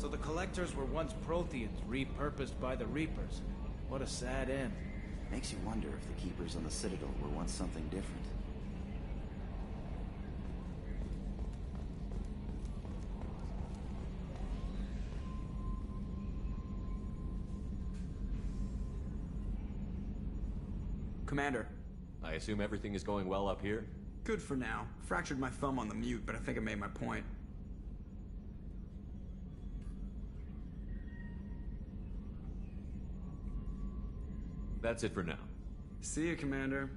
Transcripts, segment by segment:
So the Collectors were once Protheans, repurposed by the Reapers. What a sad end. Makes you wonder if the Keepers on the Citadel were once something different. Commander. I assume everything is going well up here? Good for now. Fractured my thumb on the mute, but I think I made my point. That's it for now. See you, Commander.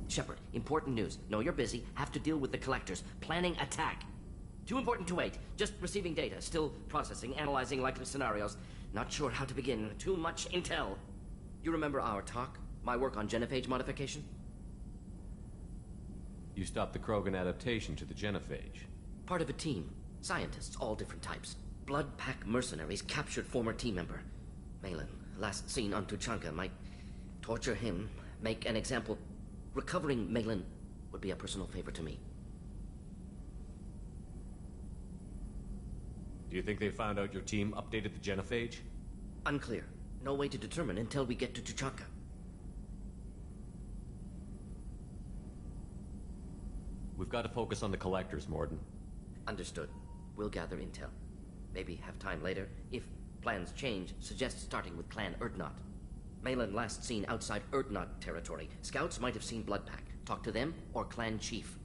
Shepard, important news. Know you're busy. Have to deal with the Collectors. Planning attack. Too important to wait. Just receiving data. Still processing, analyzing likely scenarios. Not sure how to begin. Too much intel. You remember our talk? My work on genophage modification? You stopped the Krogan adaptation to the genophage. Part of a team. Scientists, all different types. Blood Pack mercenaries captured former team member. Malin, last seen on Tuchanka, might torture him, make an example. Recovering Malin would be a personal favor to me. Do you think they found out your team updated the genophage? Unclear. No way to determine until we get to Tuchanka. We've got to focus on the Collectors, Morden. Understood. We'll gather intel. Maybe have time later. If plans change, suggest starting with Clan Erdnot. Malin last seen outside Erdnot territory. Scouts might have seen Bloodpack. Talk to them or Clan Chief.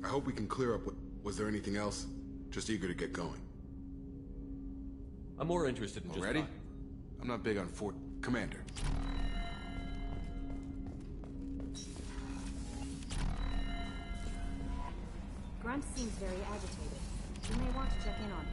I hope we can clear up what... Was there anything else? Just eager to get going. I'm more interested in just... Ready? I'm not big on Commander. Grunt seems very agitated. You may want to check in on him.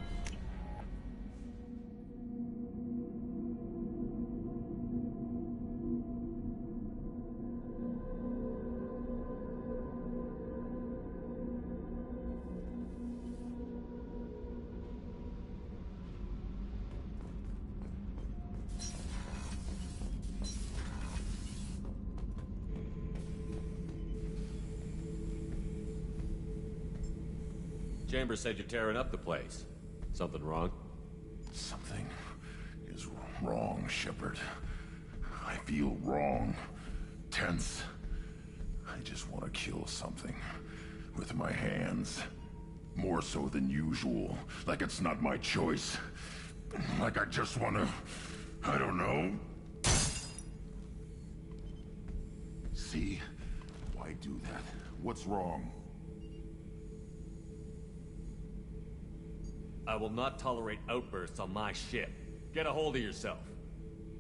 Chambers said you're tearing up the place. Something wrong? Something is wrong, Shepard. I feel wrong. Tense. I just want to kill something. With my hands. More so than usual. Like it's not my choice. Like I just want to... I don't know. See? Why do that? What's wrong? I will not tolerate outbursts on my ship. Get a hold of yourself.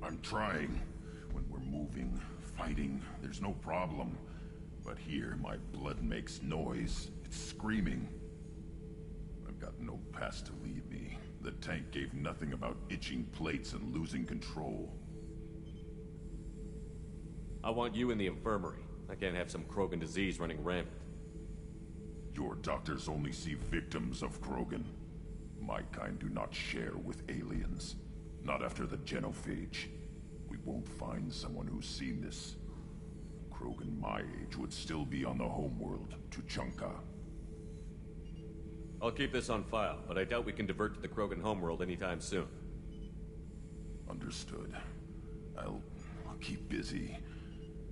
I'm trying. When we're moving, fighting, there's no problem. But here, my blood makes noise. It's screaming. I've got no past to lead me. The tank gave nothing about itching plates and losing control. I want you in the infirmary. I can't have some Krogan disease running rampant. Your doctors only see victims of Krogan. My kind do not share with aliens. Not after the genophage. We won't find someone who's seen this. Krogan my age would still be on the homeworld, Tuchanka. I'll keep this on file, but I doubt we can divert to the Krogan homeworld anytime soon. Understood. I'll keep busy,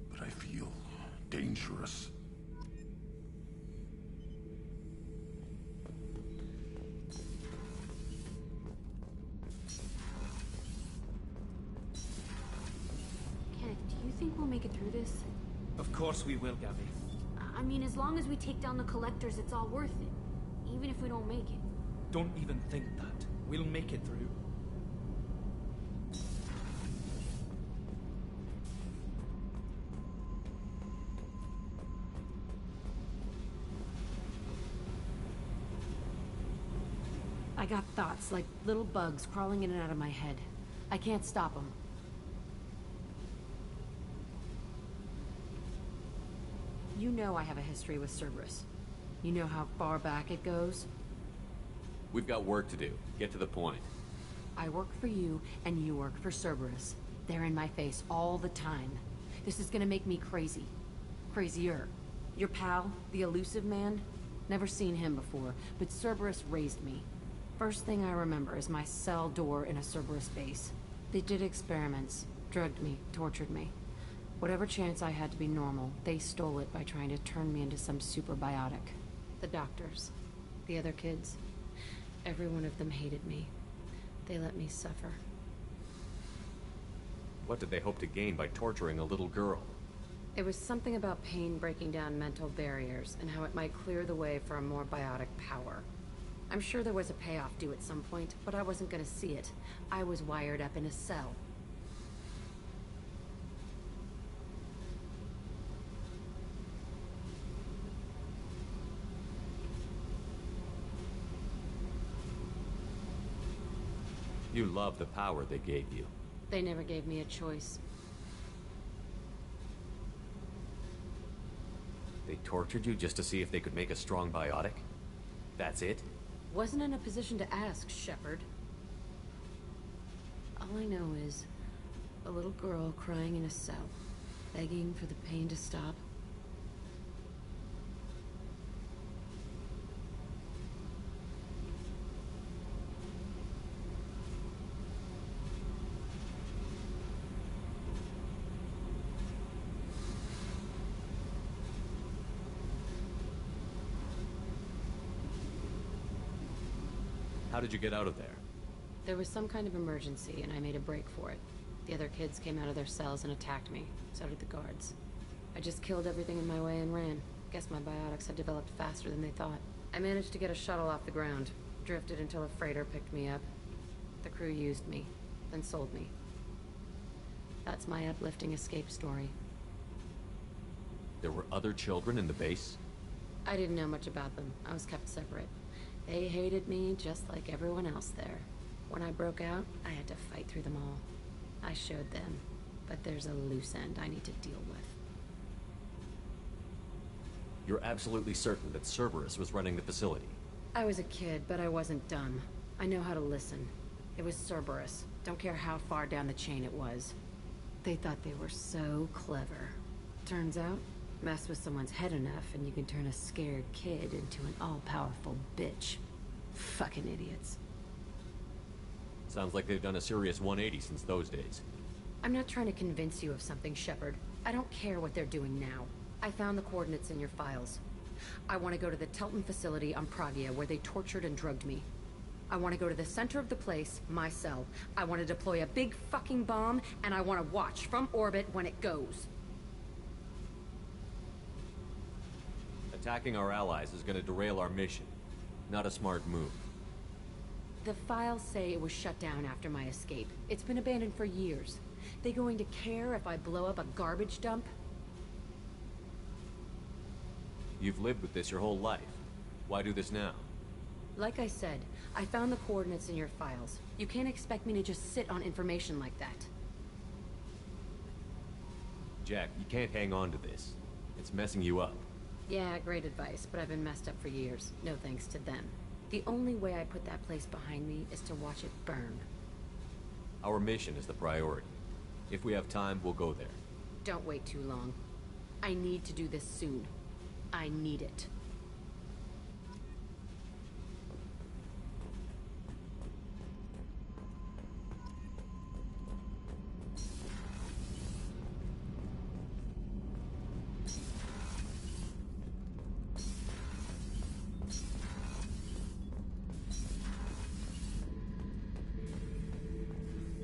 but I feel dangerous. Kenneth, do you think we'll make it through this? Of course we will, Gabby. I mean, as long as we take down the collectors, it's all worth it. Even if we don't make it. Don't even think that. We'll make it through. I got thoughts like little bugs crawling in and out of my head. I can't stop them. You know I have a history with Cerberus. You know how far back it goes? We've got work to do. Get to the point. I work for you, and you work for Cerberus. They're in my face all the time. This is gonna make me crazy. Crazier. Your pal, the elusive man? Never seen him before, but Cerberus raised me. First thing I remember is my cell door in a Cerberus base. They did experiments, drugged me, tortured me. Whatever chance I had to be normal, they stole it by trying to turn me into some super biotic. The doctors, the other kids, every one of them hated me. They let me suffer. What did they hope to gain by torturing a little girl? It was something about pain breaking down mental barriers and how it might clear the way for a more biotic power. I'm sure there was a payoff due at some point, but I wasn't gonna see it. I was wired up in a cell. You love the power they gave you. They never gave me a choice. They tortured you just to see if they could make a strong biotic? That's it? Wasn't in a position to ask, Shepard. All I know is a little girl crying in a cell, begging for the pain to stop. How did you get out of there? There was some kind of emergency, and I made a break for it. The other kids came out of their cells and attacked me. So did the guards. I just killed everything in my way and ran. Guess my biotics had developed faster than they thought. I managed to get a shuttle off the ground. Drifted until a freighter picked me up. The crew used me, then sold me. That's my uplifting escape story. There were other children in the base? I didn't know much about them. I was kept separate. They hated me just like everyone else there. When I broke out, I had to fight through them all. I showed them, but there's a loose end I need to deal with. You're absolutely certain that Cerberus was running the facility? I was a kid, but I wasn't dumb. I know how to listen. It was Cerberus. Don't care how far down the chain it was. They thought they were so clever. Turns out, mess with someone's head enough and you can turn a scared kid into an all-powerful bitch. Fucking idiots. Sounds like they've done a serious 180 since those days. I'm not trying to convince you of something, Shepard. I don't care what they're doing now. I found the coordinates in your files. I want to go to the Telton facility on Pragia where they tortured and drugged me. I want to go to the center of the place, my cell. I want to deploy a big fucking bomb, and I want to watch from orbit when it goes. Attacking our allies is going to derail our mission. Not a smart move. The files say it was shut down after my escape. It's been abandoned for years. They going to care if I blow up a garbage dump? You've lived with this your whole life. Why do this now? Like I said, I found the coordinates in your files. You can't expect me to just sit on information like that. Jack, you can't hang on to this. It's messing you up. Yeah, great advice, but I've been messed up for years. No thanks to them. The only way I put that place behind me is to watch it burn. Our mission is the priority. If we have time, we'll go there. Don't wait too long. I need to do this soon. I need it.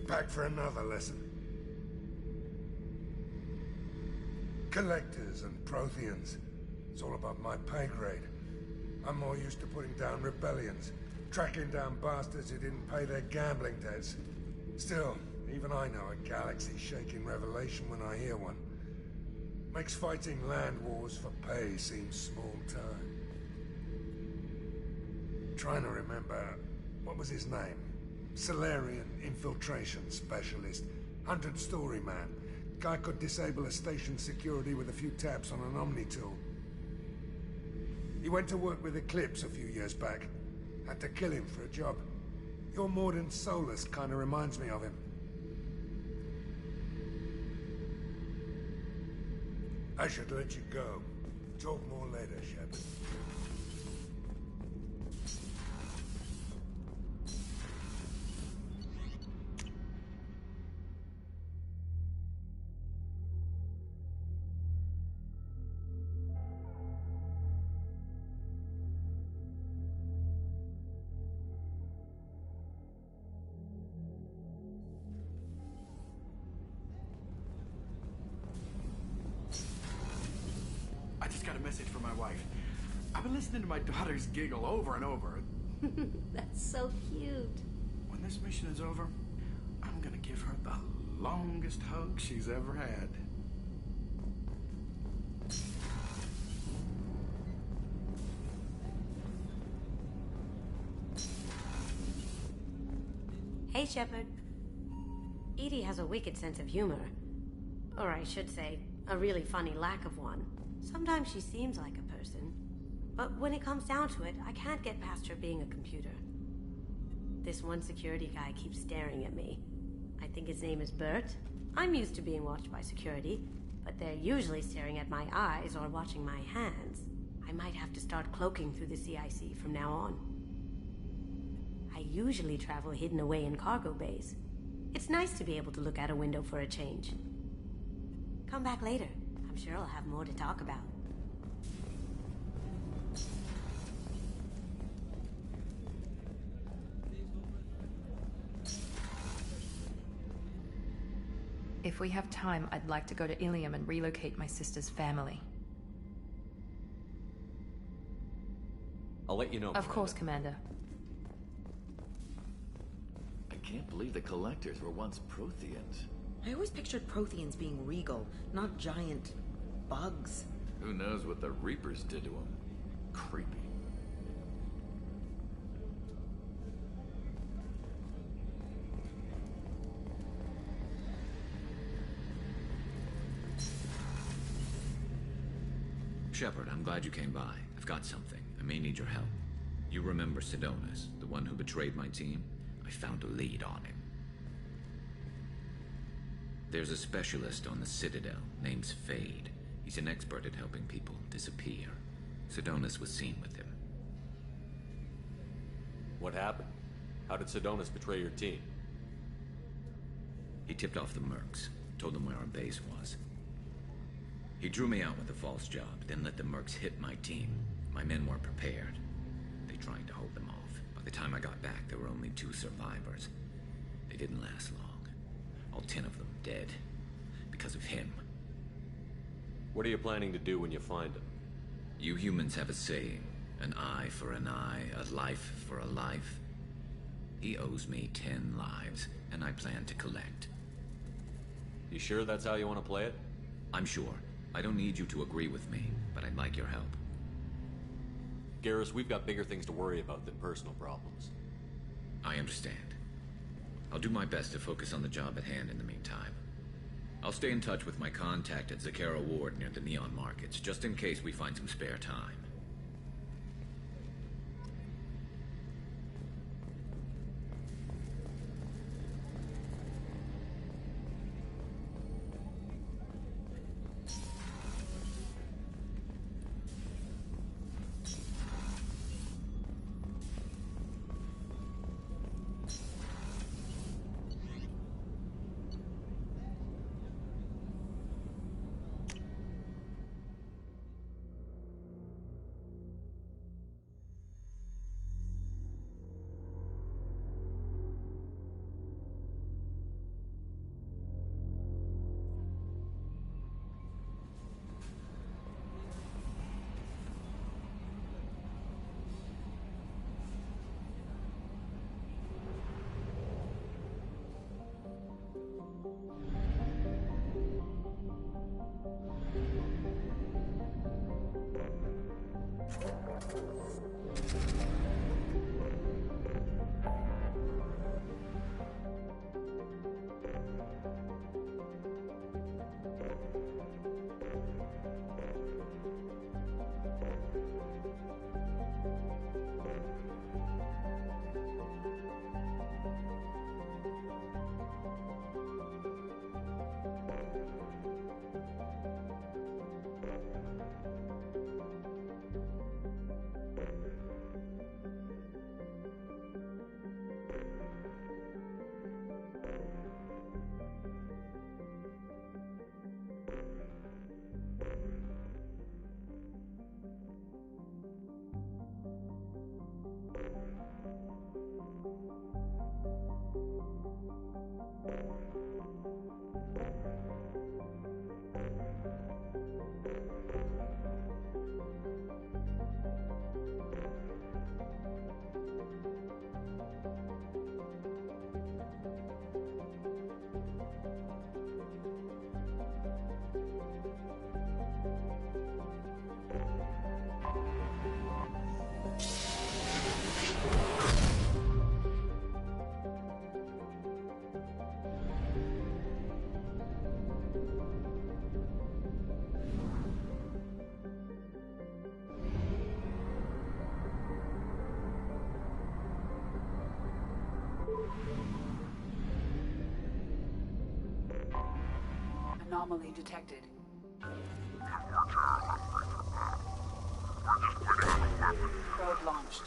Back for another lesson. Collectors and Protheans. It's all above my pay grade. I'm more used to putting down rebellions, tracking down bastards who didn't pay their gambling debts. Still, even I know a galaxy-shaking revelation when I hear one. Makes fighting land wars for pay seem small time. Trying to remember, what was his name? Solarian infiltration specialist, 100-story man. Guy could disable a station security with a few taps on an Omni tool. He went to work with Eclipse a few years back. Had to kill him for a job. Your Mordant Solus kind of reminds me of him. I should let you go. Talk more later, Shepard. I just got a message from my wife. I've been listening to my daughters giggle over and over. That's so cute. When this mission is over, I'm gonna give her the longest hug she's ever had. Hey, Shepard. Edie has a wicked sense of humor. Or I should say, a really funny lack of one. Sometimes she seems like a person. But when it comes down to it, I can't get past her being a computer. This one security guy keeps staring at me. I think his name is Bert. I'm used to being watched by security, but they're usually staring at my eyes or watching my hands. I might have to start cloaking through the CIC from now on. I usually travel hidden away in cargo bays. It's nice to be able to look out a window for a change. Come back later. I'm sure I'll have more to talk about. If we have time, I'd like to go to Ilium and relocate my sister's family. I'll let you know. Of course, Commander. I can't believe the Collectors were once Protheans. I always pictured Protheans being regal, not giant bugs. Who knows what the Reapers did to them? Creepy. Shepard, I'm glad you came by. I've got something. I may need your help. You remember Sidonus, the one who betrayed my team? I found a lead on him. There's a specialist on the Citadel named Fade. He's an expert at helping people disappear. Sidonus was seen with him. What happened? How did Sidonus betray your team? He tipped off the mercs, told them where our base was. He drew me out with a false job, then let the mercs hit my team. My men weren't prepared. They tried to hold them off. By the time I got back, there were only 2 survivors. They didn't last long. All 10 of them dead. Because of him. What are you planning to do when you find him? You humans have a saying. An eye for an eye, a life for a life. He owes me 10 lives, and I plan to collect. You sure that's how you want to play it? I'm sure. I don't need you to agree with me, but I'd like your help. Garrus, we've got bigger things to worry about than personal problems. I understand. I'll do my best to focus on the job at hand in the meantime. I'll stay in touch with my contact at Zakera Ward near the Neon Markets, just in case we find some spare time. Anomaly detected. Probe launched.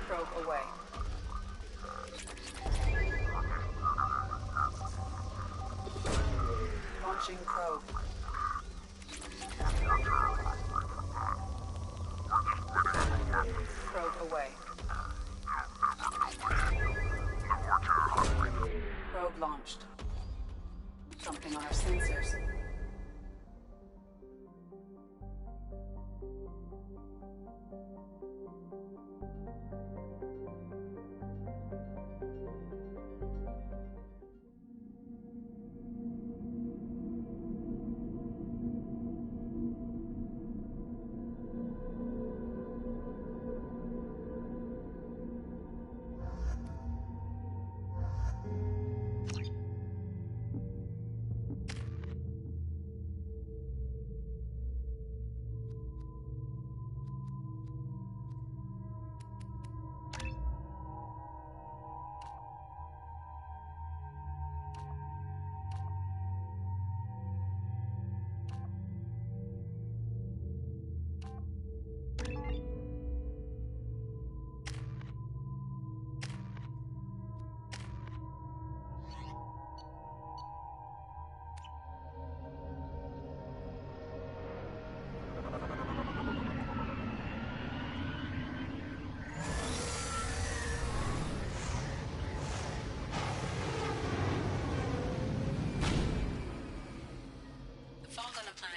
Probe away. Launching probe. Probe away. Probe launched. Something on our sensors.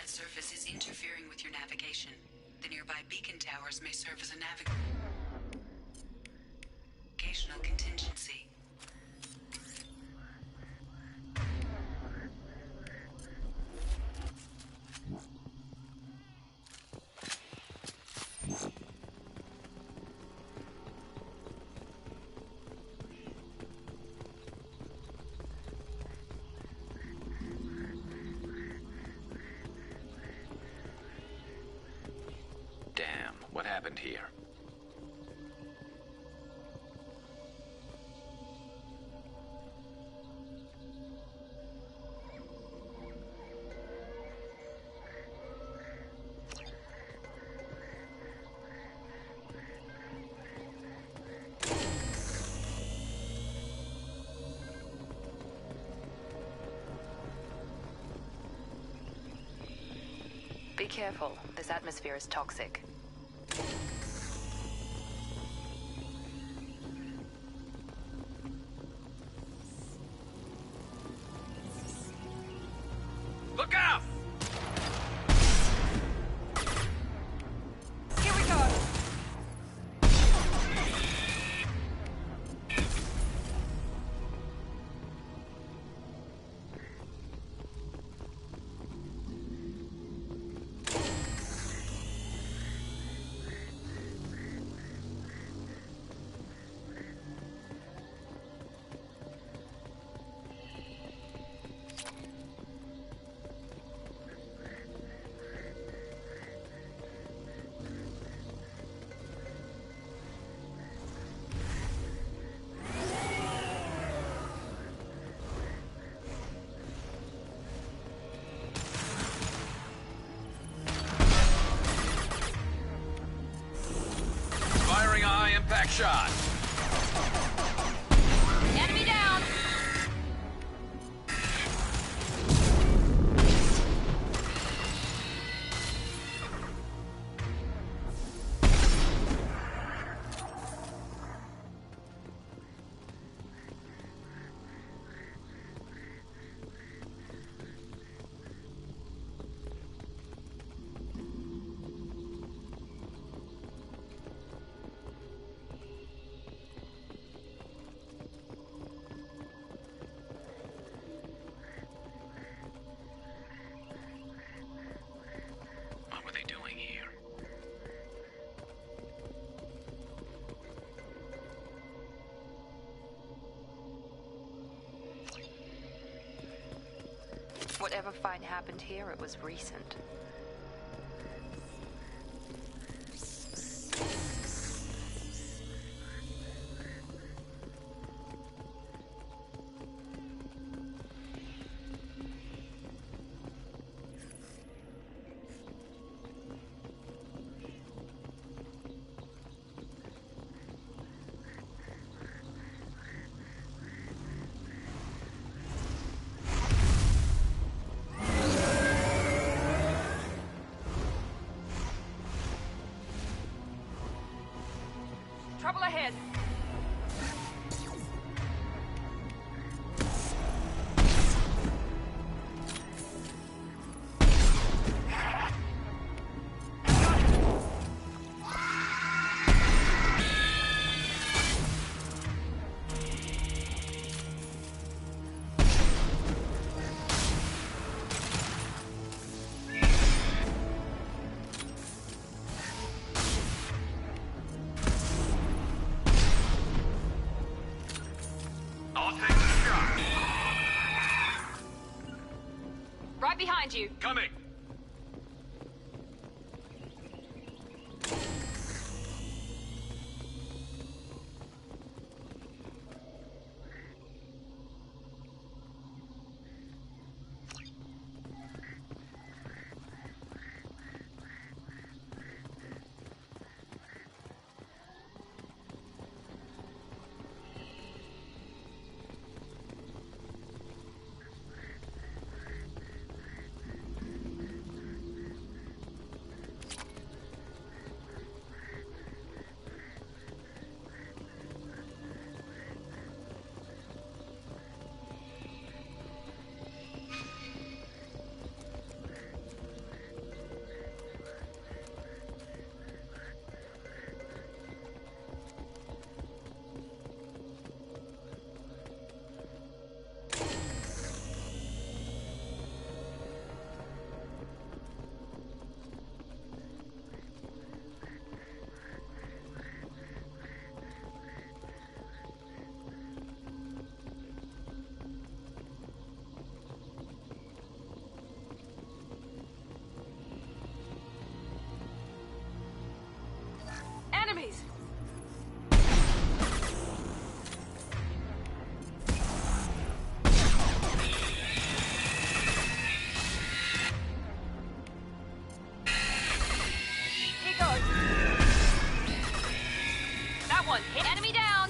Surface is interfering with your navigation. The nearby beacon towers may serve as a navigational contingency. Damn, what happened here? Be careful. This atmosphere is toxic. Look out! Here we go! Firing a high-impact shot. Enemy down! whatever fight happened here, it was recent. Trouble ahead. Right behind you. Coming! Enemies! Here goes. That one hit. Enemy down.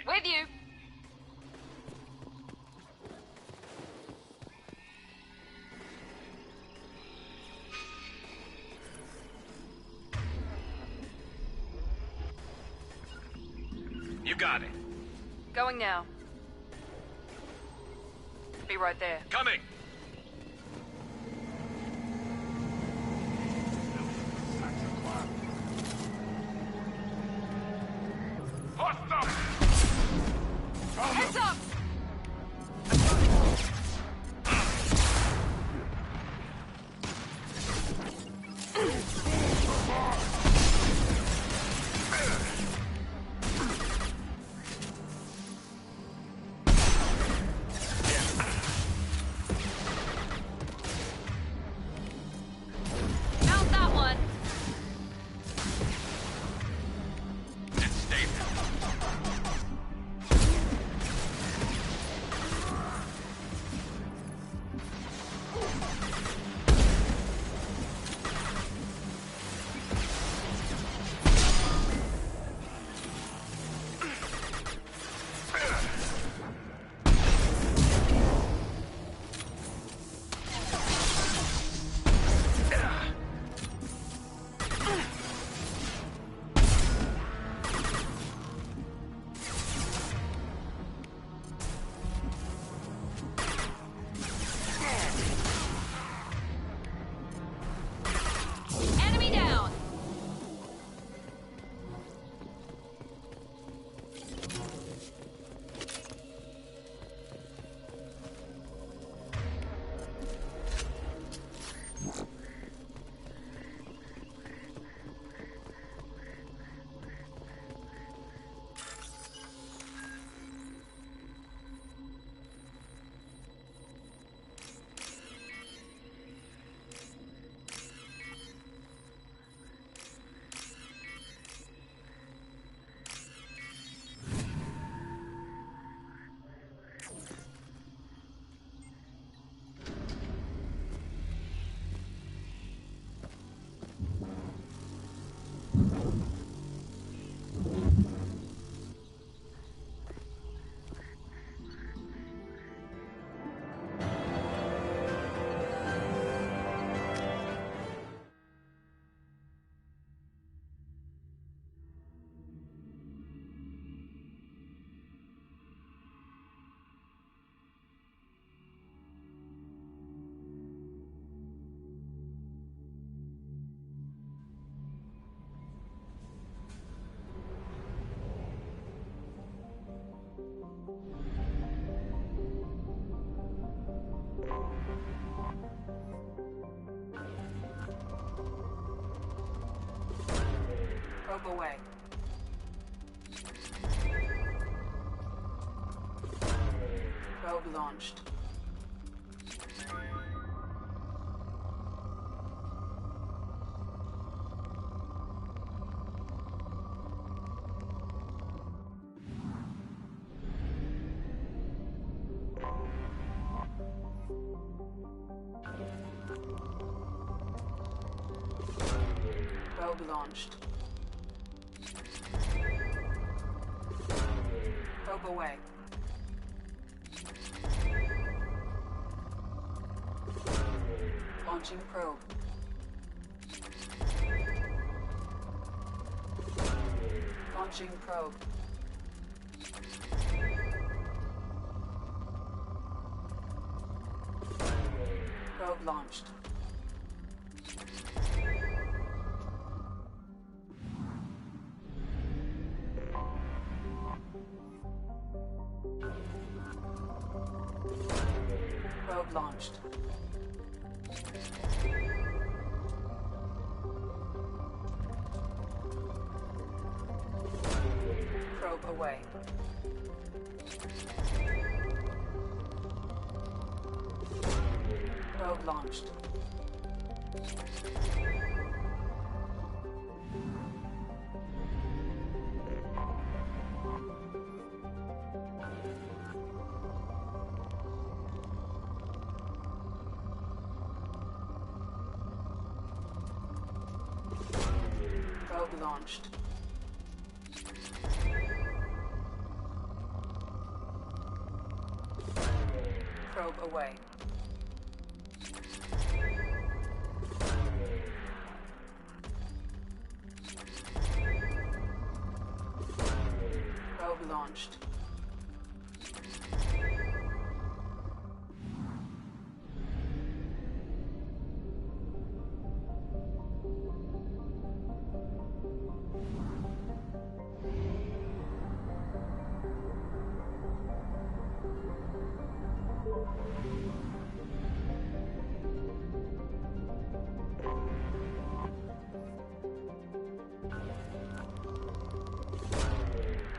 With you. You got it. Going now. Be right there. Coming! Heads up! Mount that one! And stay there. Probe away. Probe launched. Probe launched. Probe away. Launching probe. Launching probe. Probe launched. Probe launched. Probe away. Probe launched. Probe launched. Probe away. Probe launched.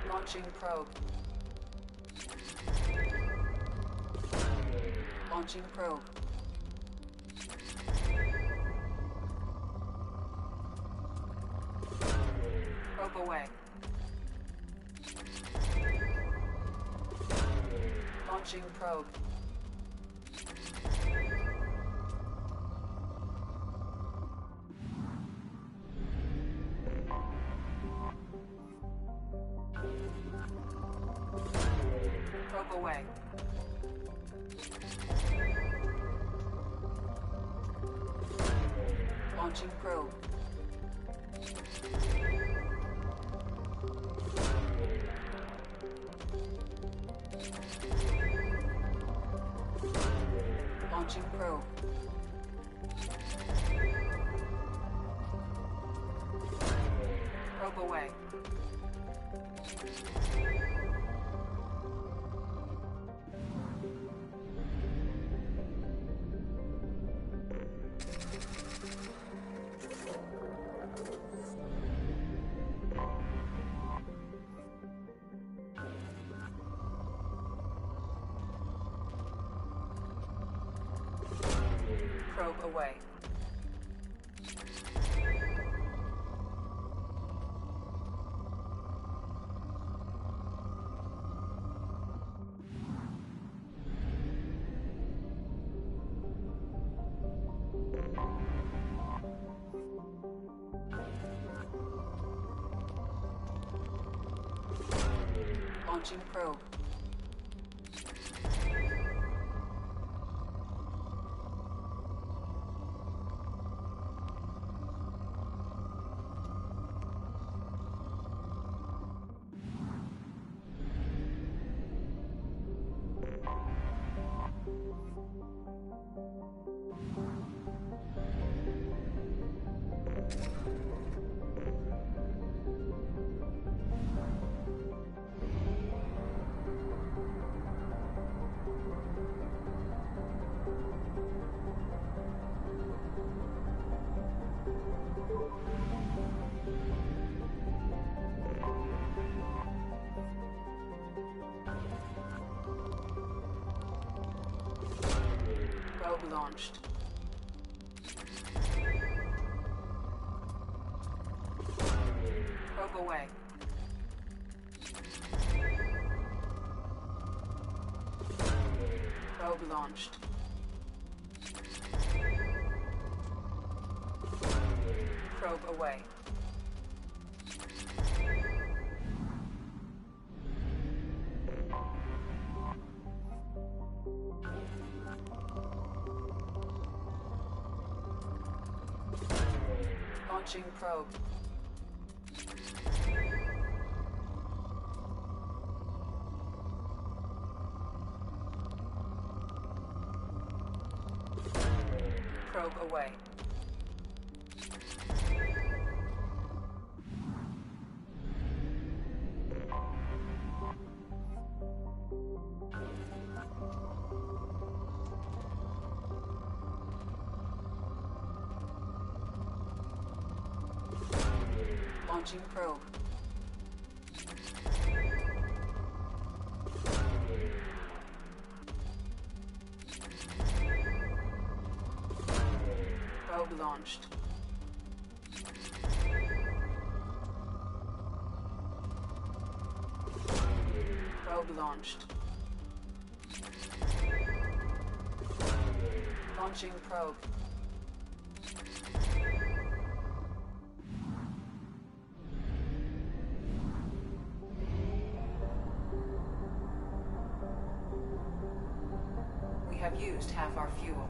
Launching probe. Launching probe. Probe away. Launching probe. Probe away. Launching probe. Launching probe. Probe away. Probe away. Launching probe. Probe launched. Probe away. Probe launched. Probe away. Launching probe. Probe away. Launching probe. Probe launched. Probe launched. Launching probe. We have used half our fuel.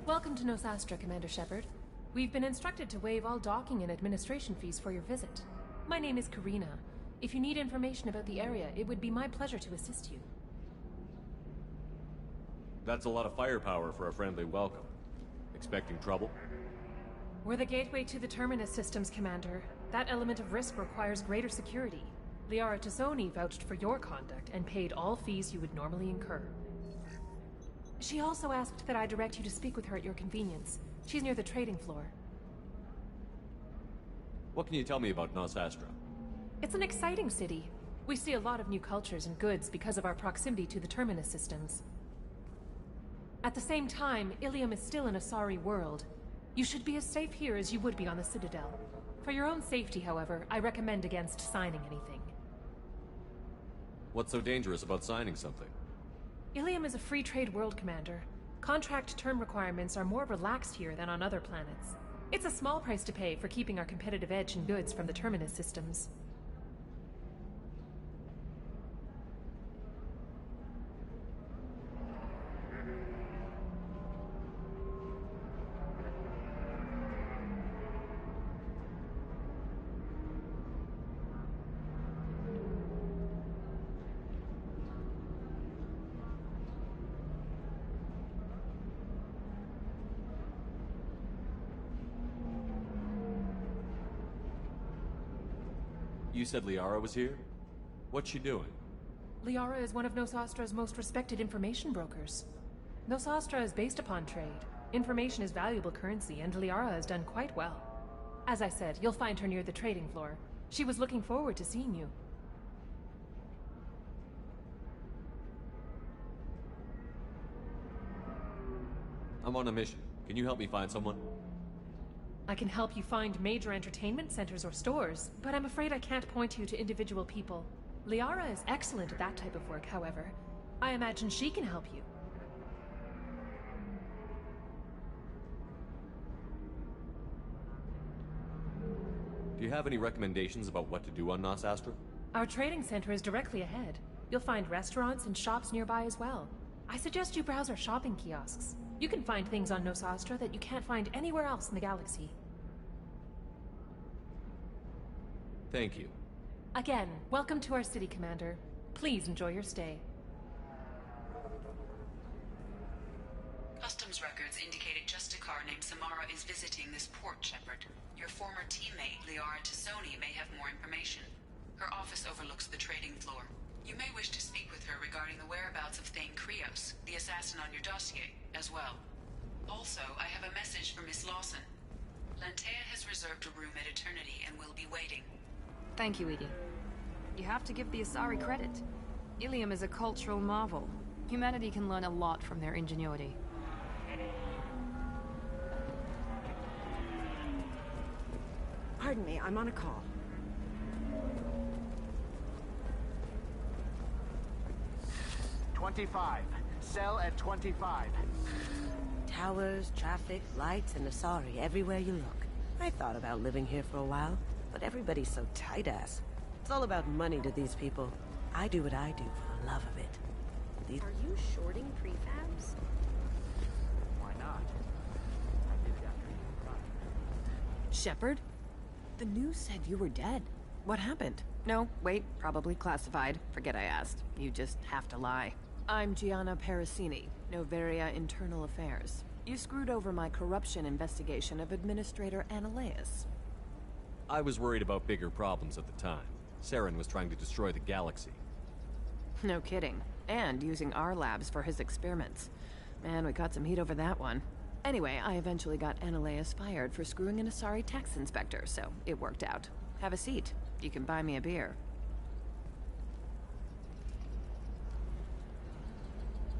Welcome to Nosastra, Commander Shepard. We've been instructed to waive all docking and administration fees for your visit. My name is Karina. If you need information about the area, it would be my pleasure to assist you. That's a lot of firepower for a friendly welcome. Expecting trouble? We're the gateway to the Terminus systems, Commander. That element of risk requires greater security. Liara Tazzoni vouched for your conduct and paid all fees you would normally incur. She also asked that I direct you to speak with her at your convenience. She's near the trading floor. What can you tell me about Nos Astra? It's an exciting city. We see a lot of new cultures and goods because of our proximity to the Terminus systems. At the same time, Ilium is still an Asari world. You should be as safe here as you would be on the Citadel. For your own safety, however, I recommend against signing anything. What's so dangerous about signing something? Ilium is a free trade world, Commander. Contract term requirements are more relaxed here than on other planets. It's a small price to pay for keeping our competitive edge in goods from the Terminus systems. You said Liara was here? What's she doing? Liara is one of Nos Astra's most respected information brokers. Nos Astra is based upon trade. Information is valuable currency, and Liara has done quite well. As I said, you'll find her near the trading floor. She was looking forward to seeing you. I'm on a mission. Can you help me find someone? I can help you find major entertainment centers or stores, but I'm afraid I can't point you to individual people. Liara is excellent at that type of work, however. I imagine she can help you. Do you have any recommendations about what to do on Nos Astra? Our trading center is directly ahead. You'll find restaurants and shops nearby as well. I suggest you browse our shopping kiosks. You can find things on Nos Astra that you can't find anywhere else in the galaxy. Thank you. Again, welcome to our city, Commander. Please enjoy your stay. Customs records indicated just a car named Samara is visiting this port, Shepard. Your former teammate, Liara Tazzoni, may have more information. Her office overlooks the trading floor. You may wish to speak with her regarding the whereabouts of Thane Krios, the assassin on your dossier, as well. Also, I have a message for Miss Lawson. Lantea has reserved a room at Eternity and will be waiting. Thank you, Edie. You have to give the Asari credit. Ilium is a cultural marvel. Humanity can learn a lot from their ingenuity. Pardon me, I'm on a call. "25. Cell at 25. Towers, traffic, lights, and Asari everywhere you look. I thought about living here for a while, but everybody's so tight-ass. It's all about money to these people. I do what I do for the love of it. Are you shorting prefabs? Why not? I did it after you arrived. Shepard? The news said you were dead. What happened? No, wait, probably classified. Forget I asked. You just have to lie. I'm Gianna Parasini, Noveria Internal Affairs. You screwed over my corruption investigation of Administrator Analeus. I was worried about bigger problems at the time. Saren was trying to destroy the galaxy. No kidding. And using our labs for his experiments. Man, we got some heat over that one. Anyway, I eventually got Analeus fired for screwing an Asari tax inspector, so it worked out. Have a seat. You can buy me a beer.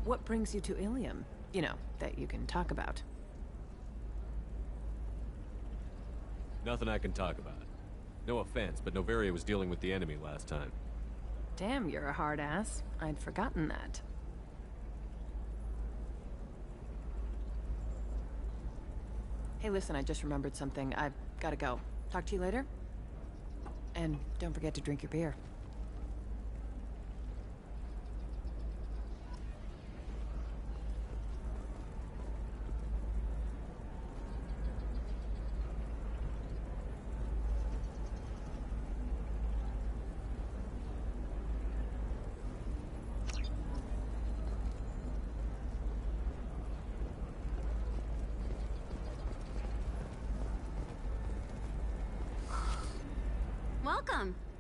What brings you to Ilium? You know, that you can talk about. Nothing I can talk about. No offense, but Noveria was dealing with the enemy last time. Damn, you're a hard ass. I'd forgotten that. Hey, listen, I just remembered something. I've gotta go. Talk to you later? And don't forget to drink your beer.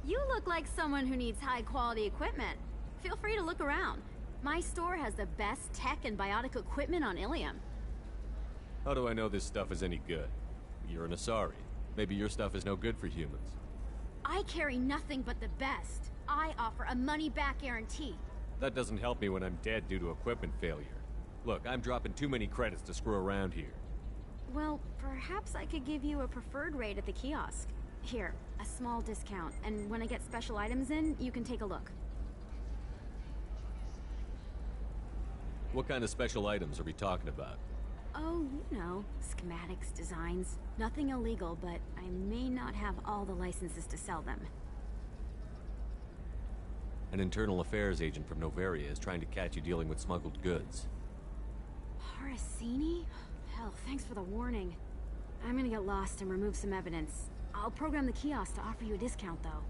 You look like someone who needs high-quality equipment. Feel free to look around. My store has the best tech and biotic equipment on Ilium. How do I know this stuff is any good? You're an Asari. Maybe your stuff is no good for humans. I carry nothing but the best. I offer a money-back guarantee. That doesn't help me when I'm dead due to equipment failure. Look, I'm dropping too many credits to screw around here. Well, perhaps I could give you a preferred rate at the kiosk. Here, a small discount, and when I get special items in, you can take a look. What kind of special items are we talking about? Oh, you know, schematics, designs. Nothing illegal, but I may not have all the licenses to sell them. An internal affairs agent from Noveria is trying to catch you dealing with smuggled goods. Parasini? Hell, thanks for the warning. I'm gonna get lost and remove some evidence. I'll program the kiosk to offer you a discount, though.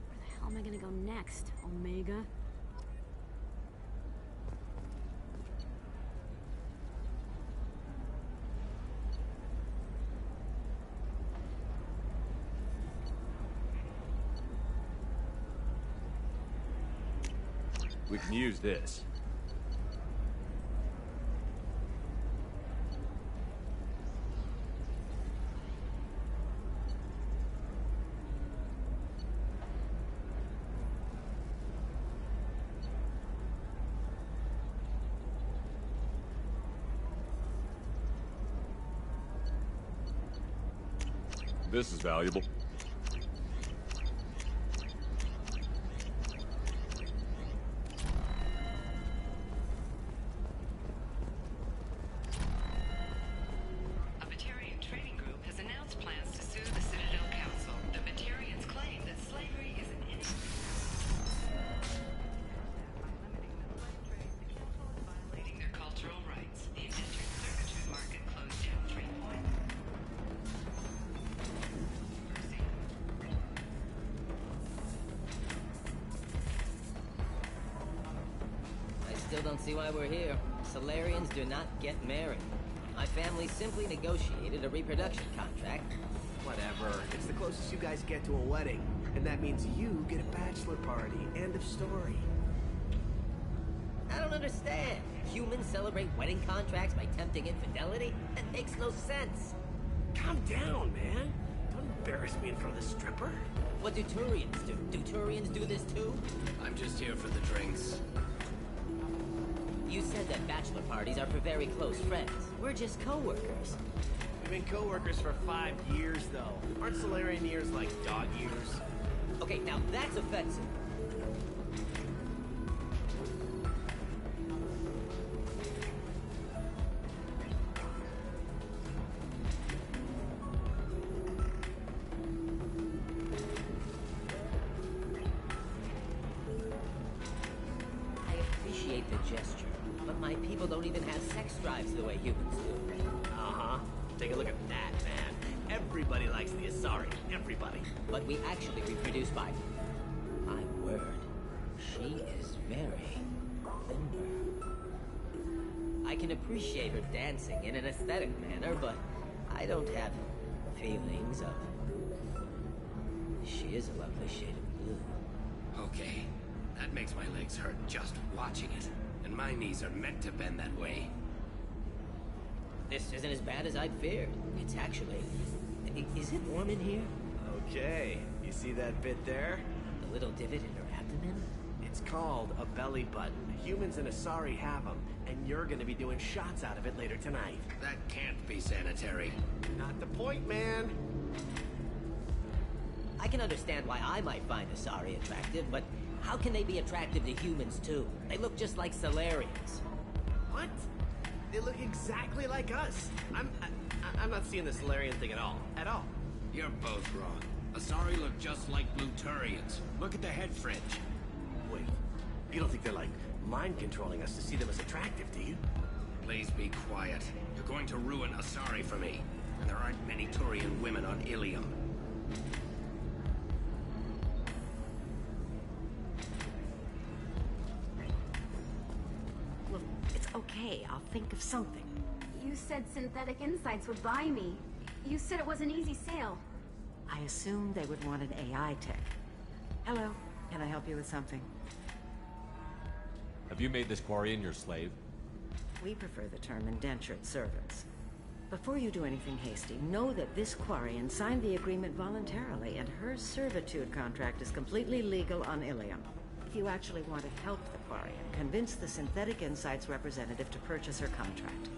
Where the hell am I gonna go next, Omega? We can use this. This is valuable. A Batarian trading group has announced plans to sue the Citadel Council. The Batarians claim that slavery is an violating their cultural rights. The indentured servitude market closed down 3 points. I still don't see why we're here. Solarians do not get married. My family simply negotiated a reproduction contract. Whatever. It's the closest you guys get to a wedding. And that means you get a bachelor party. End of story. I don't understand. Humans celebrate wedding contracts by tempting infidelity? That makes no sense. Calm down, man. Don't embarrass me in front of the stripper. What do Turians do? Do Turians do this too? I'm just here for the drinks. You said that bachelor parties are for very close friends. We're just co-workers. We've been co-workers for 5 years, though. Aren't Solarian years like dog years? Okay, now that's offensive. I appreciate the gesture, but my people don't even have sex drives the way humans do. Uh-huh. Take a look at that, man. Everybody likes the Asari. Everybody. But we actually reproduce by... My word. She is very limber. I can appreciate her dancing in an aesthetic manner, but I don't have feelings of... She is a lovely shade of blue. Okay. That makes my legs hurt just watching it. And my knees are meant to bend that way. This isn't as bad as I'd feared. It's actually... Is it warm in here? Okay. You see that bit there? The little divot in her abdomen? It's called a belly button. Humans and Asari have them, and you're gonna be doing shots out of it later tonight. That can't be sanitary. Not the point, man. I can understand why I might find Asari attractive, but how can they be attractive to humans too? They look just like Solarians. What? They look exactly like us. I'm not seeing the Solarian thing at all. At all. You're both wrong. Asari look just like Bluturians. Look at the head fringe. Wait, you don't think they're like mind controlling us to see them as attractive, do you? Please be quiet. You're going to ruin Asari for me. And there aren't many Turian women on Ilium. Look, it's okay. I'll think of something. You said Synthetic Insights would buy me. You said it was an easy sale. I assumed they would want an AI tech. Hello, can I help you with something? Have you made this Quarian your slave? We prefer the term indentured servants. Before you do anything hasty, know that this Quarian signed the agreement voluntarily, and her servitude contract is completely legal on Ilium. If you actually want to help the Quarian, convince the Synthetic Insights representative to purchase her contract.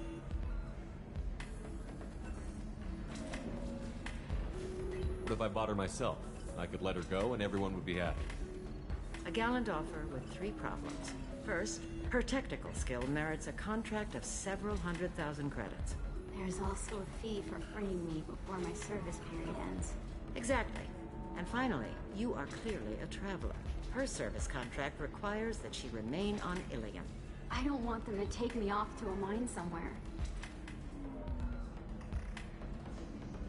What if I bought her myself? I could let her go and everyone would be happy. A gallant offer with 3 problems. First, her technical skill merits a contract of several 100,000 credits. There's also a fee for freeing me before my service period ends. Exactly. And finally, you are clearly a traveler. Her service contract requires that she remain on Ilium. I don't want them to take me off to a mine somewhere.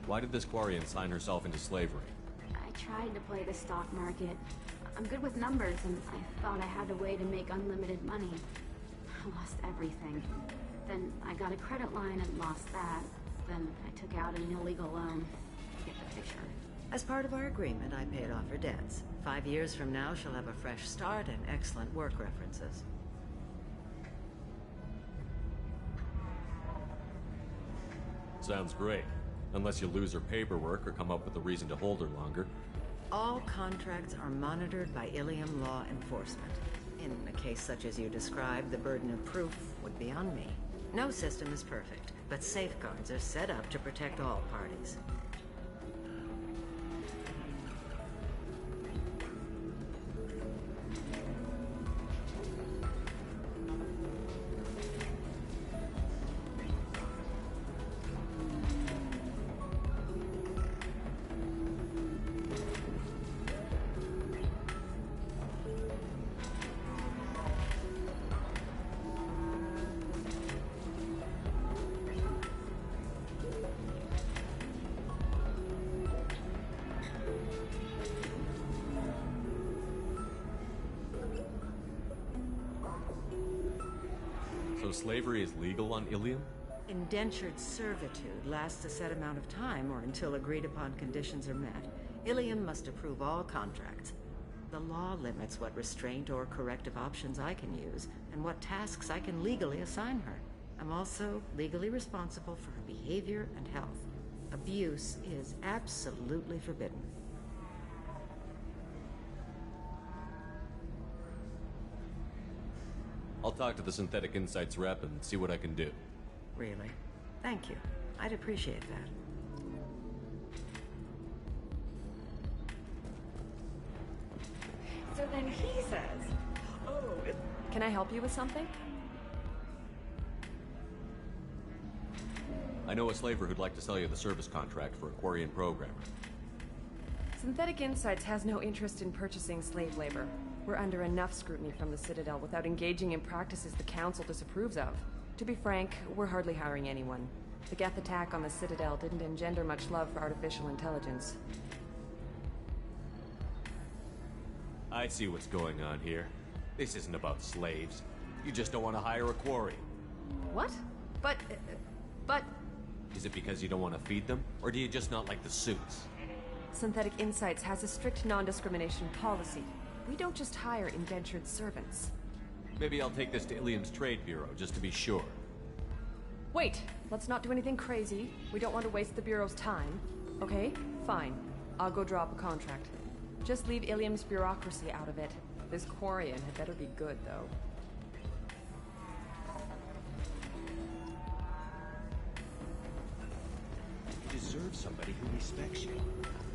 Why did this Quarian sign herself into slavery? I tried to play the stock market. I'm good with numbers, and I thought I had a way to make unlimited money. I lost everything. Then I got a credit line and lost that. Then I took out an illegal loan. You get the picture. As part of our agreement, I paid off her debts. 5 years from now, she'll have a fresh start and excellent work references. Sounds great. Unless you lose her paperwork or come up with a reason to hold her longer. All contracts are monitored by Ilium law enforcement. In a case such as you described, the burden of proof would be on me. No system is perfect, but safeguards are set up to protect all parties. So slavery is legal on Ilium? Indentured servitude lasts a set amount of time or until agreed upon conditions are met. Ilium must approve all contracts. The law limits what restraint or corrective options I can use and what tasks I can legally assign her. I'm also legally responsible for her behavior and health. Abuse is absolutely forbidden. I'll talk to the Synthetic Insights rep and see what I can do. Really? Thank you. I'd appreciate that. So then he says, oh, Can I help you with something? I know a slaver who'd like to sell you the service contract for a Quarian programmer. Synthetic Insights has no interest in purchasing slave labor. We're under enough scrutiny from the Citadel without engaging in practices the Council disapproves of. To be frank, we're hardly hiring anyone. The Geth attack on the Citadel didn't engender much love for artificial intelligence. I see what's going on here. This isn't about slaves. You just don't want to hire a Quarian. What? But... Is it because you don't want to feed them? Or do you just not like the suits? Synthetic Insights has a strict non-discrimination policy. We don't just hire indentured servants. Maybe I'll take this to Ilium's Trade Bureau, just to be sure. Wait, let's not do anything crazy. We don't want to waste the Bureau's time. Okay, fine. I'll go draw up a contract. Just leave Ilium's bureaucracy out of it. This Quarian had better be good, though. You deserve somebody who respects you.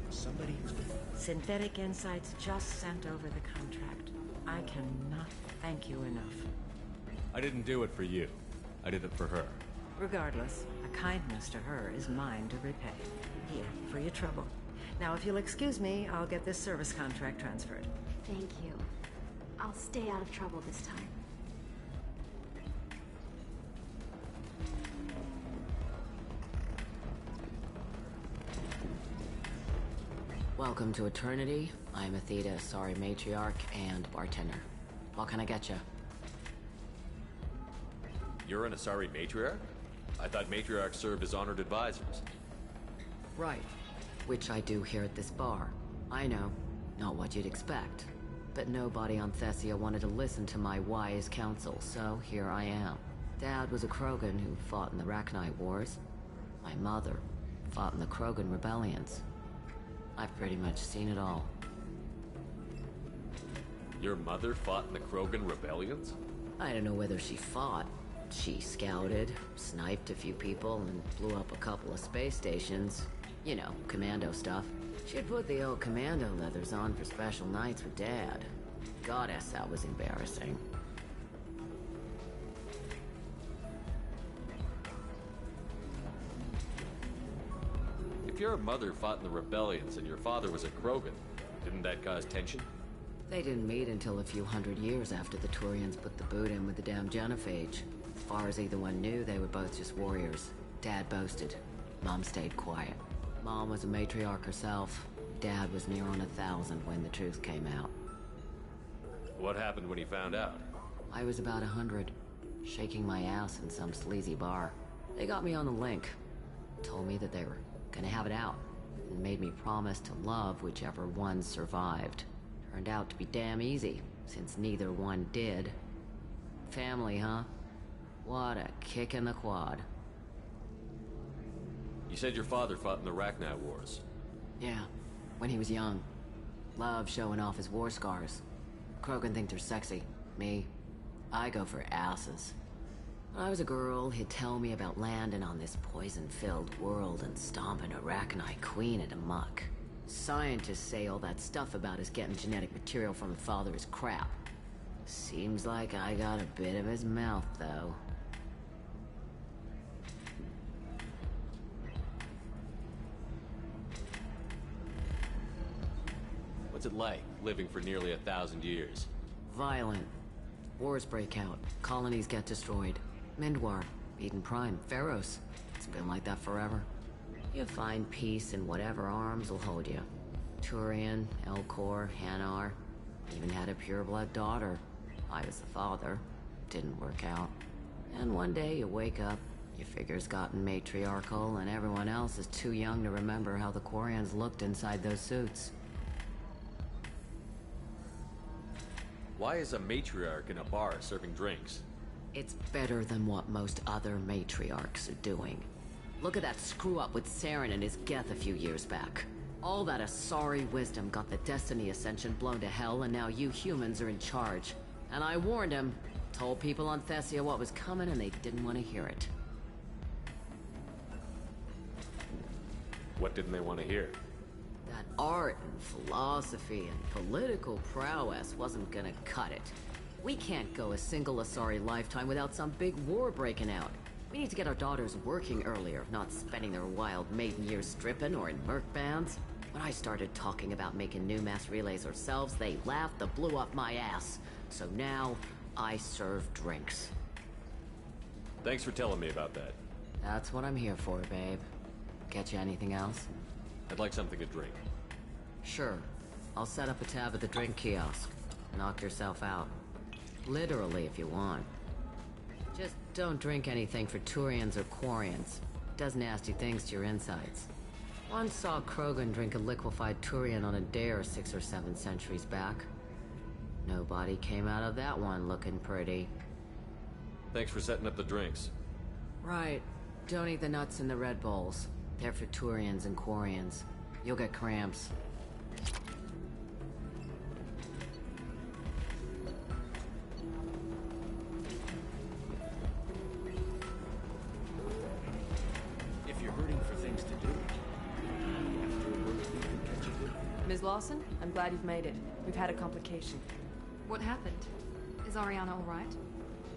Somebody who's... Synthetic Insights just sent over the contract. I cannot thank you enough. I didn't do it for you. I did it for her. Regardless, a kindness to her is mine to repay. Here, for your trouble. Now, if you'll excuse me, I'll get this service contract transferred. Thank you. I'll stay out of trouble this time. Welcome to Eternity. I'm Athena, Asari matriarch and bartender. What can I get you? You're an Asari matriarch? I thought matriarchs served as honored advisors. Right. Which I do here at this bar. I know, not what you'd expect. But nobody on Thessia wanted to listen to my wise counsel, so here I am. Dad was a Krogan who fought in the Rachni Wars. My mother fought in the Krogan rebellions. I've pretty much seen it all. Your mother fought in the Krogan rebellions? I don't know whether she fought. She scouted, sniped a few people, and blew up a couple of space stations. You know, commando stuff. She'd put the old commando leathers on for special nights with Dad. Goddess, that was embarrassing. If your mother fought in the rebellions and your father was a Krogan, didn't that cause tension? They didn't meet until a few hundred years after the Turians put the boot in with the damn genophage. As far as either one knew, they were both just warriors. Dad boasted. Mom stayed quiet. Mom was a matriarch herself. Dad was near on 1,000 when the truth came out. What happened when he found out? I was about 100, shaking my ass in some sleazy bar. They got me on the link. Told me that they were gonna have it out, and made me promise to love whichever one survived. Turned out to be damn easy, since neither one did. Family, huh? What a kick in the quad. You said your father fought in the Rachni Wars. Yeah, when he was young. Loved showing off his war scars. Krogan think they're sexy. Me, I go for asses. When I was a girl, he'd tell me about landing on this poison-filled world and stomping a Rachni queen into muck. Scientists say all that stuff about us getting genetic material from the father is crap. Seems like I got a bit of his mouth, though. What's it like, living for nearly 1,000 years? Violent. Wars break out. Colonies get destroyed. Mindwar, Eden Prime, Pharaohs. It's been like that forever. You find peace in whatever arms will hold you. Turian, Elcor, Hanar. Even had a pureblood daughter. I was the father. Didn't work out. And one day you wake up, your figure's gotten matriarchal, and everyone else is too young to remember how the Quarians looked inside those suits. Why is a matriarch in a bar serving drinks? It's better than what most other matriarchs are doing. Look at that screw-up with Saren and his Geth a few years back. All that Asari wisdom got the Destiny Ascension blown to hell, and now you humans are in charge. And I warned him, told people on Thessia what was coming, and they didn't want to hear it. What didn't they want to hear? That art and philosophy and political prowess wasn't gonna cut it. We can't go a single Asari lifetime without some big war breaking out. We need to get our daughters working earlier, not spending their wild maiden years stripping or in merc bands. When I started talking about making new mass relays ourselves, they laughed the blew up my ass. So now, I serve drinks. Thanks for telling me about that. That's what I'm here for, babe. Get you anything else? I'd like something to drink. Sure. I'll set up a tab at the drink kiosk. Knock yourself out. Literally, if you want. Just don't drink anything for Turians or Quarians. Does nasty things to your insides. Once saw Krogan drink a liquefied Turian on a dare 6 or 7 centuries back. Nobody came out of that one looking pretty. Thanks for setting up the drinks. Right. Don't eat the nuts in the Red Bowls. They're for Turians and Quarians. You'll get cramps. If you're hurting for things to do, after work we can catch a good... Ms. Lawson, I'm glad you've made it. We've had a complication. What happened? Is Ariana all right?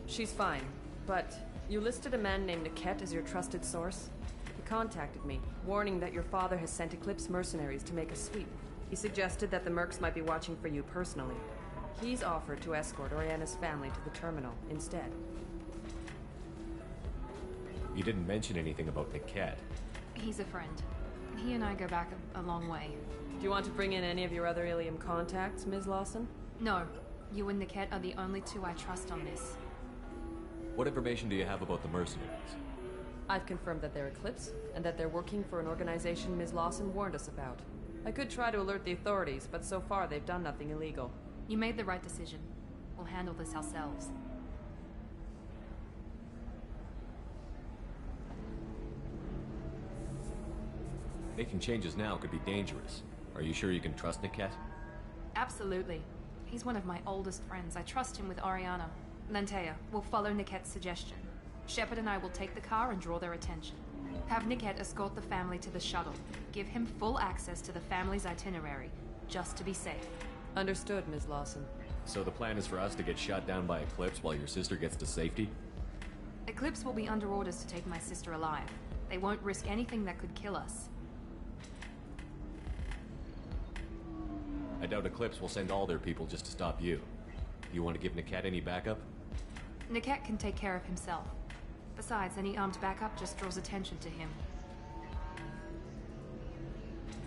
She's fine, but you listed a man named Niket as your trusted source. He contacted me, warning that your father has sent Eclipse mercenaries to make a sweep. He suggested that the mercs might be watching for you personally. He's offered to escort Oriana's family to the terminal instead. You didn't mention anything about the cat. He's a friend. He and I go back a long way. Do you want to bring in any of your other Ilium contacts, Ms. Lawson? No. You and Niket are the only two I trust on this. What information do you have about the mercenaries? I've confirmed that they're Eclipse, and that they're working for an organization Ms. Lawson warned us about. I could try to alert the authorities, but so far they've done nothing illegal. You made the right decision. We'll handle this ourselves. Making changes now could be dangerous. Are you sure you can trust Niket? Absolutely. He's one of my oldest friends. I trust him with Ariana. Lantea, we'll follow Niket's suggestion. Shepard and I will take the car and draw their attention. Have Niket escort the family to the shuttle. Give him full access to the family's itinerary, just to be safe. Understood, Ms. Lawson. So the plan is for us to get shot down by Eclipse while your sister gets to safety? Eclipse will be under orders to take my sister alive. They won't risk anything that could kill us. I doubt Eclipse will send all their people just to stop you. You want to give Niket any backup? Niket can take care of himself. Besides, any armed backup just draws attention to him.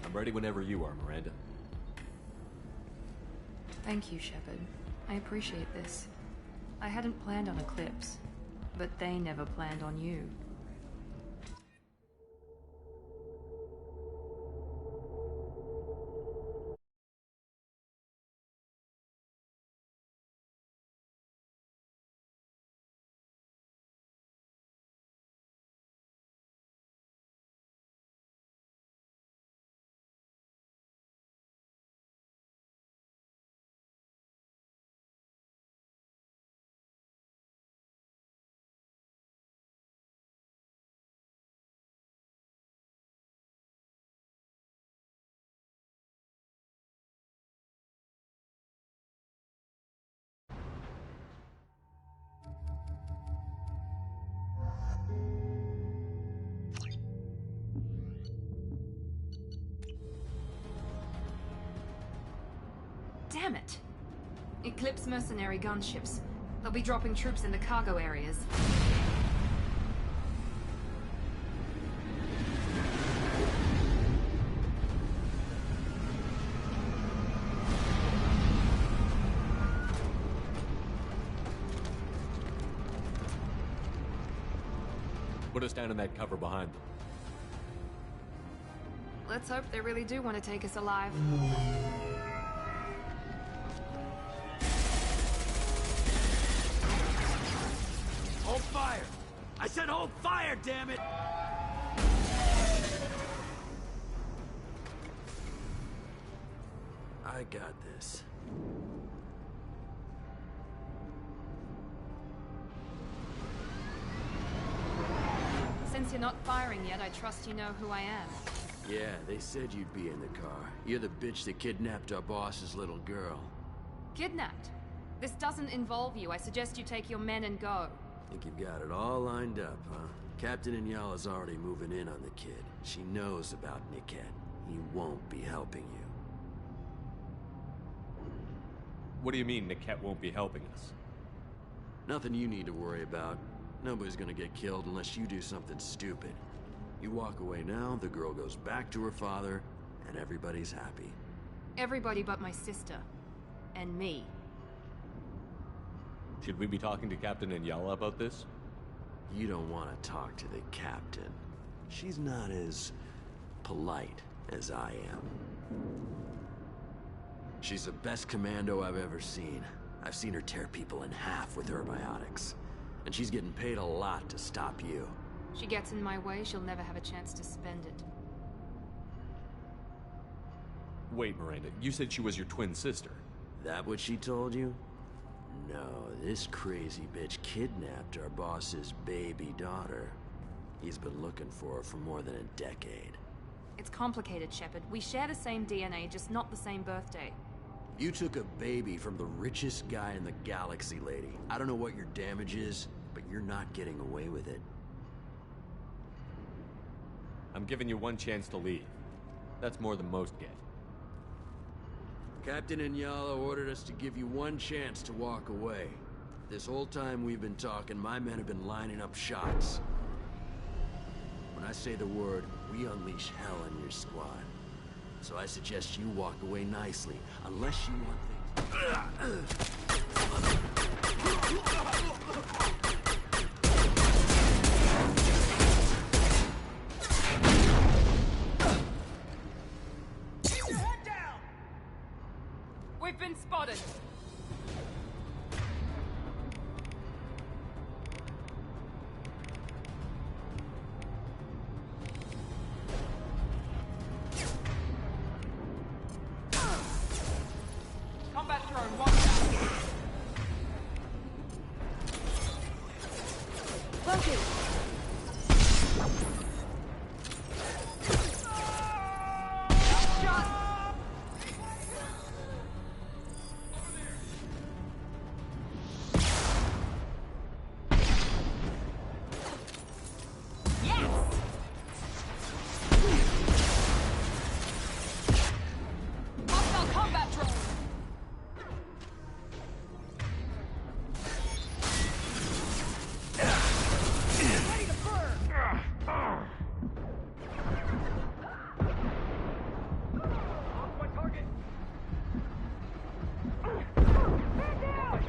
I'm ready whenever you are, Miranda. Thank you, Shepard. I appreciate this. I hadn't planned on Eclipse, but they never planned on you. Damn it! Eclipse mercenary gunships. They'll be dropping troops in the cargo areas. Put us down in that cover behind them. Let's hope they really do want to take us alive. Hold fire! I said hold fire, damn it! I got this. Since you're not firing yet, I trust you know who I am. Yeah, they said you'd be in the car. You're the bitch that kidnapped our boss's little girl. Kidnapped? This doesn't involve you. I suggest you take your men and go. Think you've got it all lined up, huh? Captain Inyala's already moving in on the kid. She knows about Niket. He won't be helping you. What do you mean Niket won't be helping us? Nothing you need to worry about. Nobody's gonna get killed unless you do something stupid. You walk away now, the girl goes back to her father, and everybody's happy. Everybody but my sister. And me. Should we be talking to Captain Inyala about this? You don't want to talk to the captain. She's not as polite as I am. She's the best commando I've ever seen. I've seen her tear people in half with her biotics. And she's getting paid a lot to stop you. She gets in my way, she'll never have a chance to spend it. Wait, Miranda, you said she was your twin sister. That what she told you? No, this crazy bitch kidnapped our boss's baby daughter. He's been looking for her for more than a decade. It's complicated, Shepard. We share the same DNA, just not the same birthday. You took a baby from the richest guy in the galaxy, lady. I don't know what your damage is, but you're not getting away with it. I'm giving you one chance to leave. That's more than most get. Captain Inyala ordered us to give you one chance to walk away. This whole time we've been talking, my men have been lining up shots. When I say the word, we unleash hell on your squad. So I suggest you walk away nicely, unless you want things... spotted. Combat drone, watch out. Loki! Hostile combat drone. Ready to burn. Lost my target. Man down.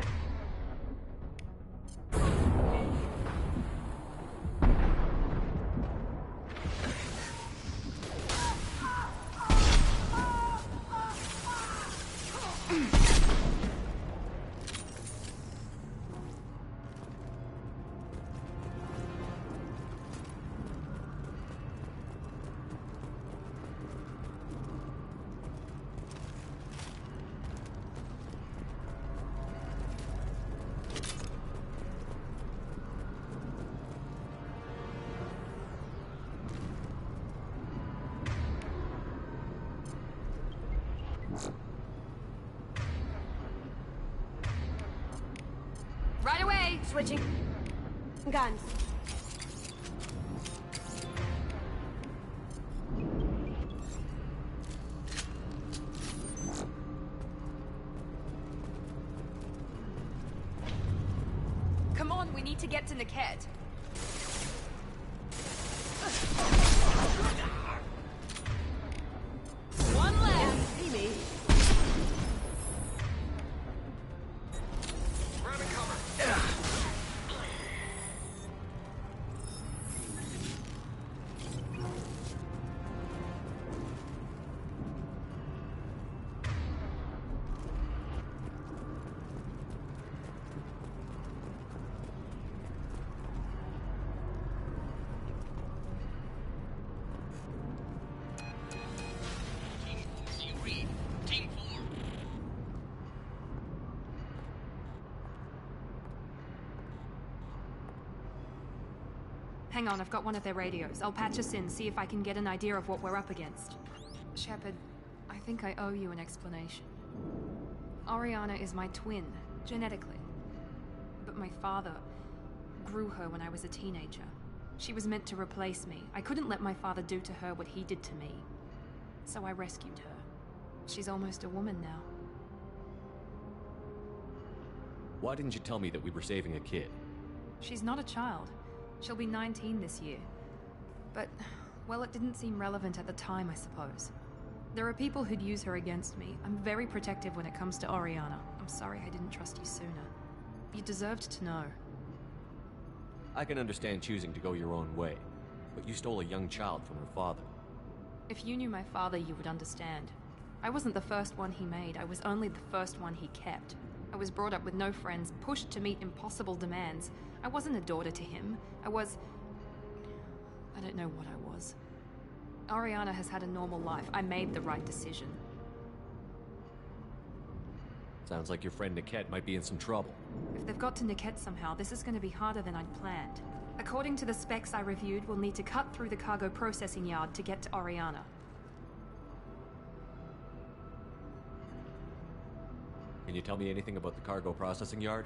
Right away. Switching guns. Come on, we need to get to Niket. One left. See me. Grabbing cover. Team Reed, Team 4. Hang on, I've got one of their radios. I'll patch us in, see if I can get an idea of what we're up against. Shepard, I think I owe you an explanation. Oriana is my twin, genetically. But my father grew her when I was a teenager. She was meant to replace me. I couldn't let my father do to her what he did to me. So I rescued her. She's almost a woman now. Why didn't you tell me that we were saving a kid? She's not a child. She'll be 19 this year. But, well, it didn't seem relevant at the time, I suppose. There are people who'd use her against me. I'm very protective when it comes to Oriana. I'm sorry I didn't trust you sooner. You deserved to know. I can understand choosing to go your own way, but you stole a young child from her father. If you knew my father, you would understand. I wasn't the first one he made. I was only the first one he kept. I was brought up with no friends, pushed to meet impossible demands. I wasn't a daughter to him. I don't know what I was. Oriana has had a normal life. I made the right decision. Sounds like your friend Niket might be in some trouble. If they've got to Niket somehow, this is going to be harder than I'd planned. According to the specs I reviewed, we'll need to cut through the cargo processing yard to get to Oriana. Can you tell me anything about the cargo processing yard?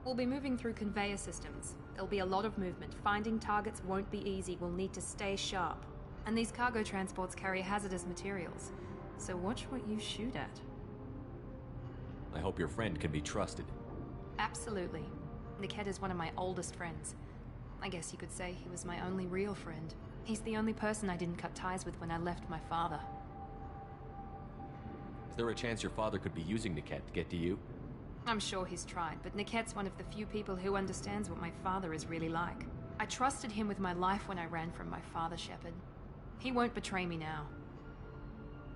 We'll be moving through conveyor systems. There'll be a lot of movement. Finding targets won't be easy. We'll need to stay sharp. And these cargo transports carry hazardous materials. So watch what you shoot at. I hope your friend can be trusted. Absolutely. Niket is one of my oldest friends. I guess you could say he was my only real friend. He's the only person I didn't cut ties with when I left my father. Is there a chance your father could be using Niket to get to you? I'm sure he's tried, but Niket's one of the few people who understands what my father is really like. I trusted him with my life when I ran from my father, Shepard. He won't betray me now.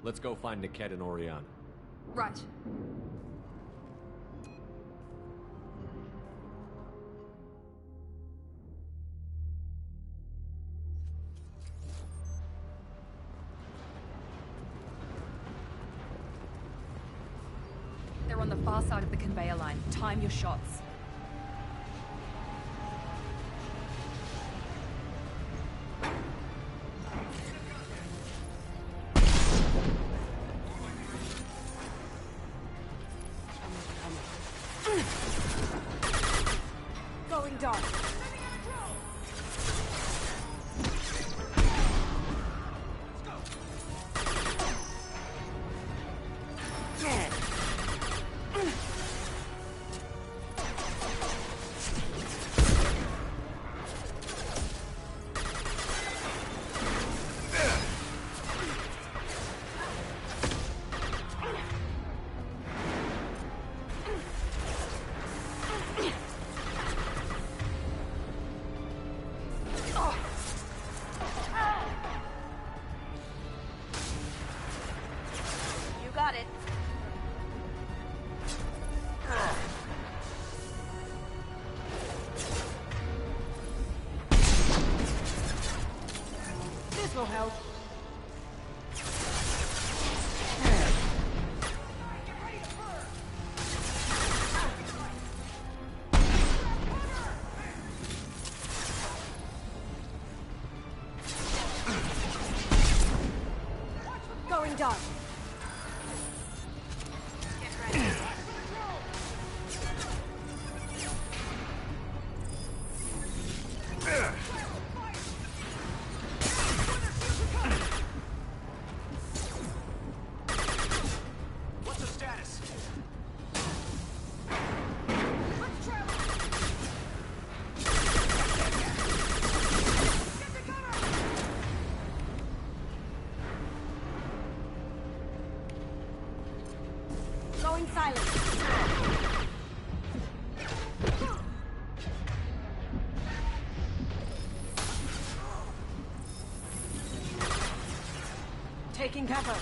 Let's go find Niket and Oriana. Right. on the far side of the conveyor line. Time your shots. Going dark. You got it. This will help. Going dark. What's the status? Going silent. Taking cover.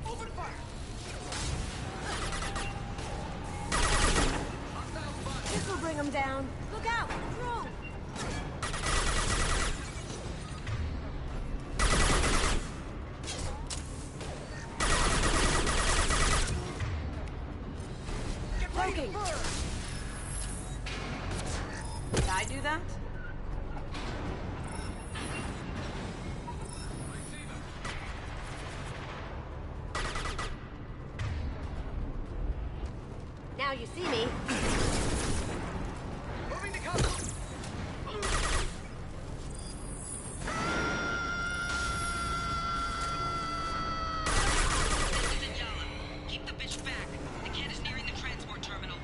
Open fire! This will bring him down. Look out! Through! Broken. Did I do that? Now you see me. Moving to cover! Keep the bitch back. The kid is nearing the transport terminal.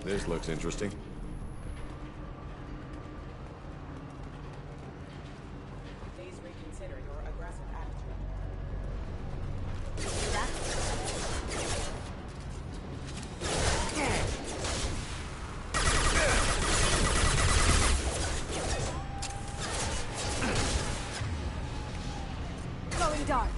This looks interesting. Please reconsider your aggressive attitude. Going dark.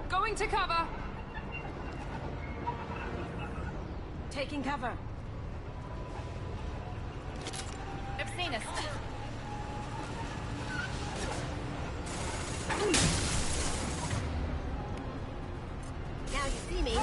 Going to cover! Taking cover. I've seen us. Now you see me.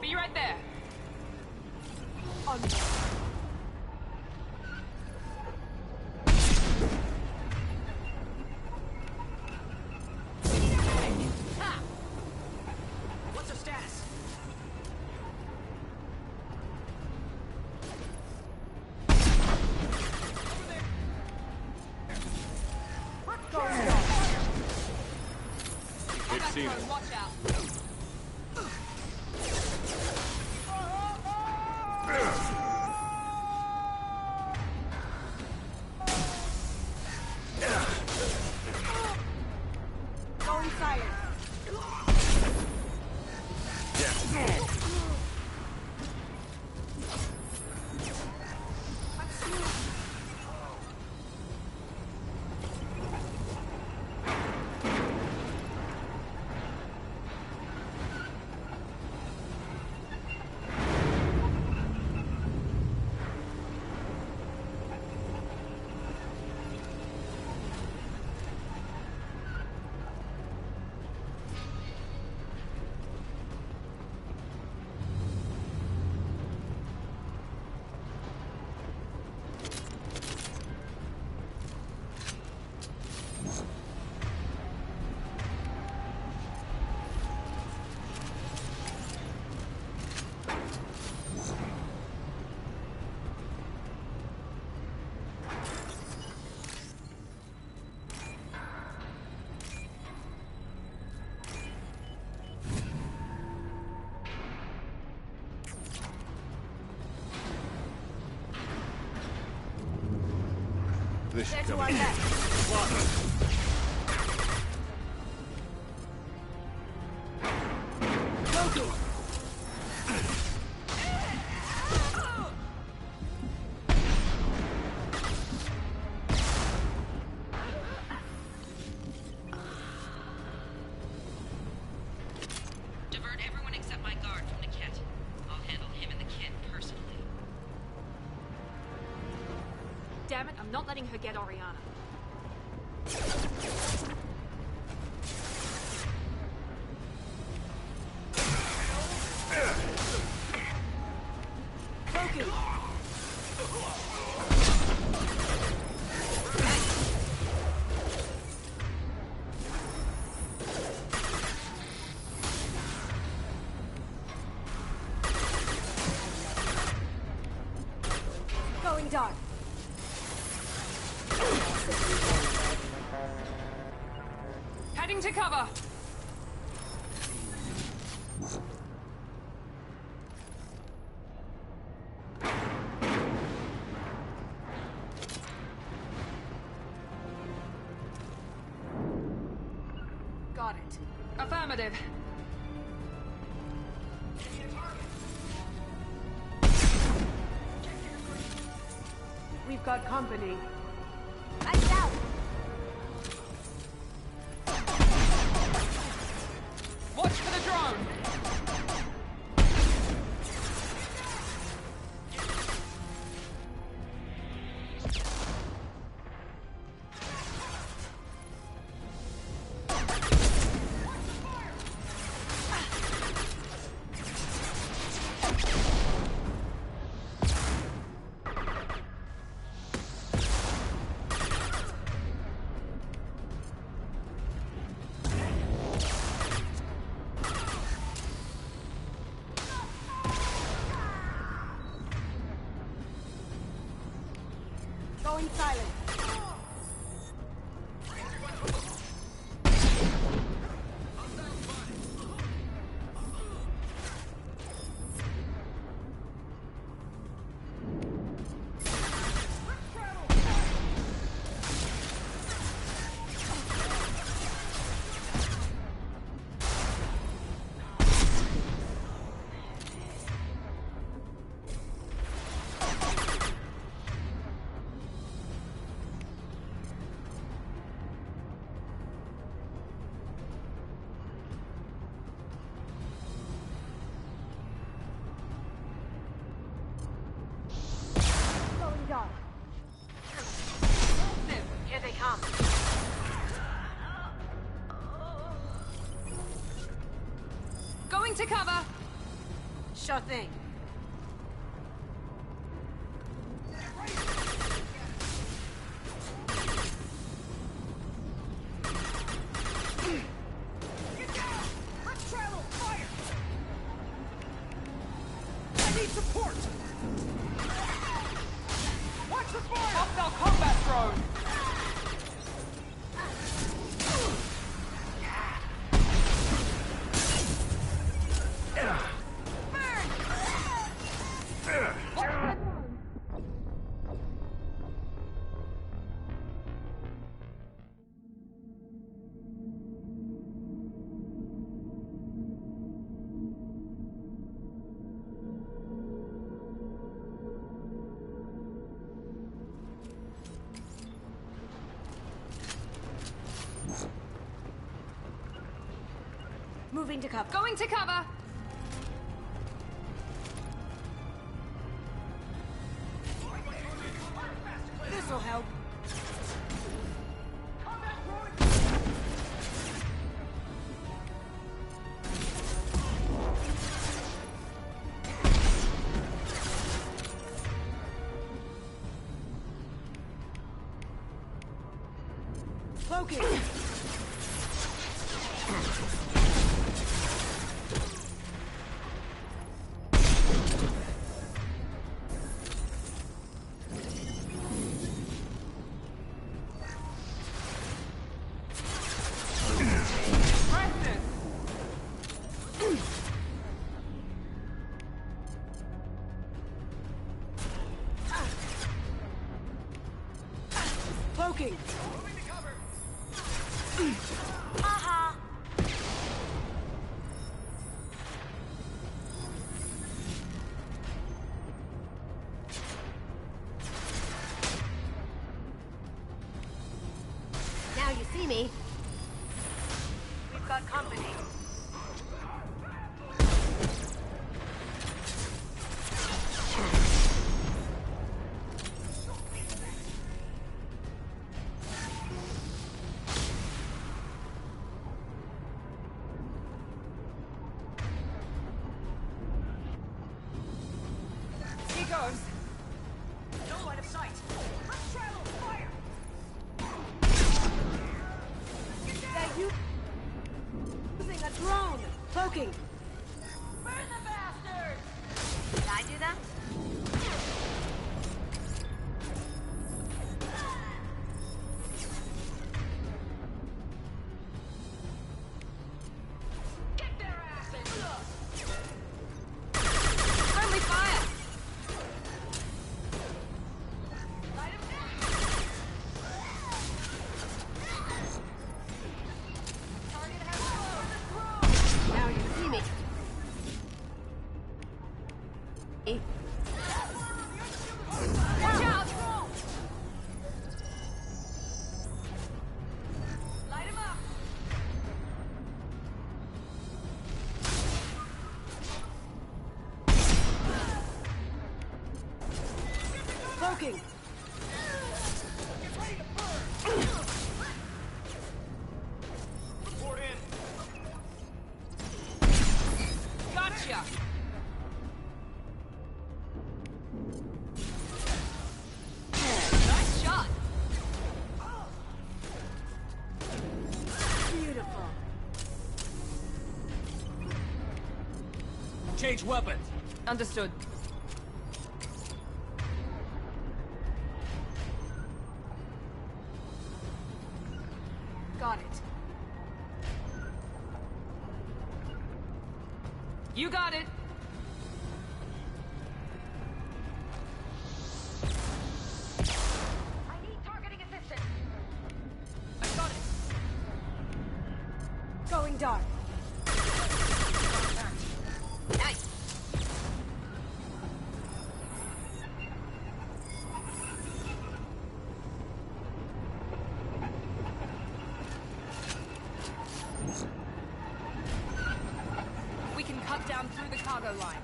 Be right there. What's her status? They've seen us. Watch out. Going silent. This There should to come our in. left. Divert everyone except my guard from Niket. I'll handle him and the kid personally. Damn it, I'm not letting her get Oriana. Going dark. Heading to cover! Got it. Affirmative. We've got company. Lights out. Watch for the drone! Going silent. Going dark. Here they come. Going to cover! Sure thing. I need support! Watch the fire! Hostile combat drone! Moving to cover. Going to cover! This'll help. Cloaking. Cloaking! Haha! Now you see me. We've got company. He goes. No line of sight. Let's travel. Fire. That you using a drone. Cloaking. Burn the bastard. Did I do that? Get their asses. Friendly fire! Light 'em down. Target has Now you see me. Watch out! Light 'em up. Cloaking. Get ready to burn. Report in. Gotcha! Nice shot! Beautiful. Change weapons. Understood. Got it. You got it! I need targeting assistance. I got it! Going dark. Nice. We can cut down through the cargo line.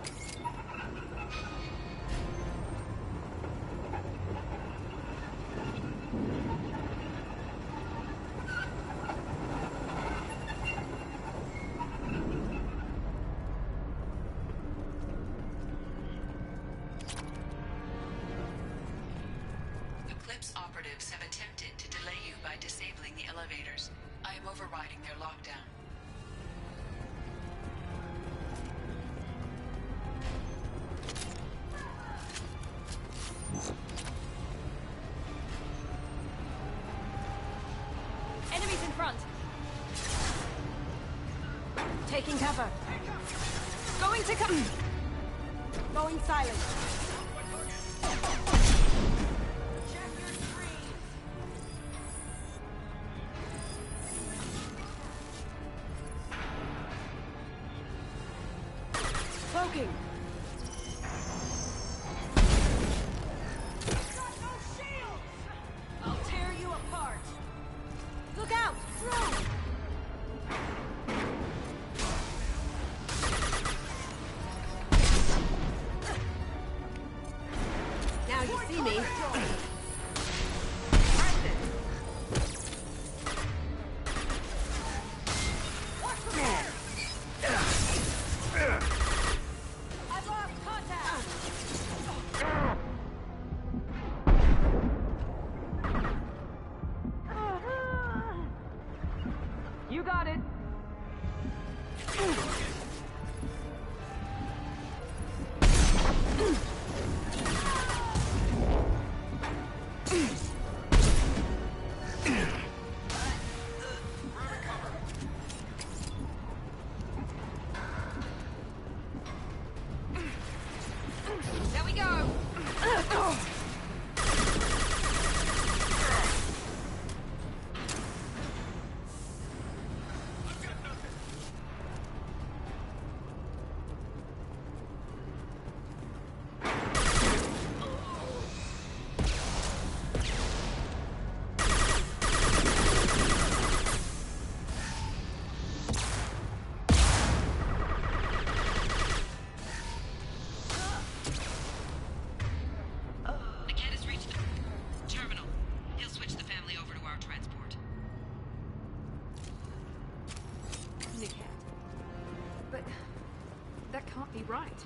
Eclipse operatives have attempted to delay you by disabling the elevators. I am overriding their lockdown. Enemies in front! Taking cover. Going to come! Going silent. Cloaking. I'll tear you apart. Look out! Through! Now you see me. I've lost contact. You got it! There we go! not be right.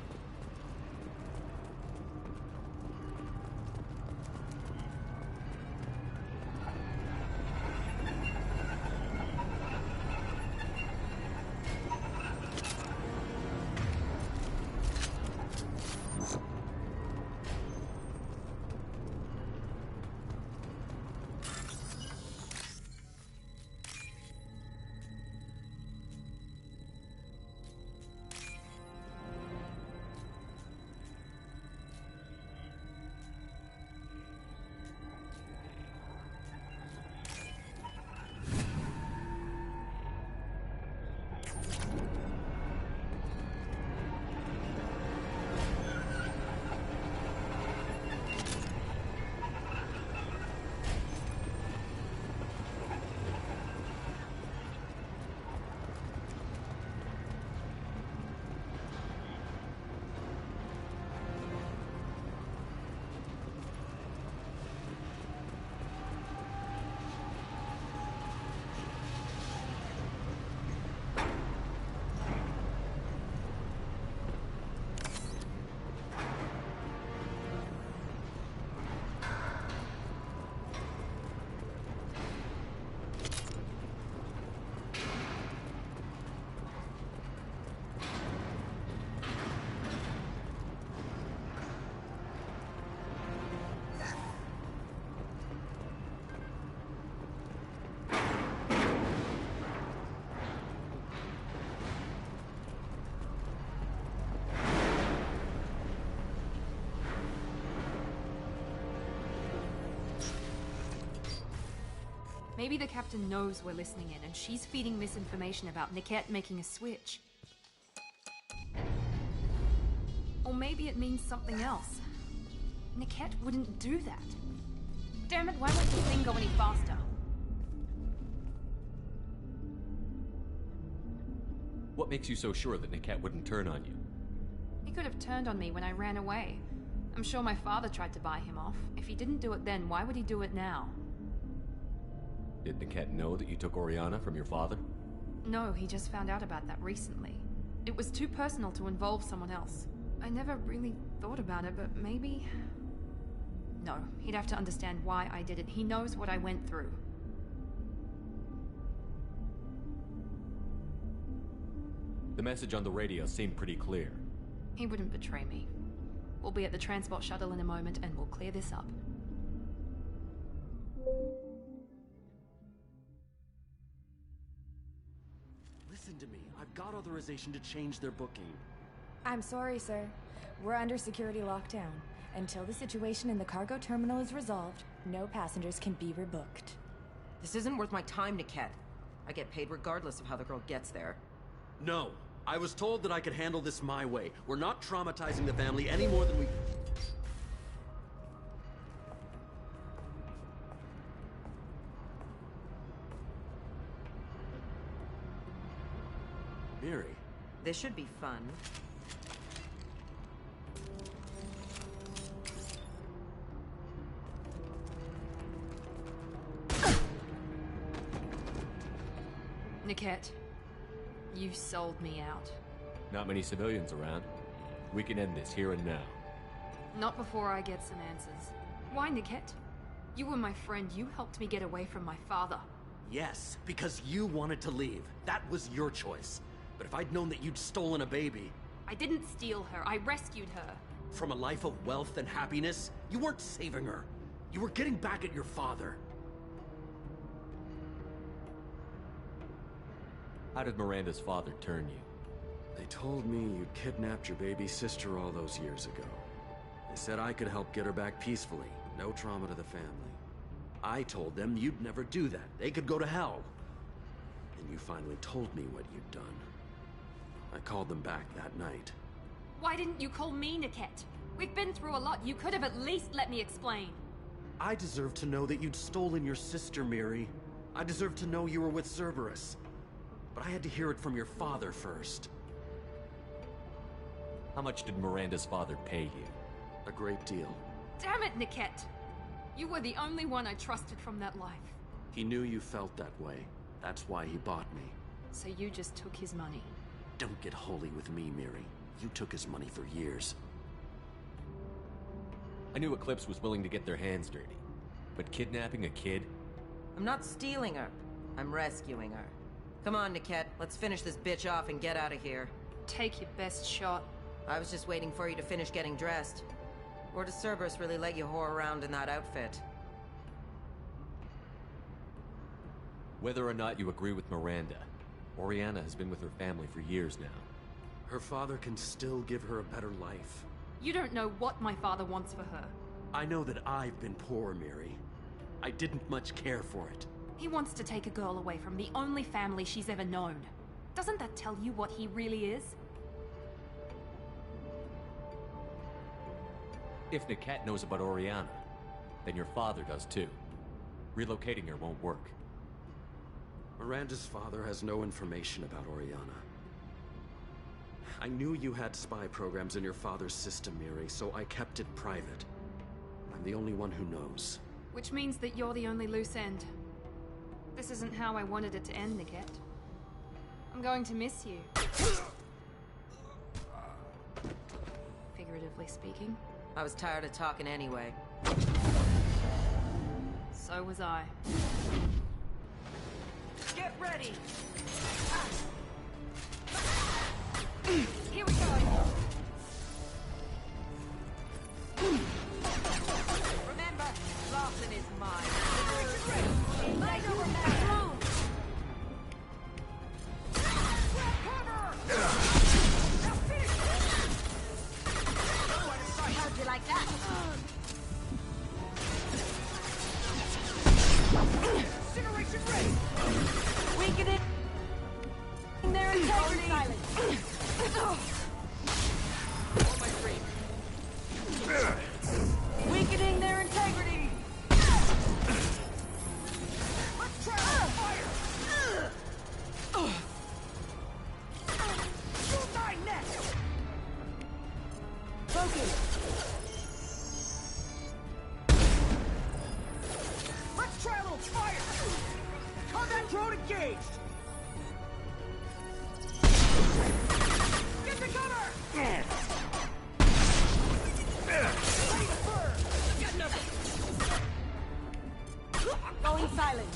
Maybe the captain knows we're listening in, and she's feeding misinformation about Niket making a switch. Or maybe it means something else. Niket wouldn't do that. Damn it, why won't the thing go any faster? What makes you so sure that Niket wouldn't turn on you? He could have turned on me when I ran away. I'm sure my father tried to buy him off. If he didn't do it then, why would he do it now? Did Niket know that you took Oriana from your father? No, he just found out about that recently. It was too personal to involve someone else. I never really thought about it, but maybe... No, he'd have to understand why I did it. He knows what I went through. The message on the radio seemed pretty clear. He wouldn't betray me. We'll be at the transport shuttle in a moment and we'll clear this up. Listen to me. I've got authorization to change their booking. I'm sorry, sir. We're under security lockdown. Until the situation in the cargo terminal is resolved, no passengers can be rebooked. This isn't worth my time, Niket. I get paid regardless of how the girl gets there. No. I was told that I could handle this my way. We're not traumatizing the family any more than we... Miri. This should be fun. Niket, you sold me out. Not many civilians around. We can end this here and now. Not before I get some answers. Why, Niket? You were my friend. You helped me get away from my father. Yes, because you wanted to leave. That was your choice. But if I'd known that you'd stolen a baby... I didn't steal her. I rescued her. From a life of wealth and happiness, you weren't saving her. You were getting back at your father. How did Miranda's father turn you? They told me you kidnapped your baby sister all those years ago. They said I could help get her back peacefully. No trauma to the family. I told them you'd never do that. They could go to hell. And you finally told me what you'd done. I called them back that night. Why didn't you call me, Niket? We've been through a lot. You could have at least let me explain. I deserve to know that you'd stolen your sister, Miri. I deserve to know you were with Cerberus. But I had to hear it from your father first. How much did Miranda's father pay you? A great deal. Damn it, Niket! You were the only one I trusted from that life. He knew you felt that way. That's why he bought me. So you just took his money? Don't get holy with me, Miri. You took his money for years. I knew Eclipse was willing to get their hands dirty. But kidnapping a kid? I'm not stealing her. I'm rescuing her. Come on, Niket. Let's finish this bitch off and get out of here. Take your best shot. I was just waiting for you to finish getting dressed. Or does Cerberus really let you whore around in that outfit? Whether or not you agree with Miranda, Oriana has been with her family for years now. Her father can still give her a better life. You don't know what my father wants for her. I know that I've been poor, Miri. I didn't much care for it. He wants to take a girl away from the only family she's ever known. Doesn't that tell you what he really is? If Niket knows about Oriana, then your father does too. Relocating her won't work. Miranda's father has no information about Oriana. I knew you had spy programs in your father's system, Miri, so I kept it private. I'm the only one who knows. Which means that you're the only loose end. This isn't how I wanted it to end, Niket. I'm going to miss you. Figuratively speaking. I was tired of talking anyway. So was I. Get ready! Here we go! Remember, Lawson is mine. Light over now! How'd you like that? Incineration ready! Weakening their integrity! On my screen. Weakening their integrity! Let's try fire! Shoot my neck! Focus! Let's try a little fire! Combat drone engaged! Get the cover! Ready to burn! Got nothing! Going silent.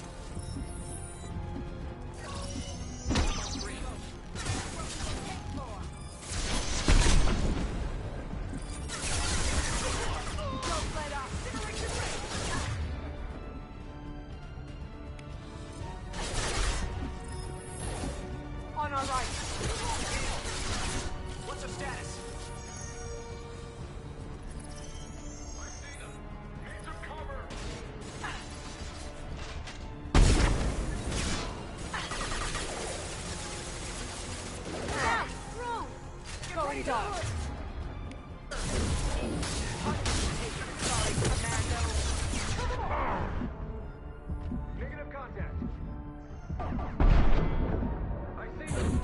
Don't let up! Incineration ready! On our right. What's the status? I see them. Need some cover. Going dark. Sorry, Commando. Negative contact. I see them.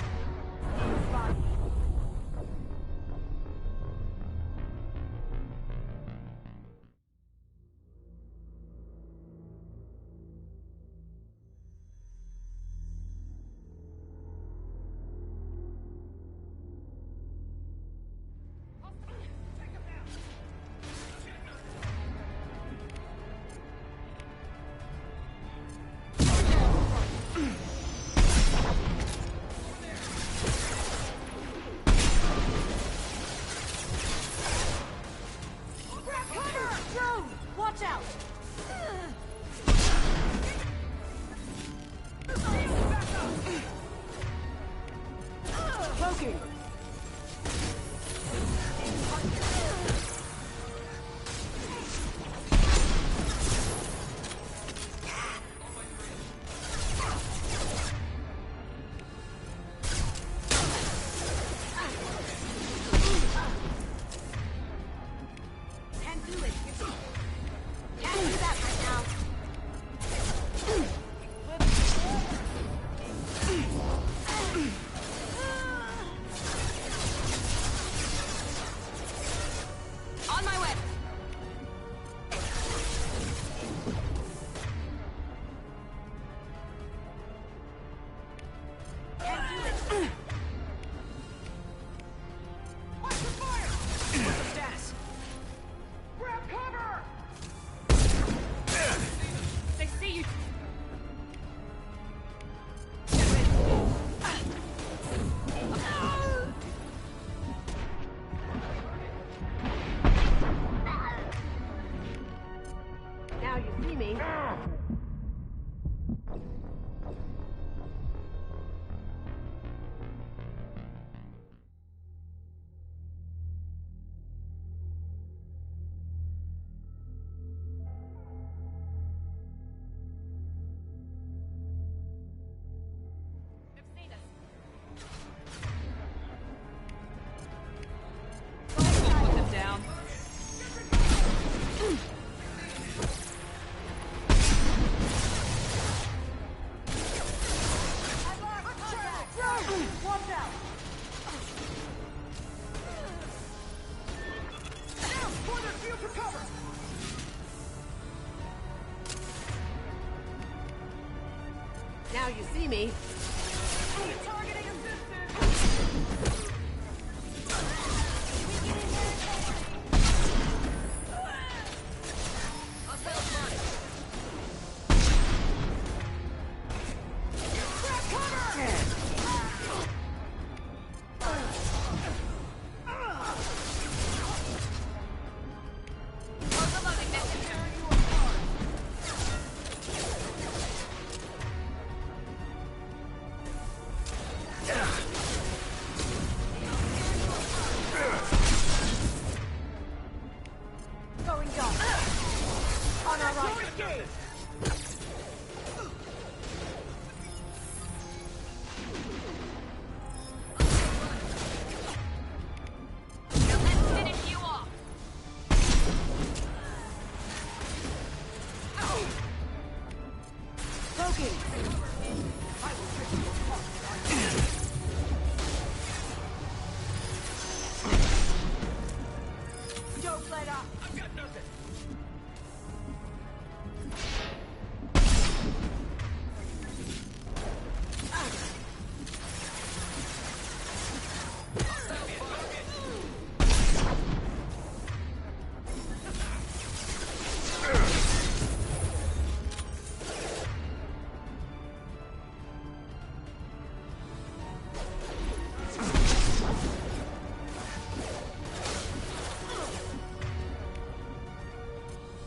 you see me. Targeting assisted! Going down. On our right. Finish you off. Don't let up. I've got nothing.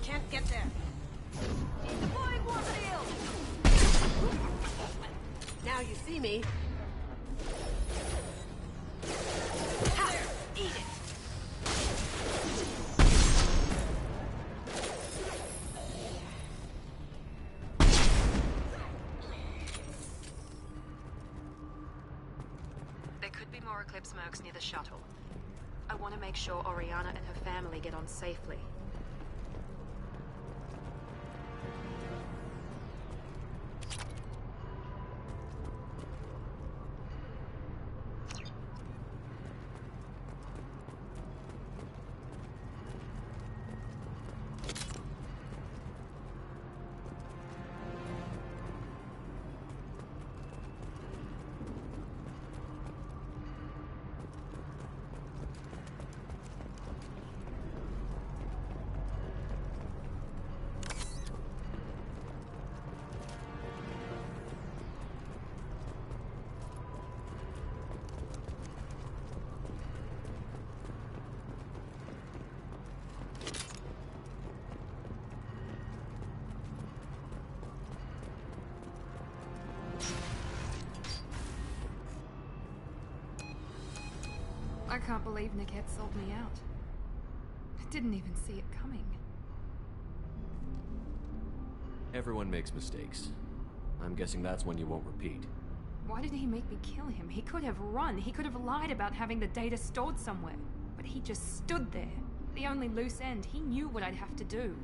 Can't get there. Deploying force field. Now you see me. Ha! Eat it. There could be more Eclipse mercs near the shuttle. I want to make sure Oriana and her family get on safely. I can't believe Niket sold me out. I didn't even see it coming. Everyone makes mistakes. I'm guessing that's one you won't repeat. Why did he make me kill him? He could have run. He could have lied about having the data stored somewhere. But he just stood there. The only loose end. He knew what I'd have to do.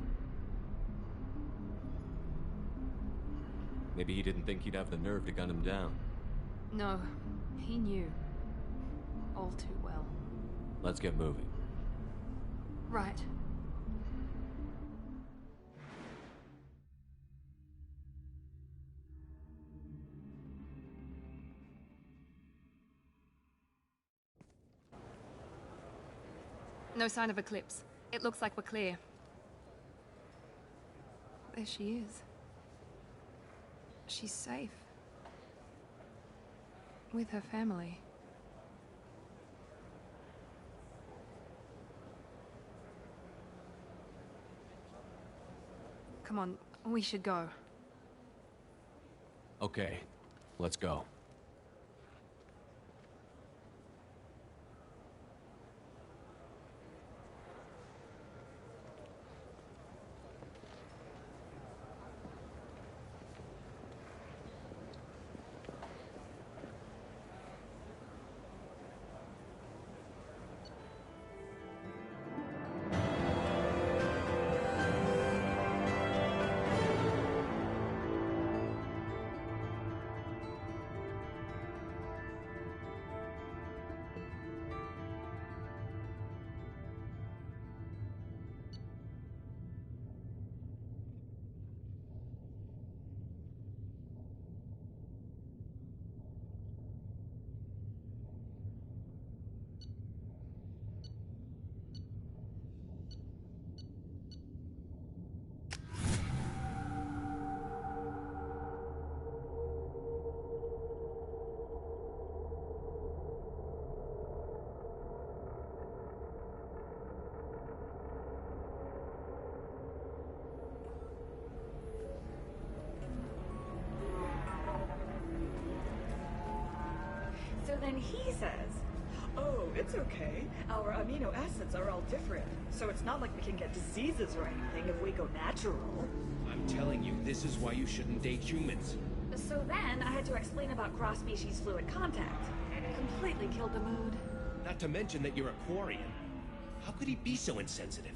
Maybe he didn't think you'd have the nerve to gun him down. No, he knew. All too well. Let's get moving. Right. No sign of Eclipse. It looks like we're clear. There she is. She's safe. With her family. Come on, we should go. Okay, let's go. then he says, "Oh, it's okay. Our amino acids are all different, so it's not like we can get diseases or anything if we go natural." I'm telling you, this is why you shouldn't date humans. So then I had to explain about cross-species fluid contact. Completely killed the mood. Not to mention that you're a Quarian. How could he be so insensitive?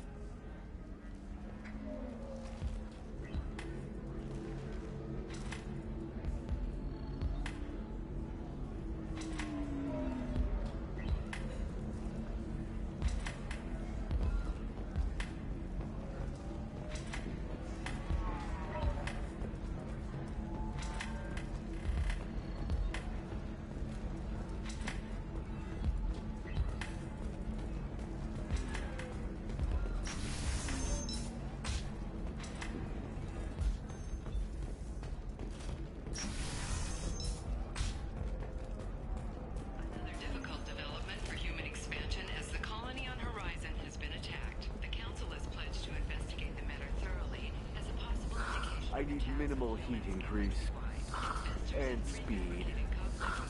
I need minimal heat increase and speed.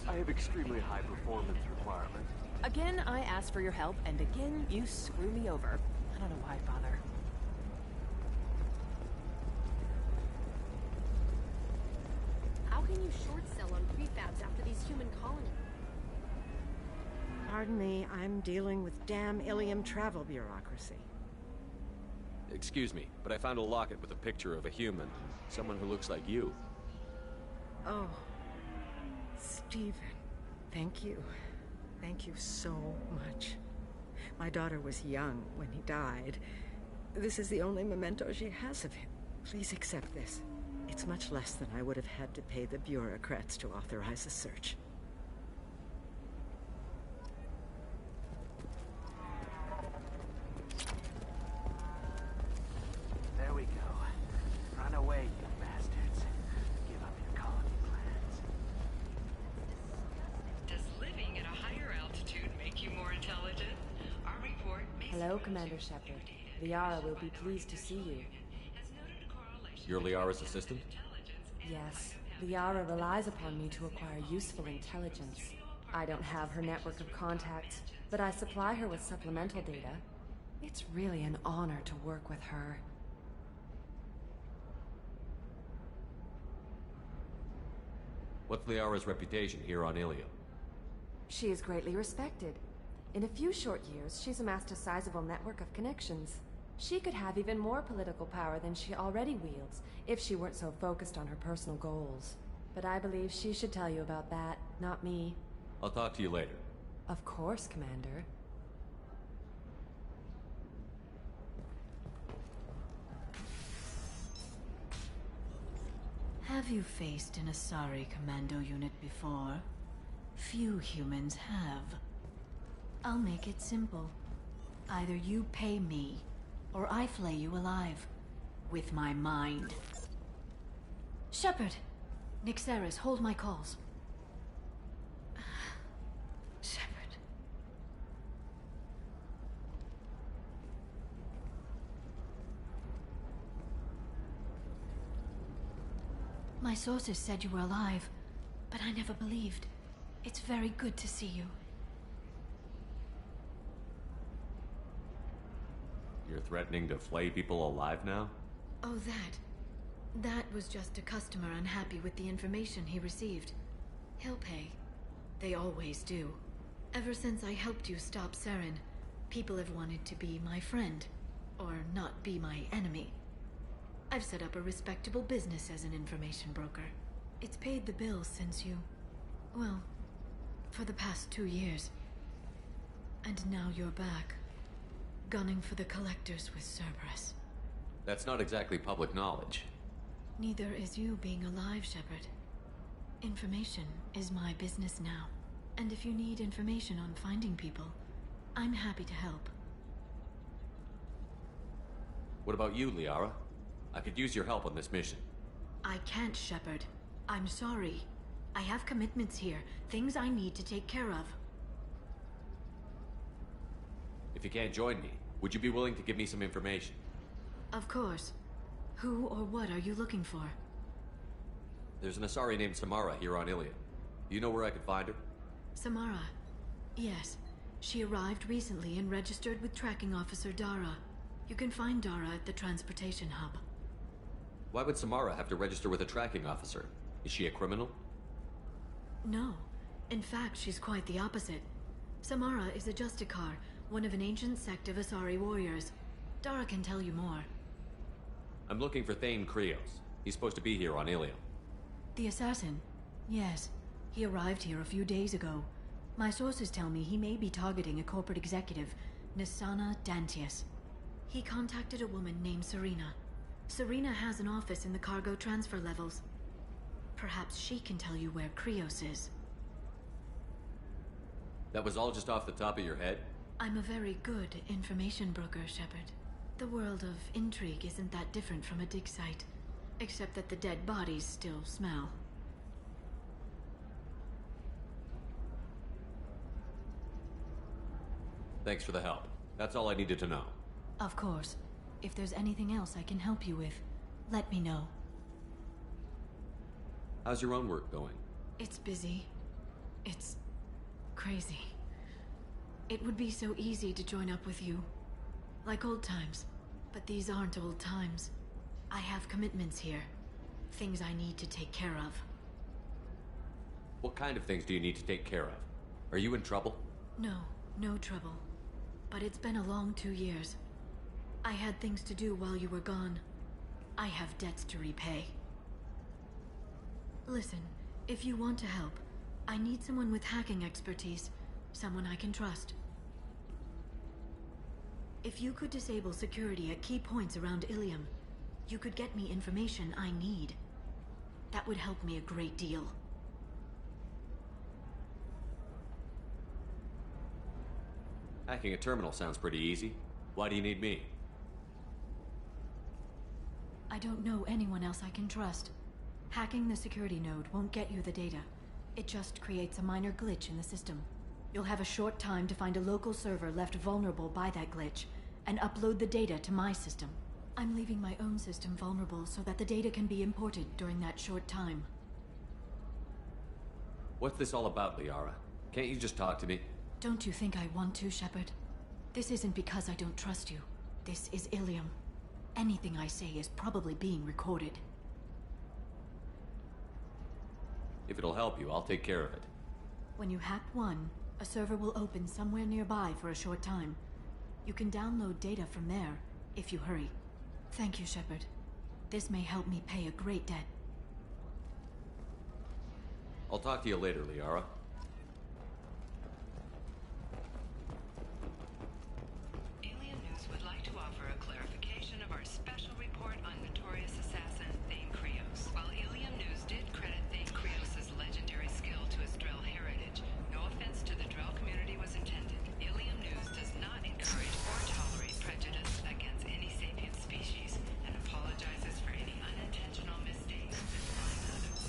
I have extremely high performance requirements. Again, I asked for your help, and again, you screw me over. I don't know why bother. How can you short sell on prefabs after these human colonies? Pardon me, I'm dealing with damn Ilium travel bureaucracy. Excuse me, but I found a locket with a picture of a human. Someone who looks like you. Oh, Stephen, thank you. Thank you so much. My daughter was young when he died. This is the only memento she has of him. Please accept this. It's much less than I would have had to pay the bureaucrats to authorize a search. There we go. Run away, you bastards. Give up your colony plans. Does living at a higher altitude make you more intelligent? Our report may... Hello, Commander Shepard. Liara will be pleased to see you. You're Liara's assistant? Yes. Liara relies upon me to acquire useful intelligence. I don't have her network of contacts, but I supply her with supplemental data. It's really an honor to work with her. What's Liara's reputation here on Ilium? She is greatly respected. In a few short years, she's amassed a sizable network of connections. She could have even more political power than she already wields, if she weren't so focused on her personal goals. But I believe she should tell you about that, not me. I'll talk to you later. Of course, Commander. Have you faced an Asari commando unit before? Few humans have. I'll make it simple. Either you pay me, or I flay you alive. With my mind. Shepard! Nixeris, hold my calls. Shepard. My sources said you were alive, but I never believed. It's very good to see you. You're threatening to flay people alive now? Oh, that. That was just a customer unhappy with the information he received. He'll pay. They always do. Ever since I helped you stop Saren, people have wanted to be my friend, or not be my enemy. I've set up a respectable business as an information broker. It's paid the bills since you... well, for the past 2 years. And now you're back, gunning for the Collectors with Cerberus. That's not exactly public knowledge. Neither is you being alive, Shepard. Information is my business now. And if you need information on finding people, I'm happy to help. What about you, Liara? I could use your help on this mission. I can't, Shepard. I'm sorry. I have commitments here, things I need to take care of. If you can't join me, would you be willing to give me some information? Of course. Who or what are you looking for? There's an Asari named Samara here on Ilium. Do you know where I could find her? Samara. Yes. She arrived recently and registered with Tracking Officer Dara. You can find Dara at the transportation hub. Why would Samara have to register with a tracking officer? Is she a criminal? No. In fact, she's quite the opposite. Samara is a Justicar, one of an ancient sect of Asari warriors. Dara can tell you more. I'm looking for Thane Krios. He's supposed to be here on Ilium. The assassin? Yes. He arrived here a few days ago. My sources tell me he may be targeting a corporate executive, Nisana Dantius. He contacted a woman named Serena. Serena has an office in the cargo transfer levels. Perhaps she can tell you where Krios is. That was all just off the top of your head? I'm a very good information broker, Shepard. The world of intrigue isn't that different from a dig site, except that the dead bodies still smell. Thanks for the help. That's all I needed to know. Of course. If there's anything else I can help you with, let me know. How's your own work going? It's busy. It's crazy. It would be so easy to join up with you. Like old times. But these aren't old times. I have commitments here. Things I need to take care of. What kind of things do you need to take care of? Are you in trouble? No, no trouble. But it's been a long 2 years. I had things to do while you were gone. I have debts to repay. Listen, if you want to help, I need someone with hacking expertise. Someone I can trust. If you could disable security at key points around Ilium, you could get me information I need. That would help me a great deal. Hacking a terminal sounds pretty easy. Why do you need me? I don't know anyone else I can trust. Hacking the security node won't get you the data. It just creates a minor glitch in the system. You'll have a short time to find a local server left vulnerable by that glitch, and upload the data to my system. I'm leaving my own system vulnerable so that the data can be imported during that short time. What's this all about, Liara? Can't you just talk to me? Don't you think I want to, Shepard? This isn't because I don't trust you. This is Ilium. Anything I say is probably being recorded. If it'll help you, I'll take care of it. When you hack one, a server will open somewhere nearby for a short time. You can download data from there, if you hurry. Thank you, Shepard. This may help me pay a great debt. I'll talk to you later, Liara. Alien News would like to offer a clarification of our special report on notorious assassin Thane Krios. While Alien News did credit Thane Krios' legendary skill to his Drell heritage, no offense to the Drell community was intended. Alien News does not encourage or tolerate prejudice against any sapient species and apologizes for any unintentional mistakes implying others.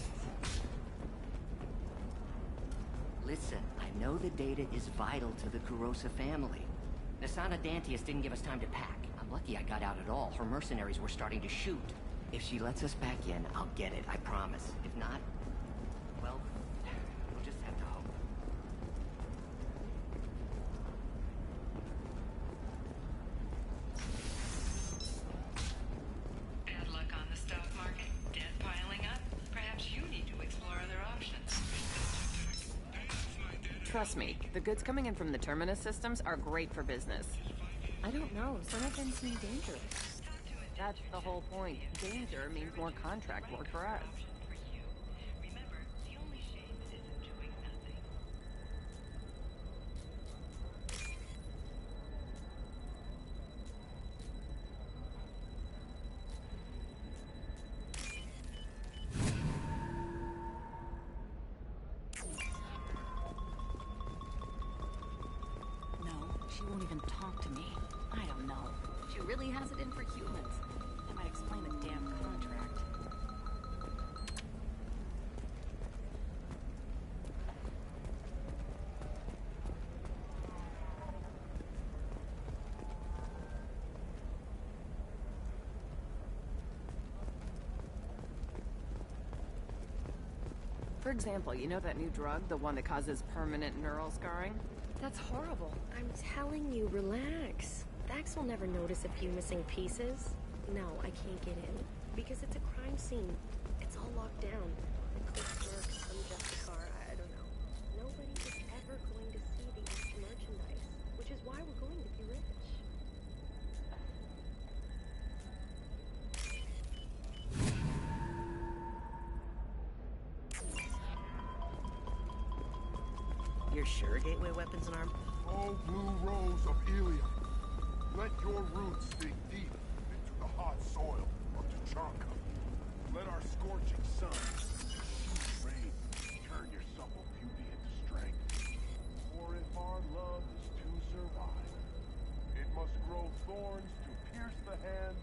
Listen, I know the data is vital to the Kurosa family. Nisana Dantius didn't give us time to pack. I'm lucky I got out at all. Her mercenaries were starting to shoot. If she lets us back in, I'll get it, I promise. If not, well, we'll just have to hope. Bad luck on the stock market? Debt piling up? Perhaps you need to explore other options. Trust me, the goods coming in from the Terminus systems are great for business. I don't know, some of them seem dangerous. That's the whole point. Danger means more contract work for us. She won't even talk to me. I don't know. She really has it in for humans. That might explain the damn contract. For example, you know that new drug, the one that causes permanent neural scarring? That's horrible. I'm telling you, relax. Vax will never notice a few missing pieces. No, I can't get in. Because it's a crime scene. It's all locked down. The clerk, some Justicar, I don't know. Nobody is ever going to see the extra merchandise. Which is why we're going to be rich. You're sure gateway weapons and arm? Oh, blue rose of Ilium, let your roots dig deep into the hot soil of Tuchanka. Let our scorching sun, huge rain, turn your supple beauty into strength. For if our love is to survive, it must grow thorns to pierce the hand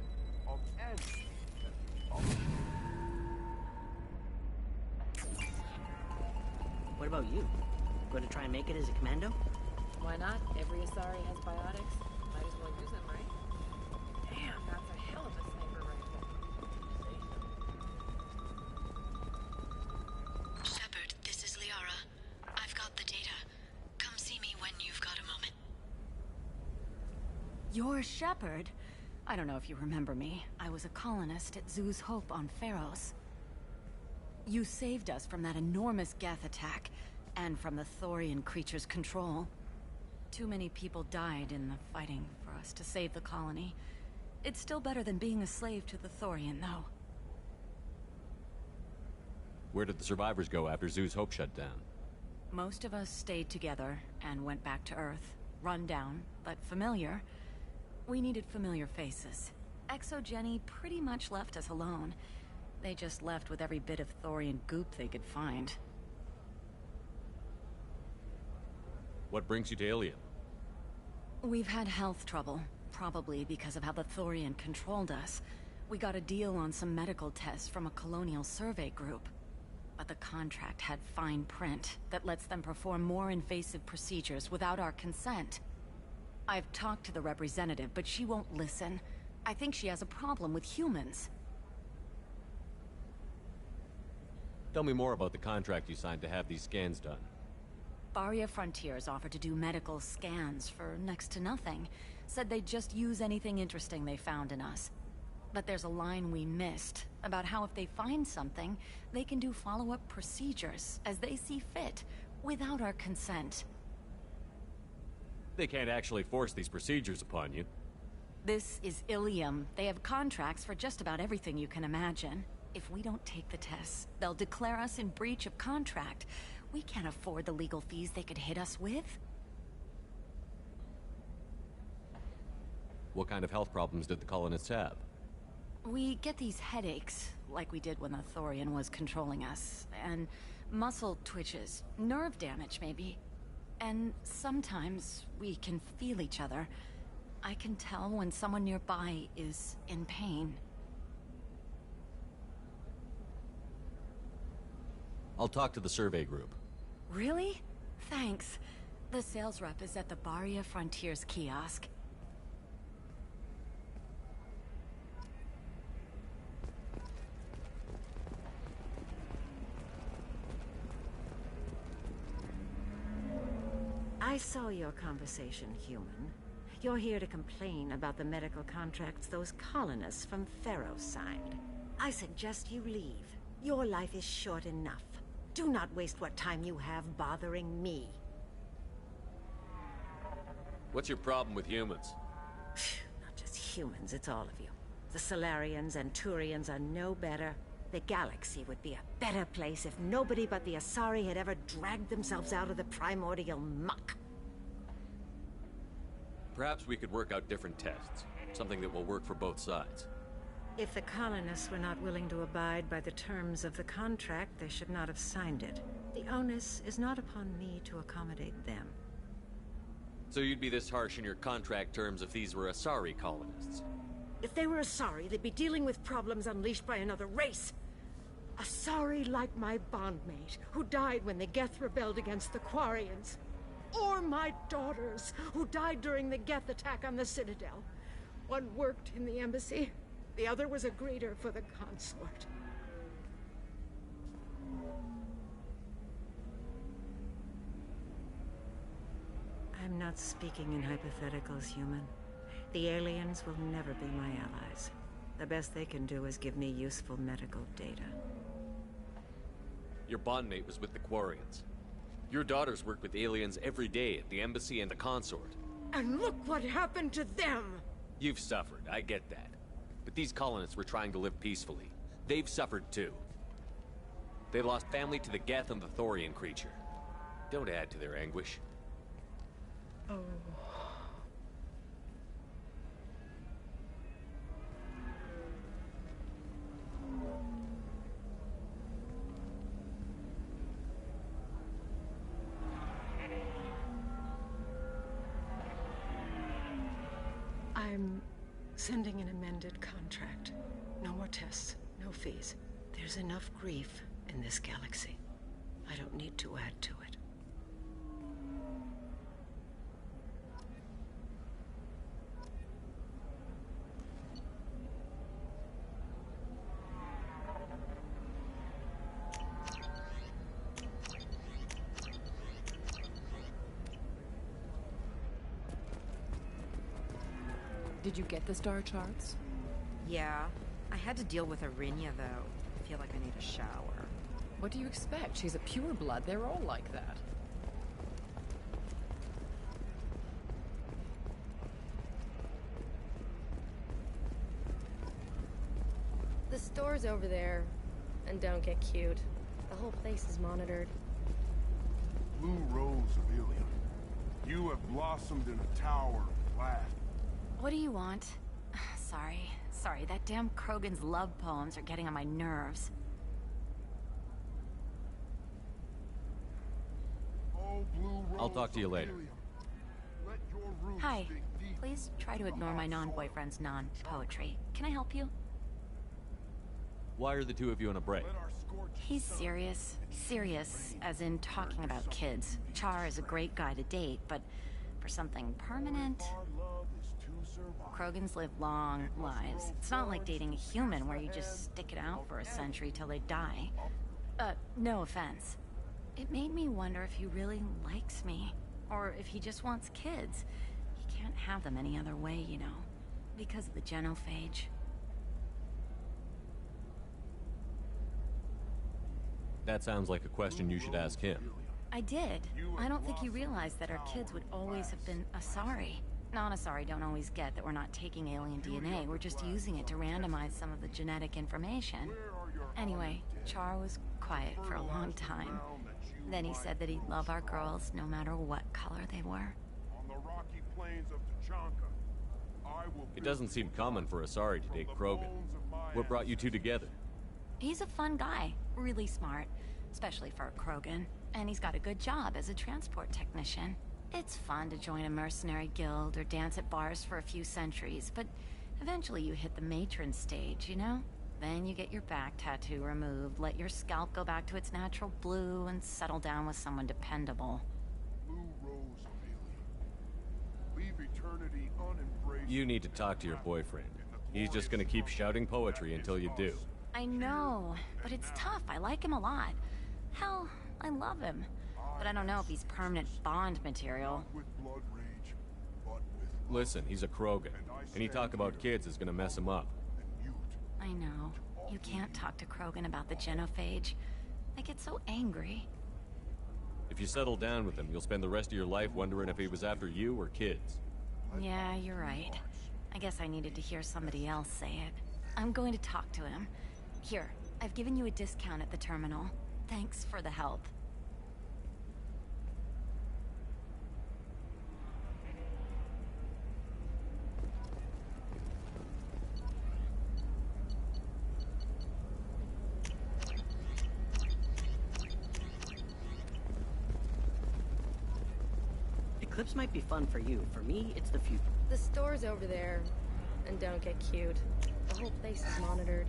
of any that follows. What about you? Going to try and make it as a commando? Why not? Every Asari has biotics. Might as well use them, right? Damn, that's a hell of a sniper right there. Shepard, this is Liara. I've got the data. Come see me when you've got a moment. You're Shepard? I don't know if you remember me. I was a colonist at Zoo's Hope on Pharos. You saved us from that enormous Geth attack, and from the Thorian creature's control. Too many people died in the fighting for us to save the colony. It's still better than being a slave to the Thorian, though. Where did the survivors go after Zoo's Hope shut down? Most of us stayed together and went back to Earth. Run down, but familiar. We needed familiar faces. Exogeny pretty much left us alone. They just left with every bit of Thorian goop they could find. What brings you to Ilium? We've had health trouble, probably because of how the Thorian controlled us. We got a deal on some medical tests from a colonial survey group. But the contract had fine print that lets them perform more invasive procedures without our consent. I've talked to the representative, but she won't listen. I think she has a problem with humans. Tell me more about the contract you signed to have these scans done. Barria Frontiers offered to do medical scans for next to nothing. Said they'd just use anything interesting they found in us. But there's a line we missed about how if they find something, they can do follow-up procedures as they see fit, without our consent. They can't actually force these procedures upon you. This is Ilium. They have contracts for just about everything you can imagine. If we don't take the tests, they'll declare us in breach of contract. We can't afford the legal fees they could hit us with. What kind of health problems did the colonists have? We get these headaches, like we did when the Thorian was controlling us, and muscle twitches, nerve damage maybe. And sometimes we can feel each other. I can tell when someone nearby is in pain. I'll talk to the survey group. Really? Thanks. The sales rep is at the Barria Frontiers kiosk. I saw your conversation, human. You're here to complain about the medical contracts those colonists from Pharos signed. I suggest you leave. Your life is short enough. Do not waste what time you have bothering me. What's your problem with humans? Not just humans, it's all of you. The Solarians and Turians are no better. The galaxy would be a better place if nobody but the Asari had ever dragged themselves out of the primordial muck. Perhaps we could work out different tests. Something that will work for both sides. If the colonists were not willing to abide by the terms of the contract, they should not have signed it. The onus is not upon me to accommodate them. So you'd be this harsh in your contract terms if these were Asari colonists? If they were Asari, they'd be dealing with problems unleashed by another race. Asari like my bondmate, who died when the Geth rebelled against the Quarians. Or my daughters, who died during the Geth attack on the Citadel. One worked in the embassy. The other was a greeter for the consort. I'm not speaking in hypotheticals, human. The aliens will never be my allies. The best they can do is give me useful medical data. Your bondmate was with the Quarians. Your daughters work with aliens every day at the embassy and the consort. And look what happened to them! You've suffered, I get that. But these colonists were trying to live peacefully. They've suffered too. They lost family to the Geth and the Thorian creature. Don't add to their anguish. Oh. I'm sending an amended contract. No more tests, no fees. There's enough grief in this galaxy. I don't need to add to it. Did you get the star charts? Yeah. I had to deal with Arinya, though. I feel like I need a shower. What do you expect? She's a pureblood. They're all like that. The store's over there. And don't get cute. The whole place is monitored. Blue Rose of Ilium. You have blossomed in a tower of glass. What do you want? Sorry, that damn Krogan's love poems are getting on my nerves. Oh, Blue Rose I'll talk to you later. Let your roots Hi. dig deep Please try to ignore my non-boyfriend's non-poetry. Can I help you? Why are the two of you on a break? He's serious. Serious, as in talking about kids. Char is a great guy to date, but for something permanent... Krogans live long lives. It's not like dating a human where you just stick it out for a century till they die. No offense. It made me wonder if he really likes me, or if he just wants kids. He can't have them any other way, you know, because of the genophage. That sounds like a question you should ask him. I did. I don't think he realized that our kids would always have been Asari. Non-Asari don't always get that we're not taking alien DNA, we're just using it to randomize some of the genetic information. Anyway, Char was quiet for a long time. Then he said that he'd love our girls no matter what color they were. on the rocky plains of Tachanka. I will It doesn't seem common for Asari to date Krogan. What brought you two together? He's a fun guy, really smart, especially for a Krogan. And he's got a good job as a transport technician. It's fun to join a mercenary guild or dance at bars for a few centuries, but eventually you hit the matron stage, you know? Then you get your back tattoo removed, let your scalp go back to its natural blue, and settle down with someone dependable. Blue Rose of Ilium. Leave eternity unembraced. You need to talk to your boyfriend. He's just gonna keep shouting poetry until you do. I know, but it's tough. I like him a lot. Hell, I love him. But I don't know if he's permanent Bond material. Listen, he's a Krogan. Any talk about kids is gonna mess him up. I know. You can't talk to Krogan about the genophage. I get so angry. If you settle down with him, you'll spend the rest of your life wondering if he was after you or kids. Yeah, you're right. I guess I needed to hear somebody else say it. I'm going to talk to him. Here, I've given you a discount at the terminal. Thanks for the help. Eclipse might be fun for you. For me, it's the future. The store's over there. And don't get cute. The whole place is monitored.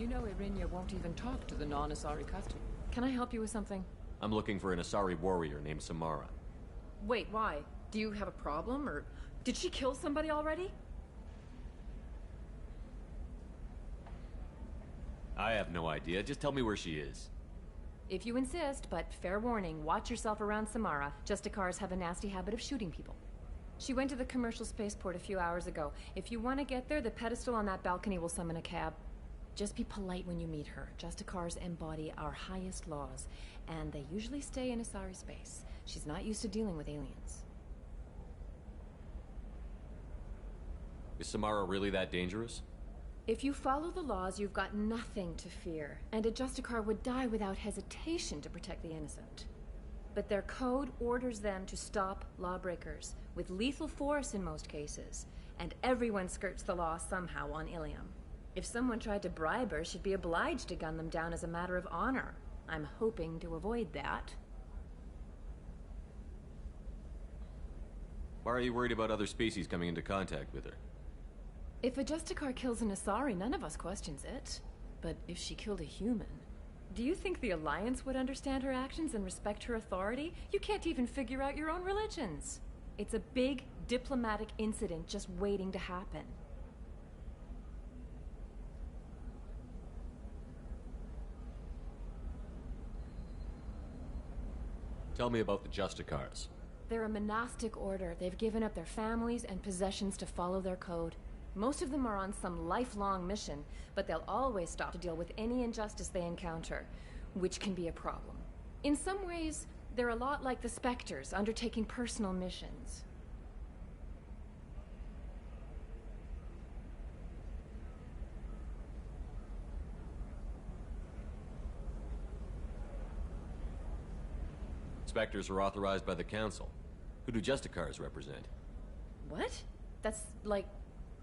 You know Irinya won't even talk to the non-Asari customer. Can I help you with something? I'm looking for an Asari warrior named Samara. Wait, why? Do you have a problem, or did she kill somebody already? I have no idea. Just tell me where she is. If you insist, but fair warning, watch yourself around Samara. Justicars have a nasty habit of shooting people. She went to the commercial spaceport a few hours ago. If you want to get there, the pedestal on that balcony will summon a cab. Just be polite when you meet her. Justicars embody our highest laws, and they usually stay in Asari space. She's not used to dealing with aliens. Is Samara really that dangerous? If you follow the laws, you've got nothing to fear, and a Justicar would die without hesitation to protect the innocent. But their code orders them to stop lawbreakers, with lethal force in most cases, and everyone skirts the law somehow on Ilium. If someone tried to bribe her, she'd be obliged to gun them down as a matter of honor. I'm hoping to avoid that. Why are you worried about other species coming into contact with her? If a Justicar kills an Asari, none of us questions it. But if she killed a human, do you think the Alliance would understand her actions and respect her authority? You can't even figure out your own religions. It's a big diplomatic incident just waiting to happen. Tell me about the Justicars. They're a monastic order. They've given up their families and possessions to follow their code. Most of them are on some lifelong mission, but they'll always stop to deal with any injustice they encounter, which can be a problem. In some ways, they're a lot like the Spectres, undertaking personal missions. Spectres are authorized by the Council. Who do Justicars represent? What? That's like,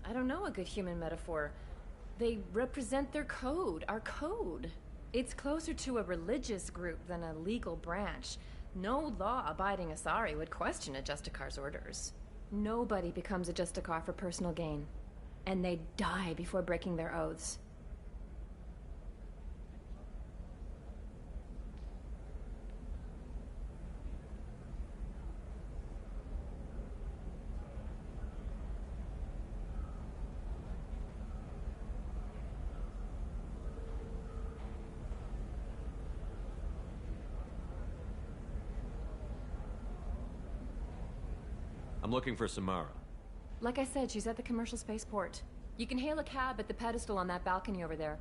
I don't know, a good human metaphor. They represent their code, our code. It's closer to a religious group than a legal branch. No law-abiding Asari would question a Justicar's orders. Nobody becomes a Justicar for personal gain. And they die before breaking their oaths. I'm looking for Samara. Like I said, she's at the commercial spaceport. You can hail a cab at the pedestal on that balcony over there.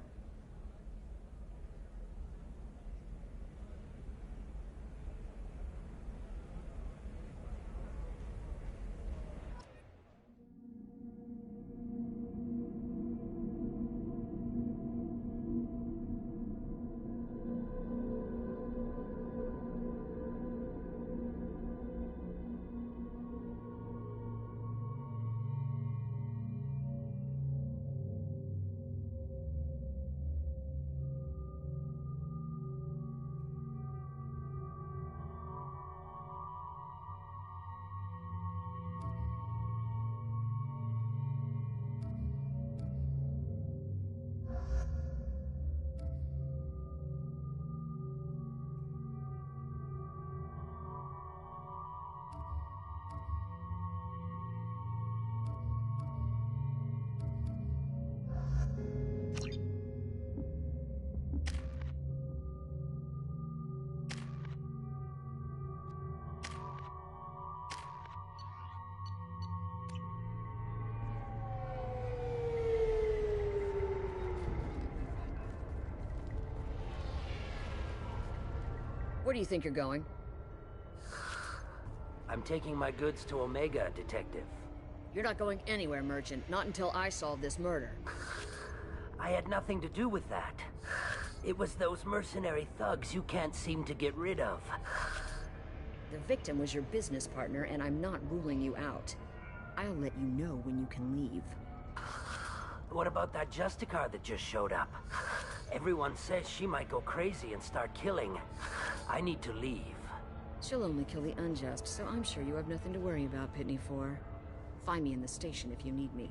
Where do you think you're going? I'm taking my goods to Omega, Detective. You're not going anywhere, Merchant. Not until I solve this murder. I had nothing to do with that. It was those mercenary thugs you can't seem to get rid of. The victim was your business partner, and I'm not ruling you out. I'll let you know when you can leave. What about that Justicar that just showed up? Everyone says she might go crazy and start killing. I need to leave. She'll only kill the unjust, so I'm sure you have nothing to worry about, Pitney 4. Find me in the station if you need me.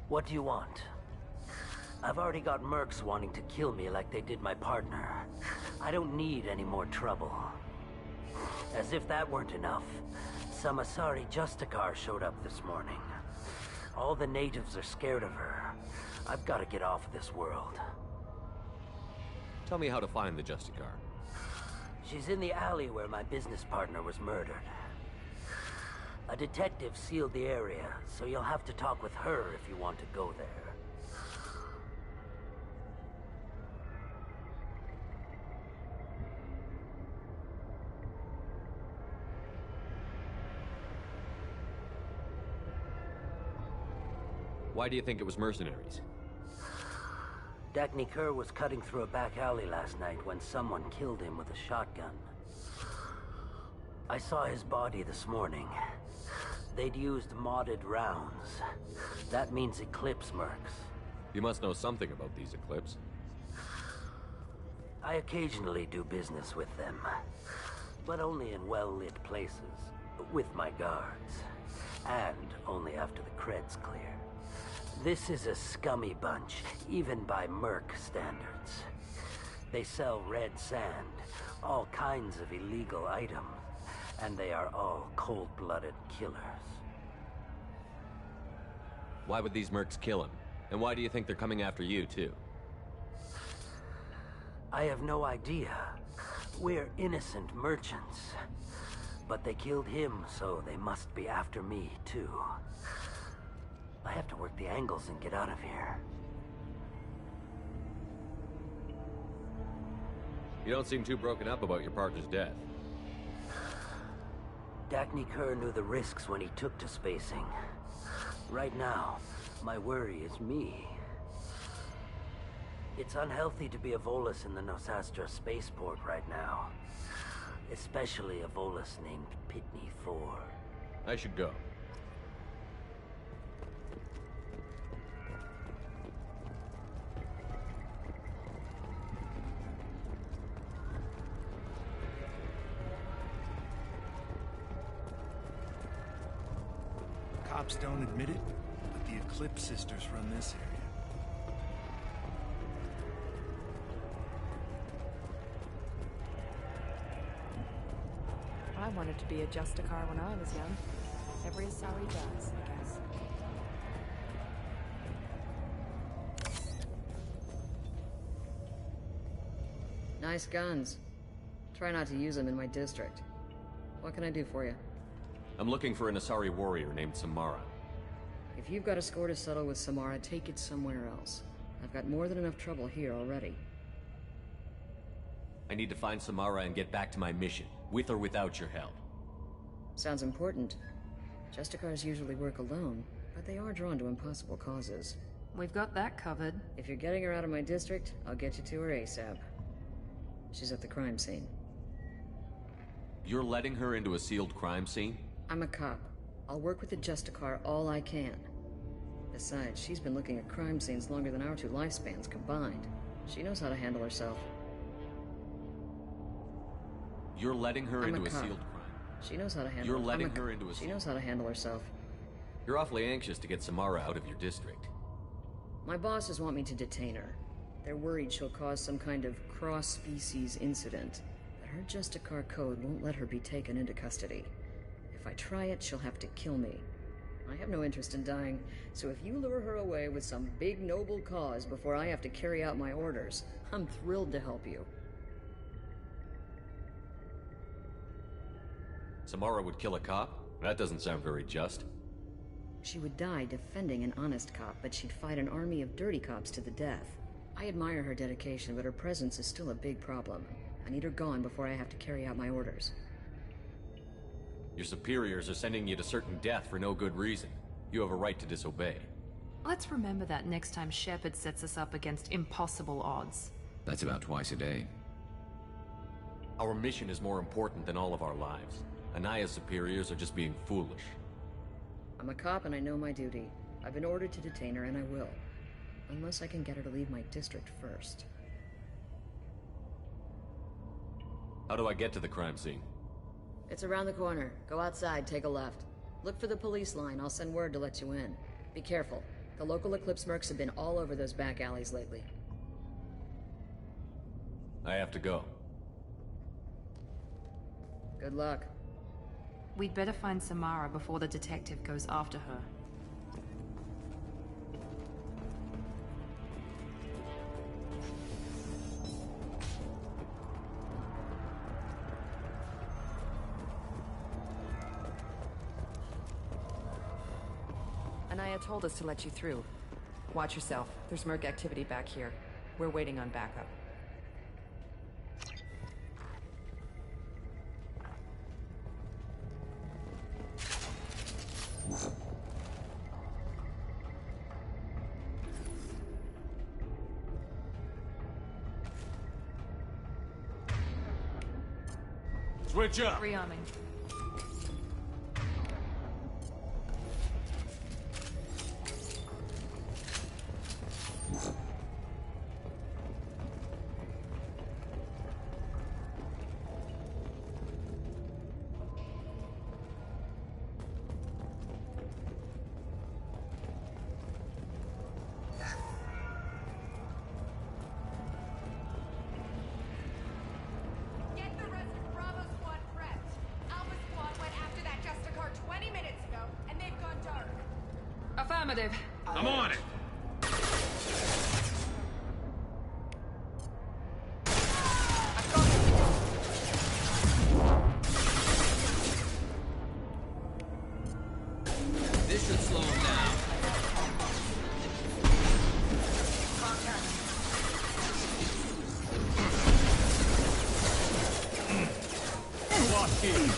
What do you want? I've already got mercs wanting to kill me like they did my partner. I don't need any more trouble. As if that weren't enough, some Asari Justicar showed up this morning. All the natives are scared of her. I've got to get off this world. Tell me how to find the Justicar. She's in the alley where my business partner was murdered. A detective sealed the area, so you'll have to talk with her if you want to go there. Why do you think it was mercenaries? Dagny Kerr was cutting through a back alley last night when someone killed him with a shotgun. I saw his body this morning. They'd used modded rounds. That means Eclipse mercs. You must know something about these Eclipse. I occasionally do business with them, but only in well-lit places, with my guards, and only after the cred's clear. This is a scummy bunch, even by merc standards. They sell red sand, all kinds of illegal items, and they are all cold-blooded killers. Why would these mercs kill him? And why do you think they're coming after you, too? I have no idea. We're innocent merchants. But they killed him, so they must be after me, too. I have to work the angles and get out of here. You don't seem too broken up about your partner's death. Dagny Kerr knew the risks when he took to spacing. Right now, my worry is me. It's unhealthy to be a Volus in the Nosastra spaceport right now. Especially a Volus named Pitney 4. I should go. Cops don't admit it, but the Eclipse sisters run this area. I wanted to be a Justicar when I was young. Every Asari does, I guess. Nice guns. Try not to use them in my district. What can I do for you? I'm looking for an Asari warrior named Samara. If you've got a score to settle with Samara, take it somewhere else. I've got more than enough trouble here already. I need to find Samara and get back to my mission, with or without your help. Sounds important. Justicars usually work alone, but they are drawn to impossible causes. We've got that covered. If you're getting her out of my district, I'll get you to her ASAP. She's at the crime scene. You're letting her into a sealed crime scene? I'm a cop. I'll work with the Justicar all I can. Besides, she's been looking at crime scenes longer than our two lifespans combined. She knows how to handle herself. You're letting her into a cop. sealed crime. She knows how to handle. You're letting her into a. She knows how to handle herself. You're awfully anxious to get Samara out of your district. My bosses want me to detain her. They're worried she'll cause some kind of cross-species incident. But her Justicar code won't let her be taken into custody. If I try it, she'll have to kill me. I have no interest in dying, so if you lure her away with some big noble cause before I have to carry out my orders, I'm thrilled to help you. Samara would kill a cop? That doesn't sound very just. She would die defending an honest cop, but she'd fight an army of dirty cops to the death. I admire her dedication, but her presence is still a big problem. I need her gone before I have to carry out my orders. Your superiors are sending you to certain death for no good reason. You have a right to disobey. Let's remember that next time Shepard sets us up against impossible odds. That's about twice a day. Our mission is more important than all of our lives. Anaya's superiors are just being foolish. I'm a cop and I know my duty. I've been ordered to detain her and I will. Unless I can get her to leave my district first. How do I get to the crime scene? It's around the corner. Go outside, take a left. Look for the police line. I'll send word to let you in. Be careful. The local Eclipse mercs have been all over those back alleys lately. I have to go. Good luck. We'd better find Samara before the detective goes after her. Anaya told us to let you through. Watch yourself. There's merc activity back here. We're waiting on backup. Switch up! Rearming. Affirmative. I'm on it. This should slow him down. Lock here.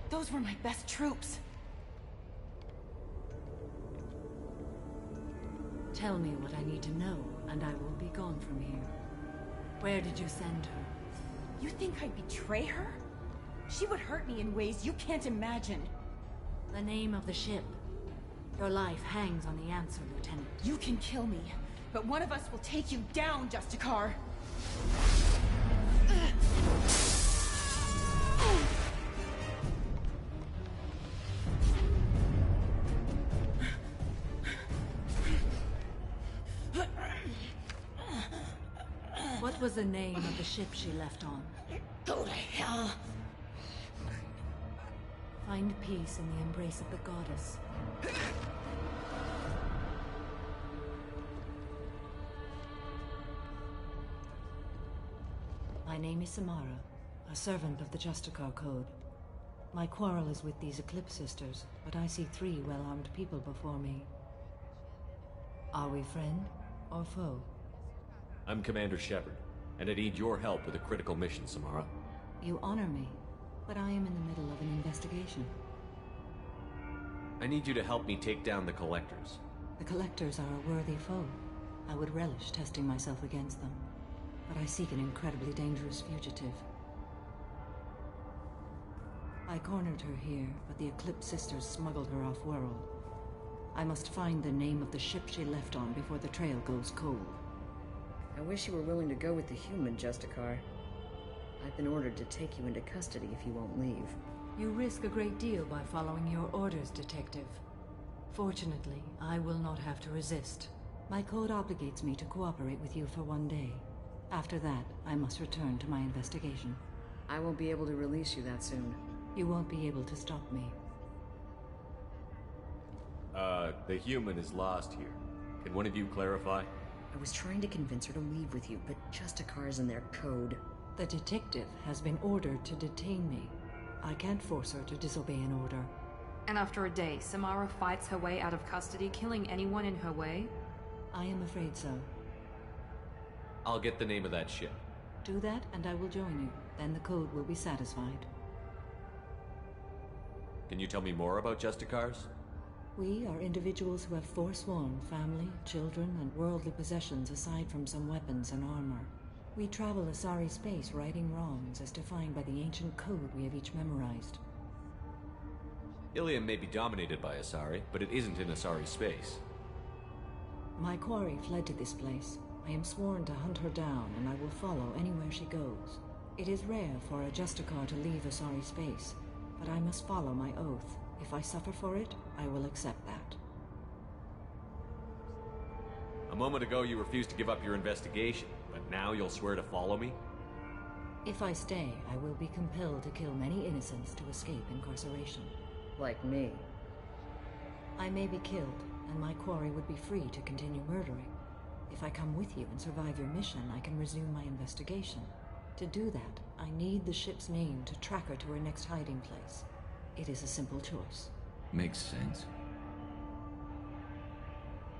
Those were my best troops. Tell me what I need to know, and I will be gone from here. Where did you send her? You think I'd betray her? She would hurt me in ways you can't imagine. The name of the ship. Your life hangs on the answer, Lieutenant. You can kill me, but one of us will take you down, Justicar. What was the name of the ship she left on? Go to hell. Find peace in the embrace of the goddess. My name is Samara, a servant of the Justicar Code. My quarrel is with these Eclipse Sisters, but I see 3 well-armed people before me. Are we friend or foe? I'm Commander Shepard, and I need your help with a critical mission, Samara. You honor me, but I am in the middle of an investigation. I need you to help me take down the Collectors. The Collectors are a worthy foe. I would relish testing myself against them, but I seek an incredibly dangerous fugitive. I cornered her here, but the Eclipse Sisters smuggled her off-world. I must find the name of the ship she left on before the trail goes cold. I wish you were willing to go with the human, Justicar. I've been ordered to take you into custody if you won't leave. You risk a great deal by following your orders, Detective. Fortunately, I will not have to resist. My code obligates me to cooperate with you for 1 day. After that, I must return to my investigation. I won't be able to release you that soon. You won't be able to stop me. The human is lost here. Can one of you clarify? I was trying to convince her to leave with you, but Justicar's in their code. The detective has been ordered to detain me. I can't force her to disobey an order. And after a day, Samara fights her way out of custody, killing anyone in her way? I am afraid so. I'll get the name of that ship. Do that, and I will join you. Then the code will be satisfied. Can you tell me more about Justicars? We are individuals who have forsworn family, children, and worldly possessions aside from some weapons and armor. We travel Asari space righting wrongs as defined by the ancient code we have each memorized. Ilium may be dominated by Asari, but it isn't in Asari space. My quarry fled to this place. I am sworn to hunt her down, and I will follow anywhere she goes. It is rare for a Justicar to leave Asari space, but I must follow my oath. If I suffer for it, I will accept that. A moment ago you refused to give up your investigation, but now you'll swear to follow me? If I stay, I will be compelled to kill many innocents to escape incarceration. Like me. I may be killed, and my quarry would be free to continue murdering. If I come with you and survive your mission, I can resume my investigation. To do that, I need the ship's name to track her to her next hiding place. It is a simple choice. Makes sense.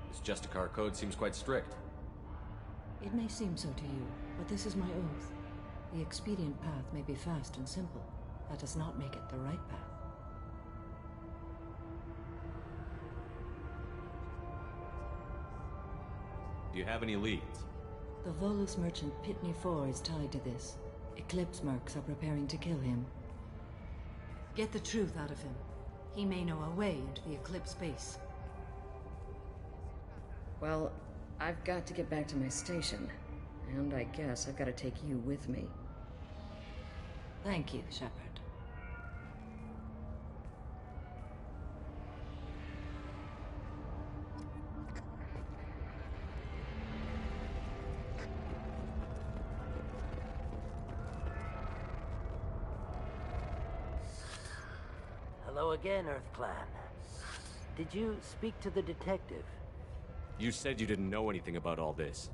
This Justicar code seems quite strict. It may seem so to you, but this is my oath. The expedient path may be fast and simple. That does not make it the right path. Do you have any leads? The Volus merchant Pitney 4 is tied to this. Eclipse mercs are preparing to kill him. Get the truth out of him. He may know a way into the Eclipse base. Well, I've got to get back to my station. And I guess I've got to take you with me. Thank you, Shepard. Hello again, Earth Clan. Did you speak to the detective? You said you didn't know anything about all this.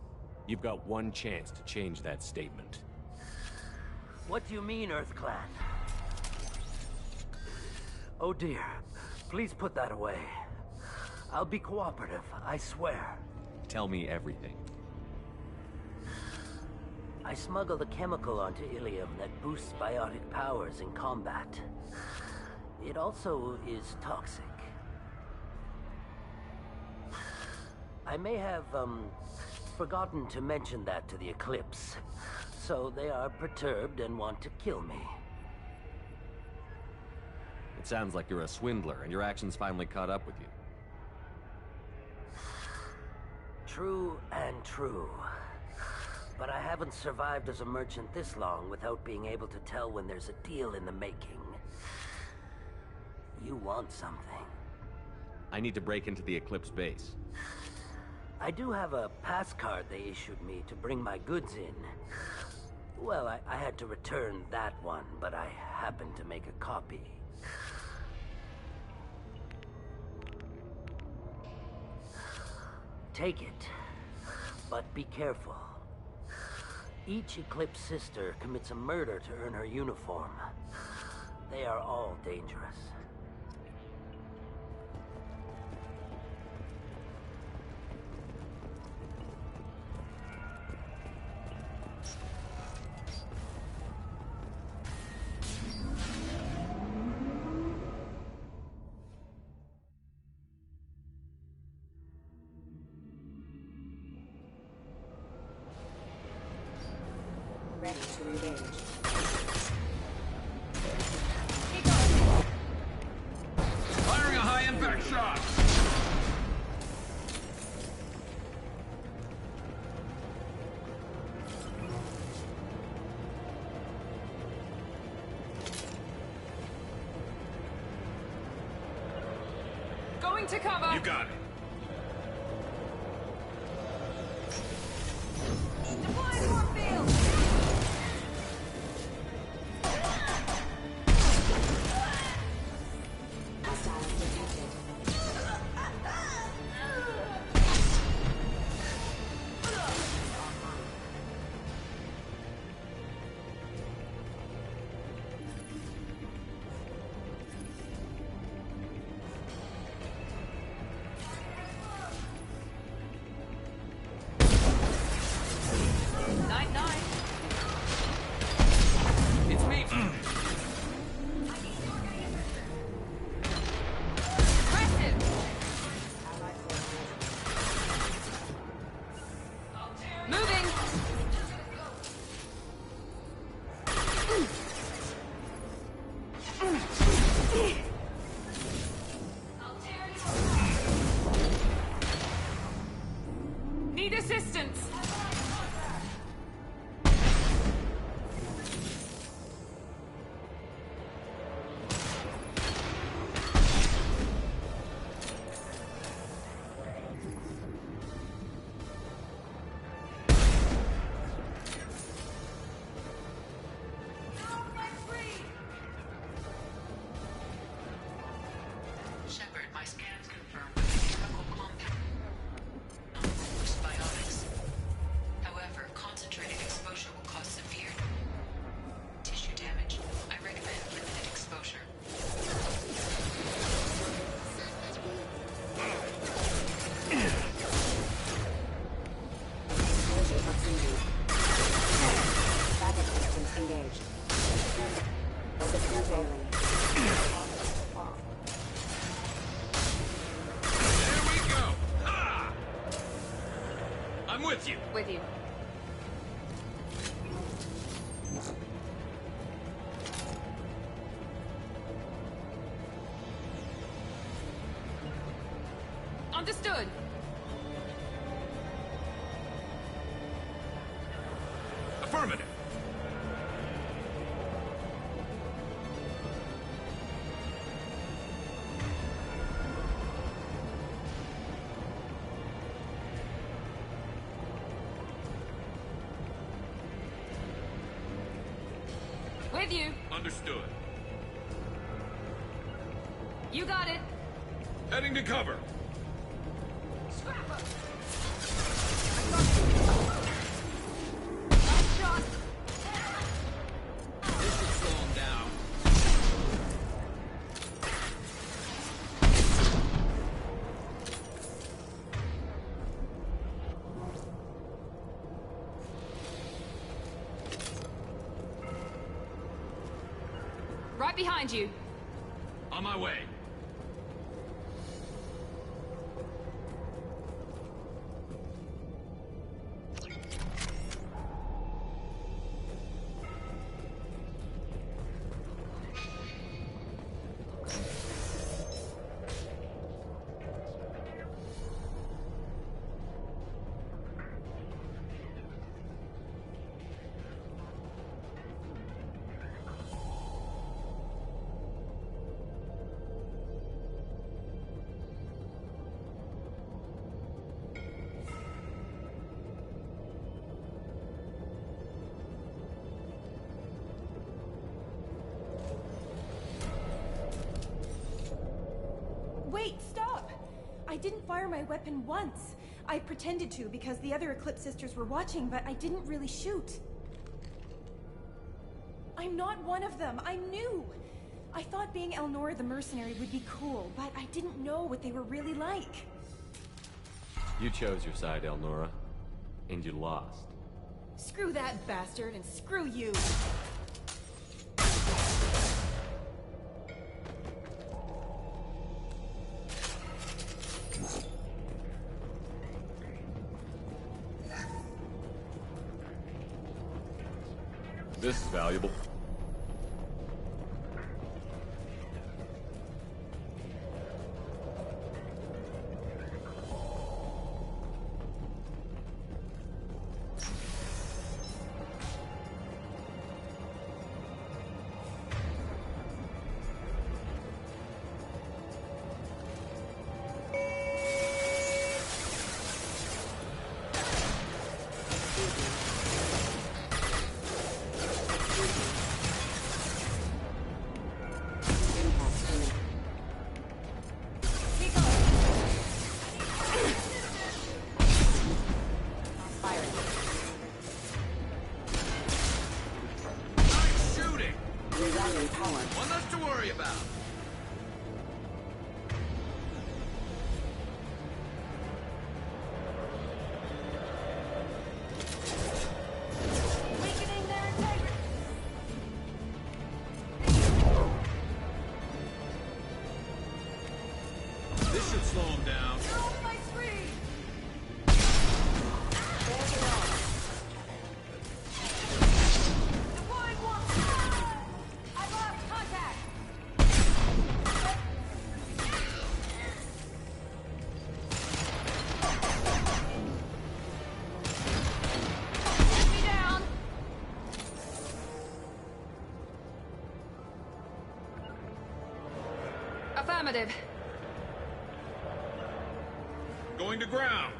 You've got one chance to change that statement. What do you mean, Earth Clan? Oh dear. Please put that away. I'll be cooperative, I swear. Tell me everything. I smuggled a chemical onto Ilium that boosts biotic powers in combat. It also is toxic. I may have, forgotten to mention that to the Eclipse. So they are perturbed and want to kill me. It sounds like you're a swindler, and your actions finally caught up with you. True and true. But I haven't survived as a merchant this long without being able to tell when there's a deal in the making. You want something. I need to break into the Eclipse base. I do have a pass card they issued me to bring my goods in. Well, I had to return that one, but I happened to make a copy. Take it, but be careful. Each Eclipse sister commits a murder to earn her uniform. They are all dangerous. Ready to engage. Firing a high-impact shot! Going to cover! You got it. Deploying more field! Moving! Need assistance! Shepard, my scans confirm that the chemical compound boosts biotics. However, concentrated exposure will cause severe tissue damage. I recommend limited exposure. Engaged. System failing. Here we go! Ha! I'm with you. With you. Understood. Affirmative. With you. Understood. You got it. Heading to cover. Scrapper. This should slow him down. Right behind you. On my way. Wait, stop! I didn't fire my weapon once. I pretended to because the other Eclipse sisters were watching, but I didn't really shoot. I'm not one of them. I'm new. I thought being Elnora the mercenary would be cool, but I didn't know what they were really like. You chose your side, Elnora, and you lost. Screw that bastard, and screw you! This is valuable. One less to worry about. Weakening their integrity! This should slow him down. Get off my screen! There's it all. Affirmative. Going to ground.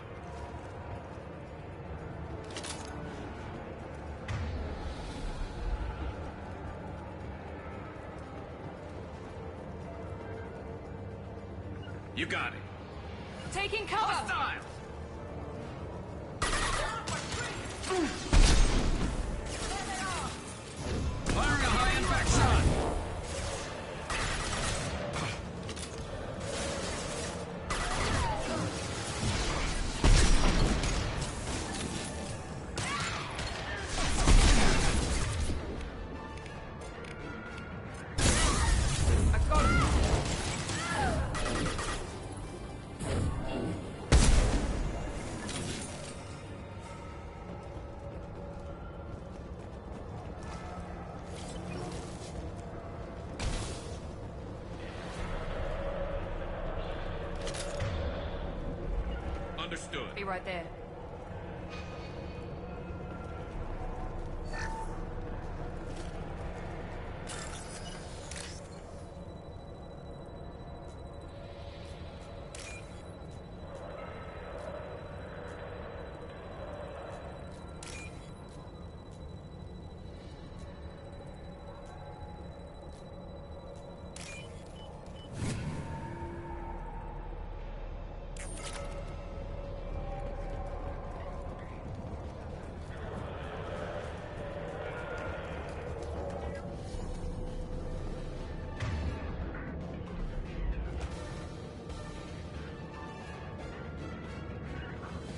You got it. Taking cover! Hostile! Firing a high-impact shot! Understood. Be right there.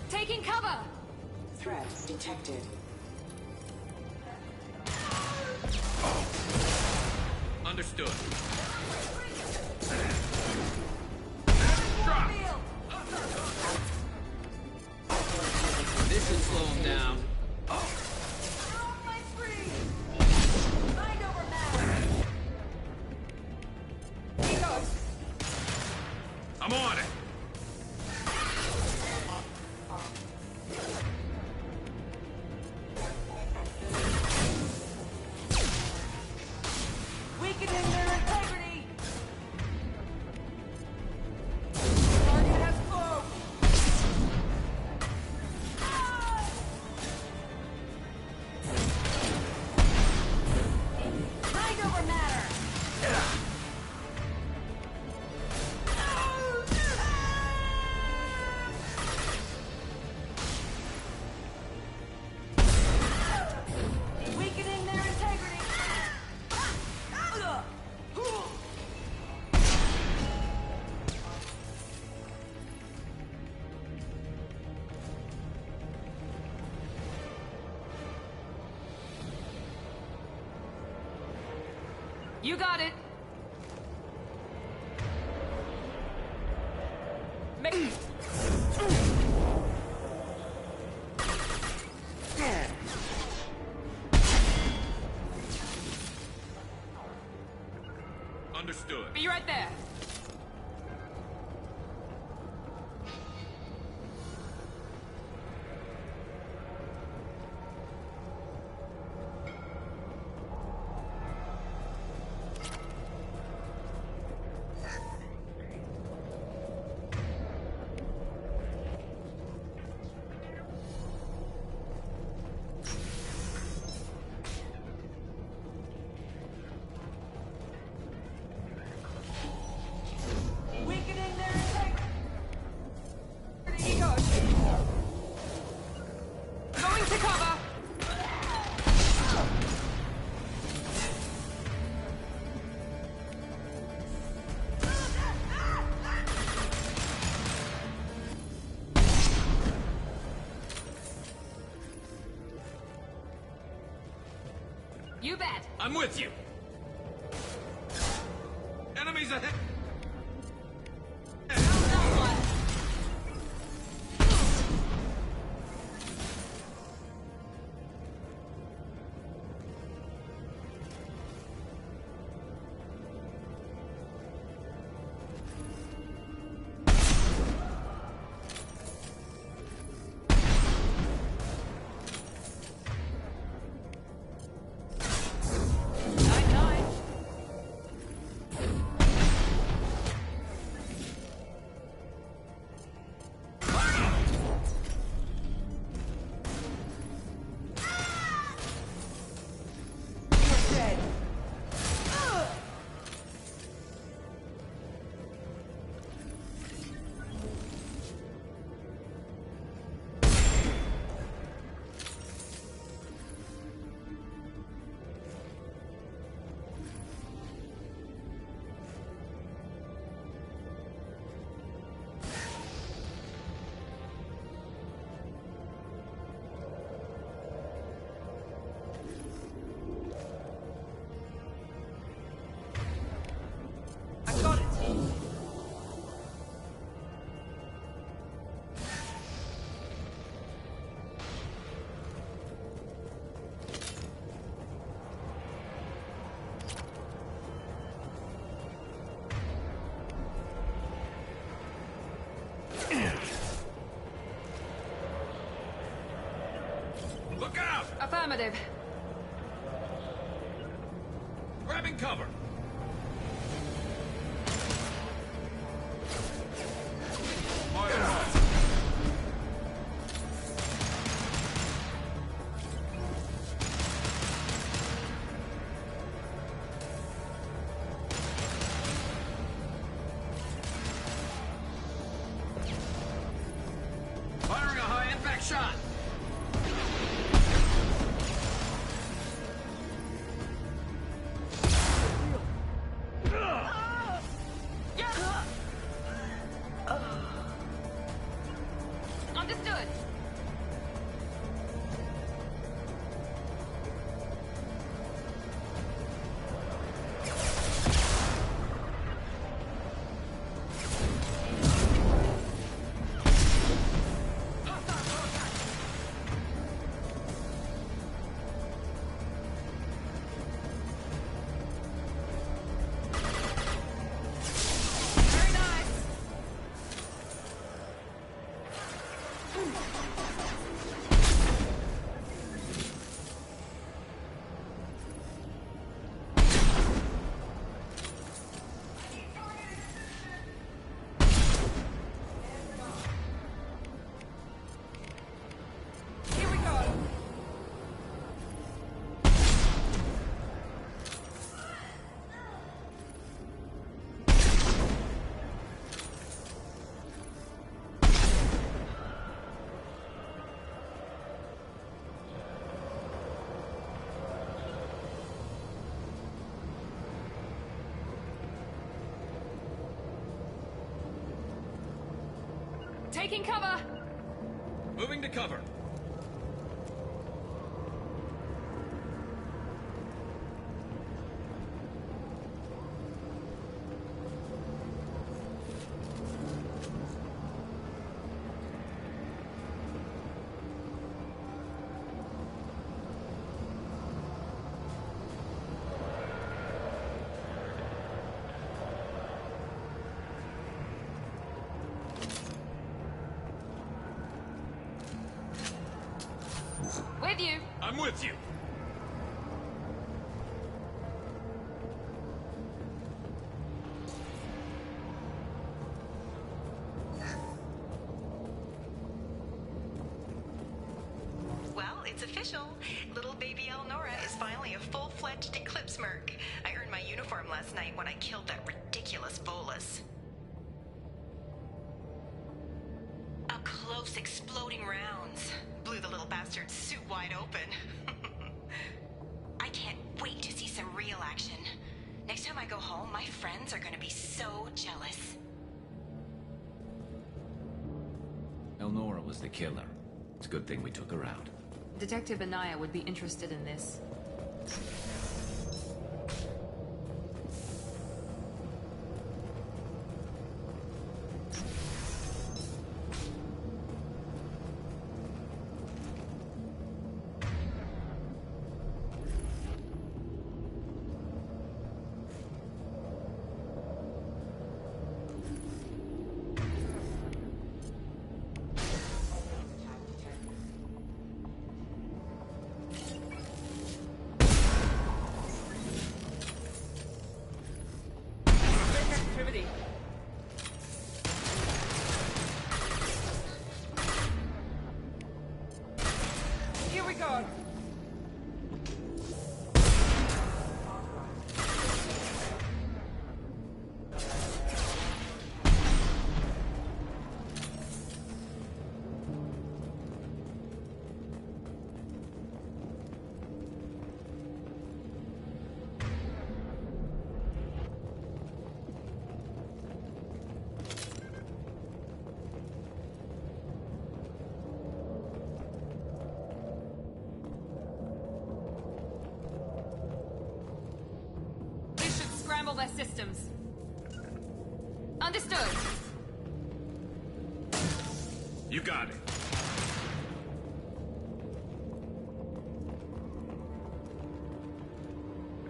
Taking cover! Threat detected. Understood. Drop! This should slow him down. I'm on it. Weakening their integrity! You got it. Understood. Be right there. You bet. I'm with you. Enemies ahead. Affirmative. Grabbing cover. Fire off. Firing a high impact shot. Understood. Very nice. Here we go. Taking cover. Moving to cover. With you. I'm with you. Well, it's official. Little baby Elnora is finally a full-fledged Eclipse merc. I earned my uniform last night when I killed that ridiculous Volus. Up close, exploding rounds. Blew the little bastard's suit wide open. I can't wait to see some real action. Next time I go home, my friends are gonna be so jealous. Elnora was the killer. It's a good thing we took her out. Detective Anaya would be interested in this. Scramble their systems. Understood. You got it.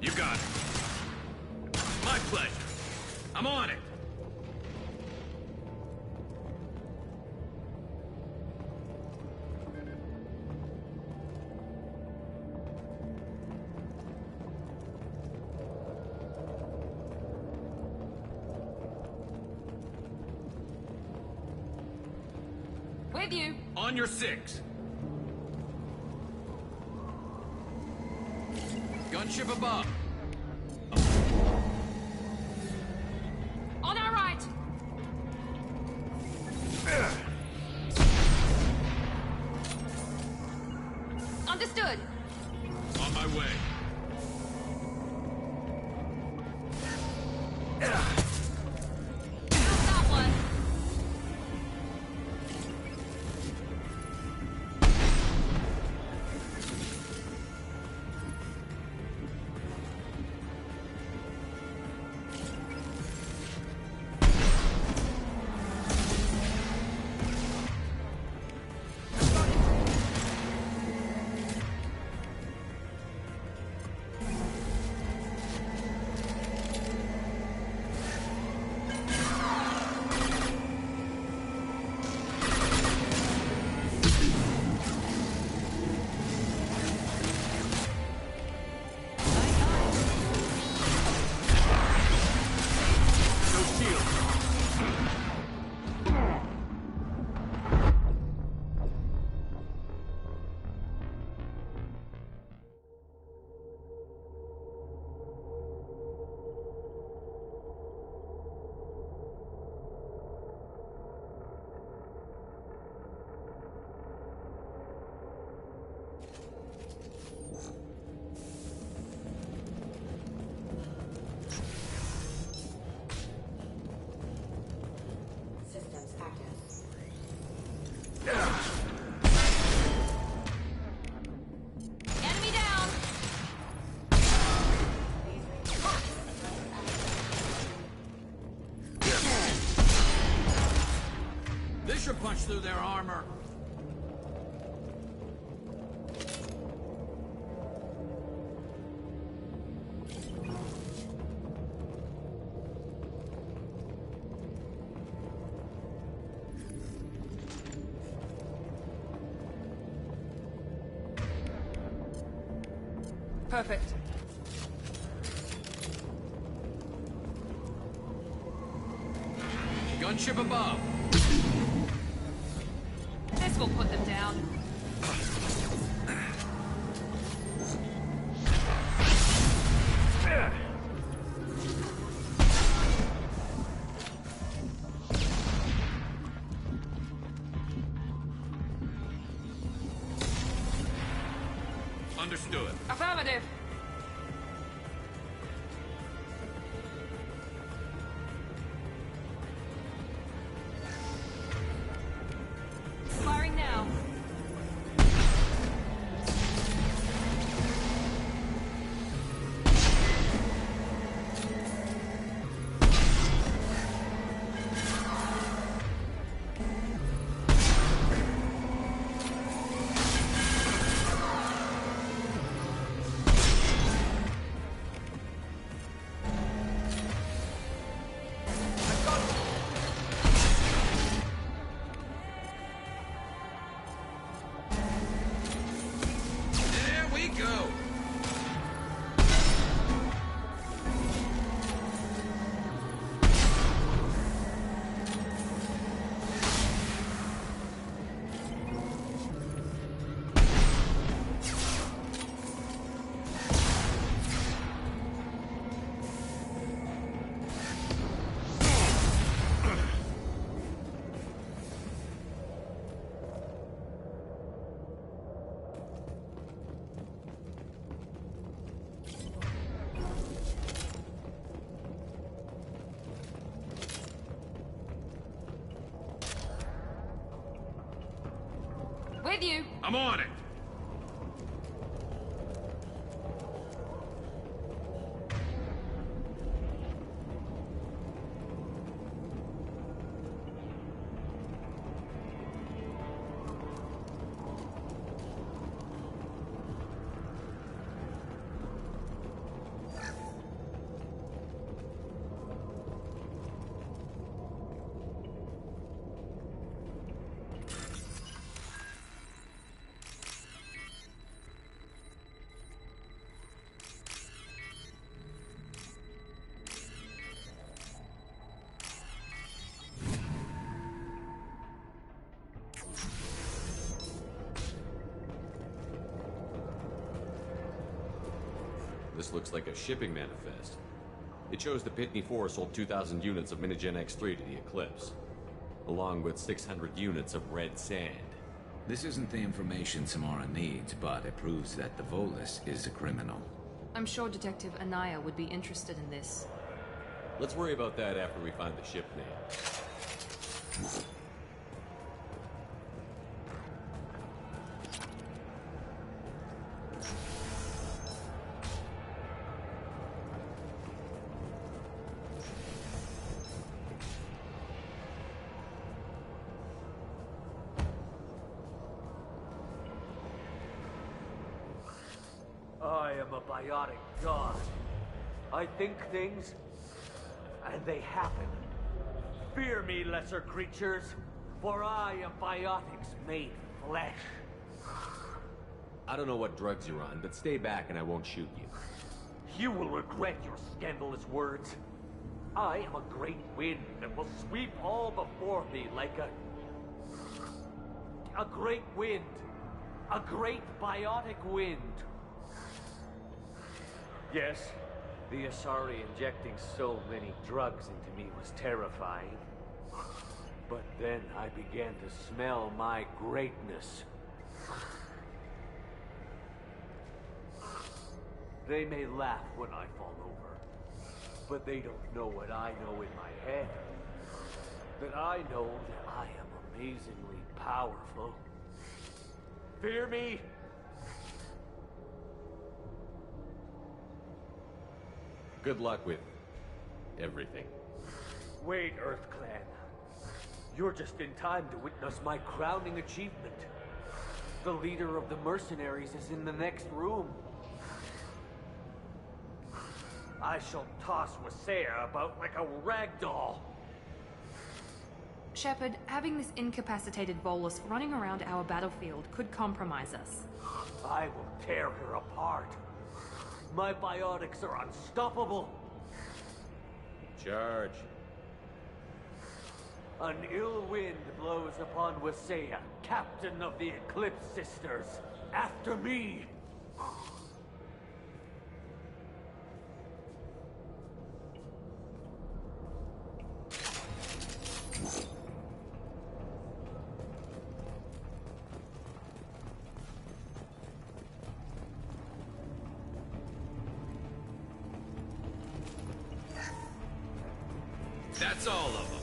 You got it. My pleasure. I'm on it. With you. On your 6. Gunship above. On our right. Understood. On my way. That one. Systems active. Enemy down. This should punch through their armor. Perfect. Gunship above. This will put them down. Understood. Affirmative. Firing now. There we go. With you. I'm on it. This looks like a shipping manifest. It shows the Pitney 4 sold 2,000 units of Minigen X3 to the Eclipse, along with 600 units of red sand. This isn't the information Samara needs, but it proves that the Volus is a criminal. I'm sure Detective Anaya would be interested in this. Let's worry about that after we find the ship name. I am a biotic god. I think things, and they happen. Fear me, lesser creatures, for I am biotics made flesh. I don't know what drugs you're on, but stay back and I won't shoot you. You will regret your scandalous words. I am a great wind that will sweep all before me like a great wind. A great biotic wind. Yes, the Asari injecting so many drugs into me was terrifying. But then I began to smell my greatness. They may laugh when I fall over, but they don't know what I know in my head. That I know that I am amazingly powerful. Fear me? Good luck with everything. Wait, Earth Clan. You're just in time to witness my crowning achievement. The leader of the mercenaries is in the next room. I shall toss Wasea about like a rag doll. Shepard, having this incapacitated Volus running around our battlefield could compromise us. I will tear her apart. My biotics are unstoppable. Charge. An ill wind blows upon Wasea, captain of the Eclipse Sisters. After me! That's all of them.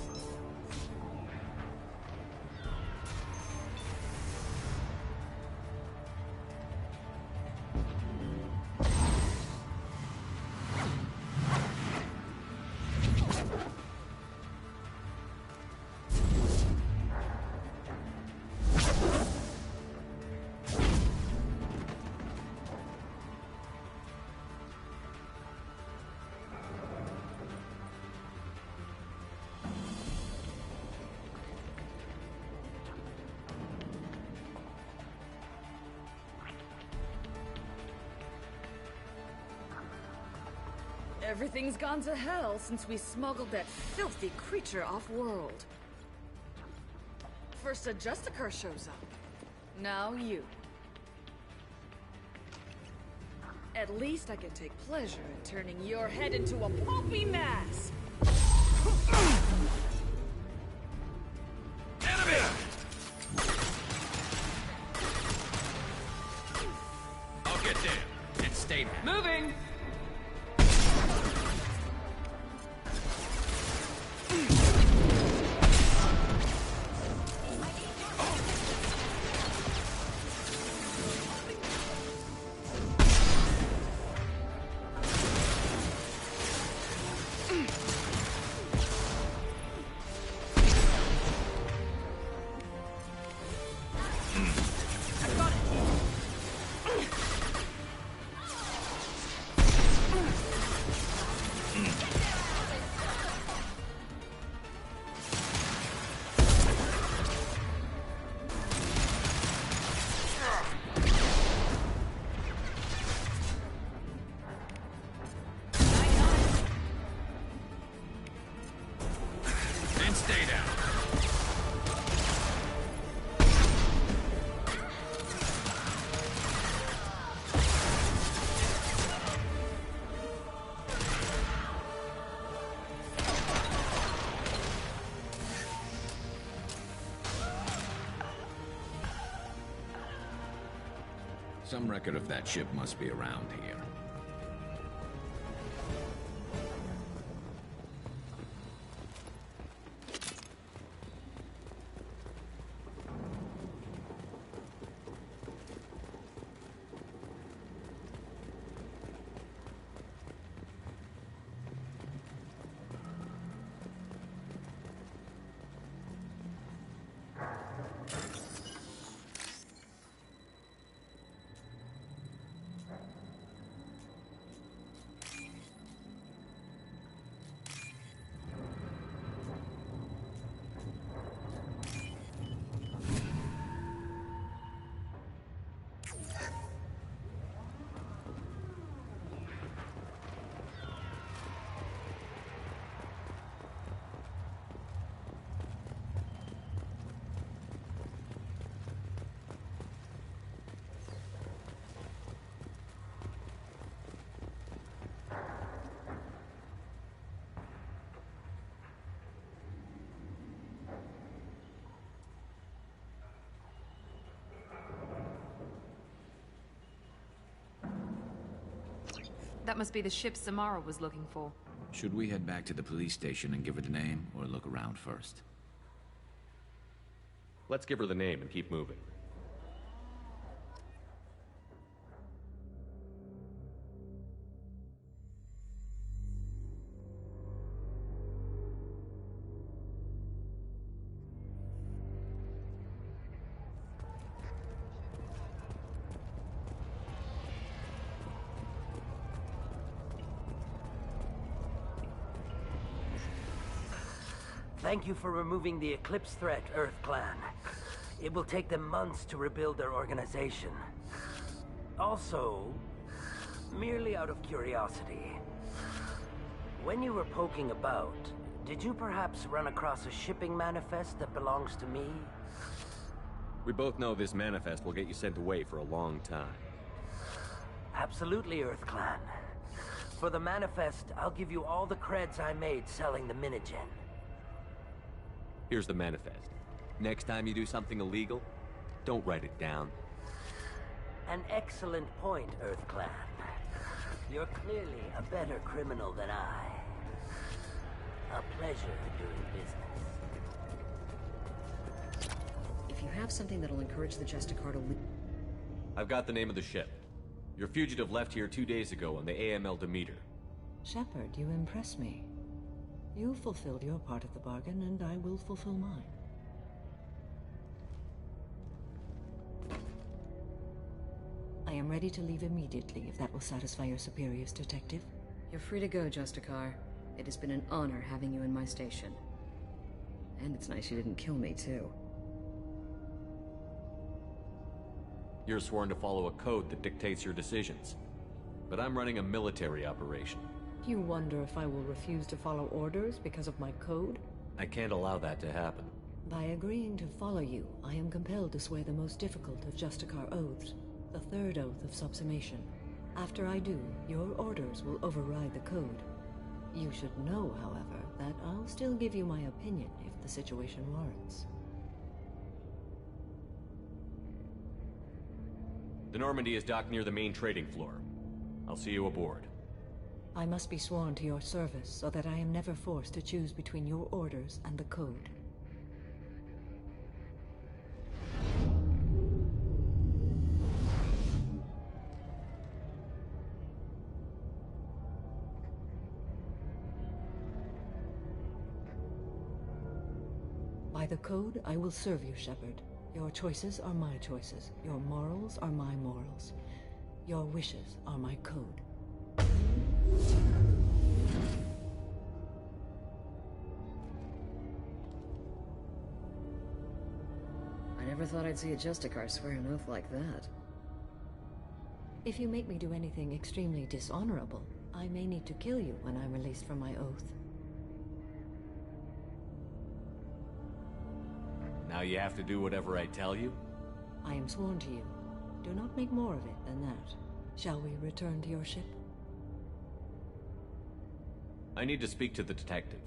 Everything's gone to hell since we smuggled that filthy creature off-world. First a Justicar shows up. Now you. At least I can take pleasure in turning your head into a pulpy mass! Enemy! I'll get there and stay there. Moving! Some record of that ship must be around here. That must be the ship Samara was looking for. Should we head back to the police station and give her the name, or look around first? Let's give her the name and keep moving. Thank you for removing the Eclipse threat, Earth Clan. It will take them months to rebuild their organization. Also, merely out of curiosity, when you were poking about, did you perhaps run across a shipping manifest that belongs to me? We both know this manifest will get you sent away for a long time. Absolutely, Earth Clan. For the manifest, I'll give you all the creds I made selling the Minigen. Here's the manifest. Next time you do something illegal, don't write it down. An excellent point, Earth Clan. You're clearly a better criminal than I. A pleasure doing business. If you have something that'll encourage the Justicar to leave... I've got the name of the ship. Your fugitive left here 2 days ago on the AML Demeter. Shepard, you impress me. You fulfilled your part of the bargain, and I will fulfill mine. I am ready to leave immediately, if that will satisfy your superiors, Detective. You're free to go, Justicar. It has been an honor having you in my station. And it's nice you didn't kill me, too. You're sworn to follow a code that dictates your decisions. But I'm running a military operation. You wonder if I will refuse to follow orders because of my code? I can't allow that to happen. By agreeing to follow you, I am compelled to swear the most difficult of Justicar oaths, the third oath of subsumation. After I do, your orders will override the code. You should know, however, that I'll still give you my opinion if the situation warrants. The Normandy is docked near the main trading floor. I'll see you aboard. I must be sworn to your service so that I am never forced to choose between your orders and the code. By the code, I will serve you, Shepard. Your choices are my choices. Your morals are my morals. Your wishes are my code. I never thought I'd see a Justicar swear an oath like that. If you make me do anything extremely dishonorable, I may need to kill you when I'm released from my oath. Now you have to do whatever I tell you? I am sworn to you. Do not make more of it than that. Shall we return to your ship? I need to speak to the detective.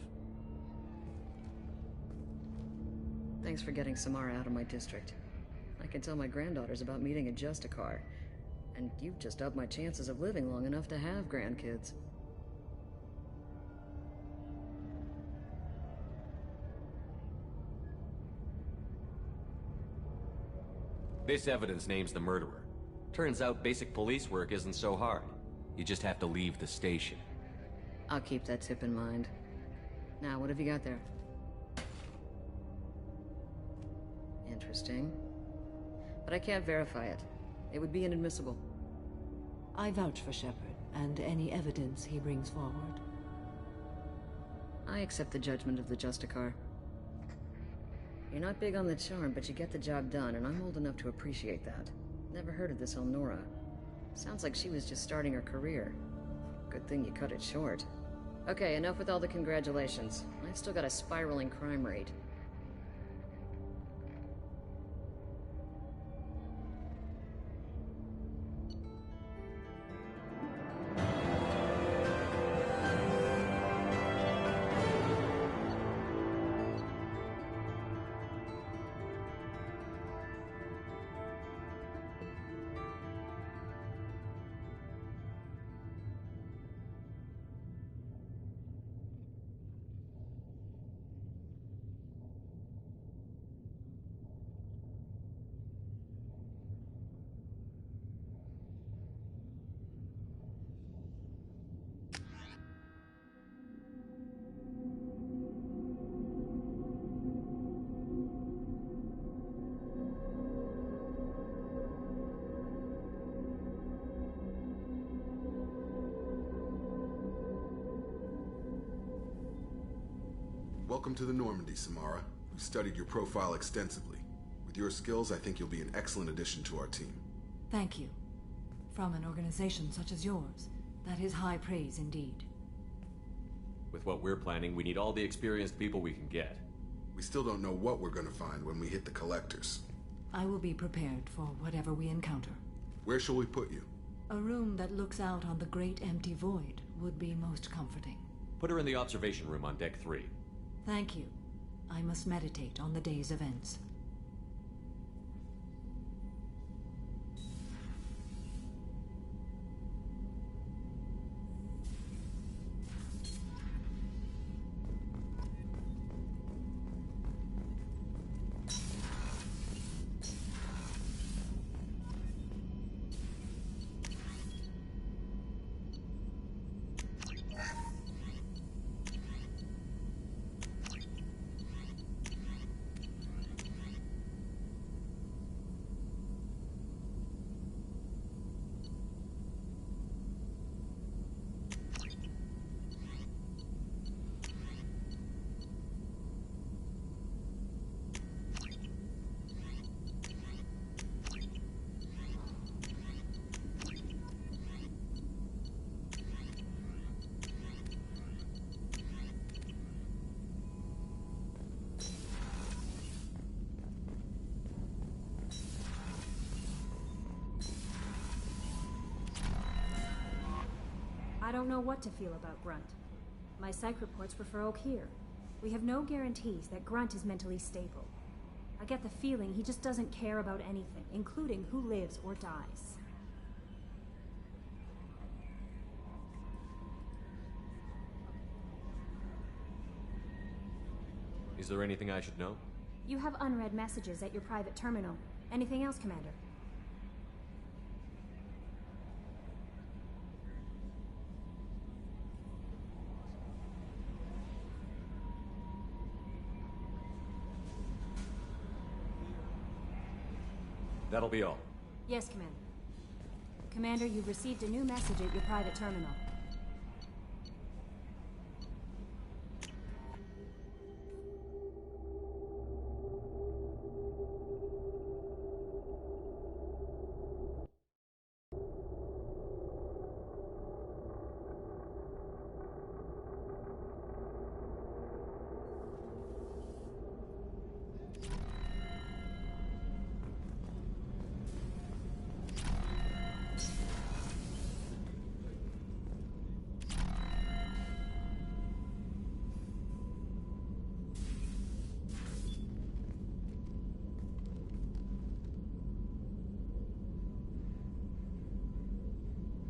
Thanks for getting Samara out of my district. I can tell my granddaughters about meeting a Justicar. And you've just upped my chances of living long enough to have grandkids. This evidence names the murderer. Turns out basic police work isn't so hard. You just have to leave the station. I'll keep that tip in mind. Now, what have you got there? Interesting. But I can't verify it. It would be inadmissible. I vouch for Shepard, and any evidence he brings forward. I accept the judgment of the Justicar. You're not big on the charm, but you get the job done, and I'm old enough to appreciate that. Never heard of this Elnora. Sounds like she was just starting her career. Good thing you cut it short. Okay, enough with all the congratulations. I've still got a spiraling crime rate. Welcome to the Normandy, Samara. We studied your profile extensively. With your skills, I think you'll be an excellent addition to our team. Thank you. From an organization such as yours, that is high praise indeed. With what we're planning, we need all the experienced people we can get. We still don't know what we're gonna find when we hit the collectors. I will be prepared for whatever we encounter. Where shall we put you? A room that looks out on the great empty void would be most comforting. Put her in the observation room on deck 3. Thank you. I must meditate on the day's events. I don't know what to feel about Grunt. My psych reports prefer Oak here. We have no guarantees that Grunt is mentally stable. I get the feeling he just doesn't care about anything, including who lives or dies. Is there anything I should know? You have unread messages at your private terminal. Anything else, Commander? That'll be all. Yes, Commander. Commander, you've received a new message at your private terminal.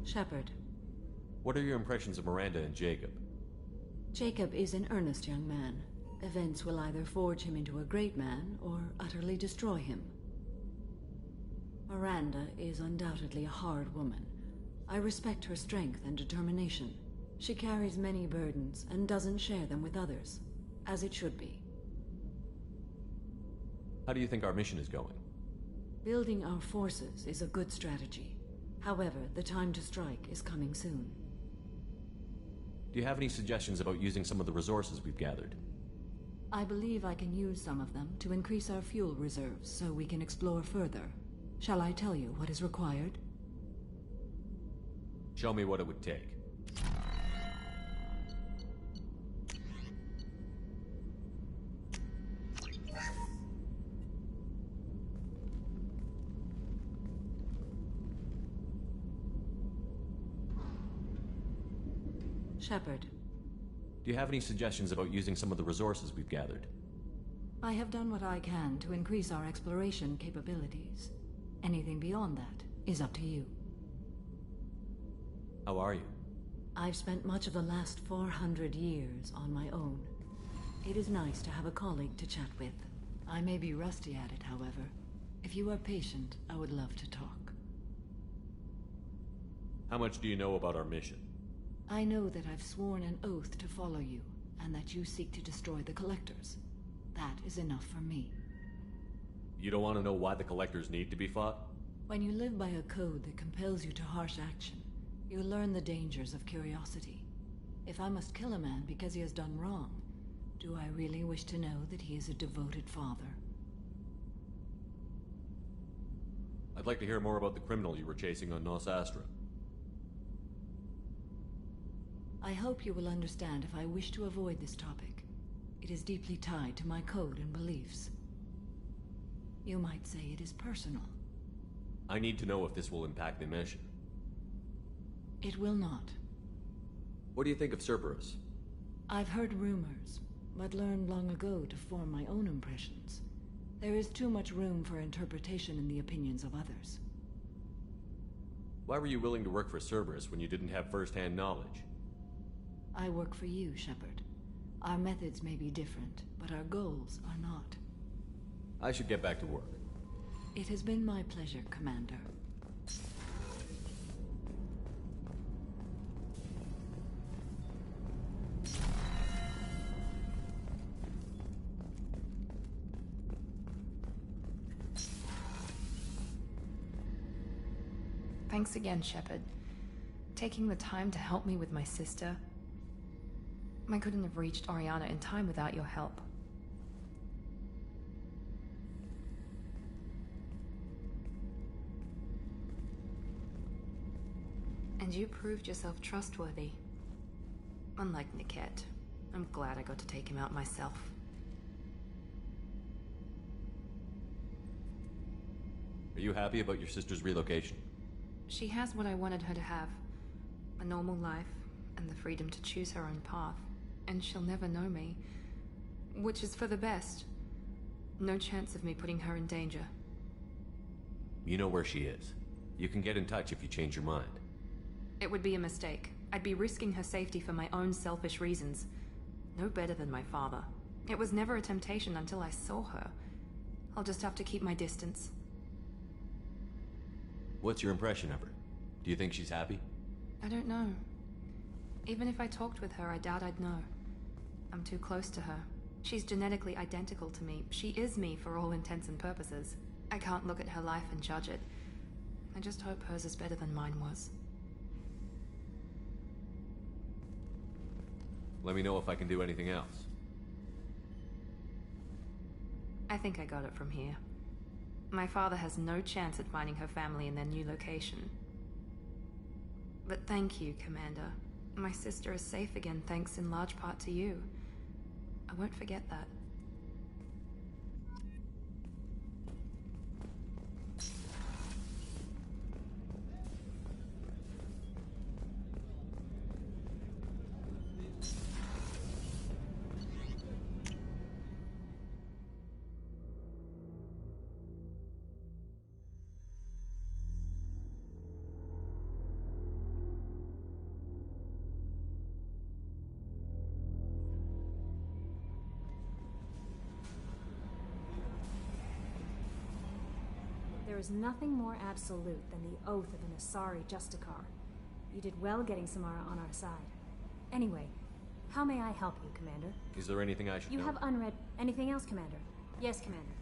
Shepard. What are your impressions of Miranda and Jacob? Jacob is an earnest young man. Events will either forge him into a great man or utterly destroy him. Miranda is undoubtedly a hard woman. I respect her strength and determination. She carries many burdens and doesn't share them with others, as it should be. How do you think our mission is going? Building our forces is a good strategy. However, the time to strike is coming soon. Do you have any suggestions about using some of the resources we've gathered? I believe I can use some of them to increase our fuel reserves so we can explore further. Shall I tell you what is required? Show me what it would take. Shepard. Do you have any suggestions about using some of the resources we've gathered? I have done what I can to increase our exploration capabilities. Anything beyond that is up to you. How are you? I've spent much of the last 400 years on my own. It is nice to have a colleague to chat with. I may be rusty at it, however. If you are patient, I would love to talk. How much do you know about our mission? I know that I've sworn an oath to follow you, and that you seek to destroy the Collectors. That is enough for me. You don't want to know why the Collectors need to be fought? When you live by a code that compels you to harsh action, you learn the dangers of curiosity. If I must kill a man because he has done wrong, do I really wish to know that he is a devoted father? I'd like to hear more about the criminal you were chasing on Nos Astra. I hope you will understand if I wish to avoid this topic. It is deeply tied to my code and beliefs. You might say it is personal. I need to know if this will impact the mission. It will not. What do you think of Cerberus? I've heard rumors, but learned long ago to form my own impressions. There is too much room for interpretation in the opinions of others. Why were you willing to work for Cerberus when you didn't have first-hand knowledge? I work for you, Shepard. Our methods may be different, but our goals are not. I should get back to work. It has been my pleasure, Commander. Thanks again, Shepard. Taking the time to help me with my sister. I couldn't have reached Oriana in time without your help. And you proved yourself trustworthy. Unlike Niket, I'm glad I got to take him out myself. Are you happy about your sister's relocation? She has what I wanted her to have. A normal life, and the freedom to choose her own path. And she'll never know me. Which is for the best. No chance of me putting her in danger. You know where she is. You can get in touch if you change your mind. It would be a mistake. I'd be risking her safety for my own selfish reasons. No better than my father. It was never a temptation until I saw her. I'll just have to keep my distance. What's your impression of her? Do you think she's happy? I don't know. Even if I talked with her, I doubt I'd know. I'm too close to her. She's genetically identical to me. She is me for all intents and purposes. I can't look at her life and judge it. I just hope hers is better than mine was. Let me know if I can do anything else. I think I got it from here. My father has no chance at finding her family in their new location. But thank you, Commander. My sister is safe again thanks in large part to you. I won't forget that. There is nothing more absolute than the oath of an Asari Justicar. You did well getting Samara on our side. Anyway, how may I help you, Commander? Is there anything I should You know? have unread... Anything else, Commander? Yes, Commander.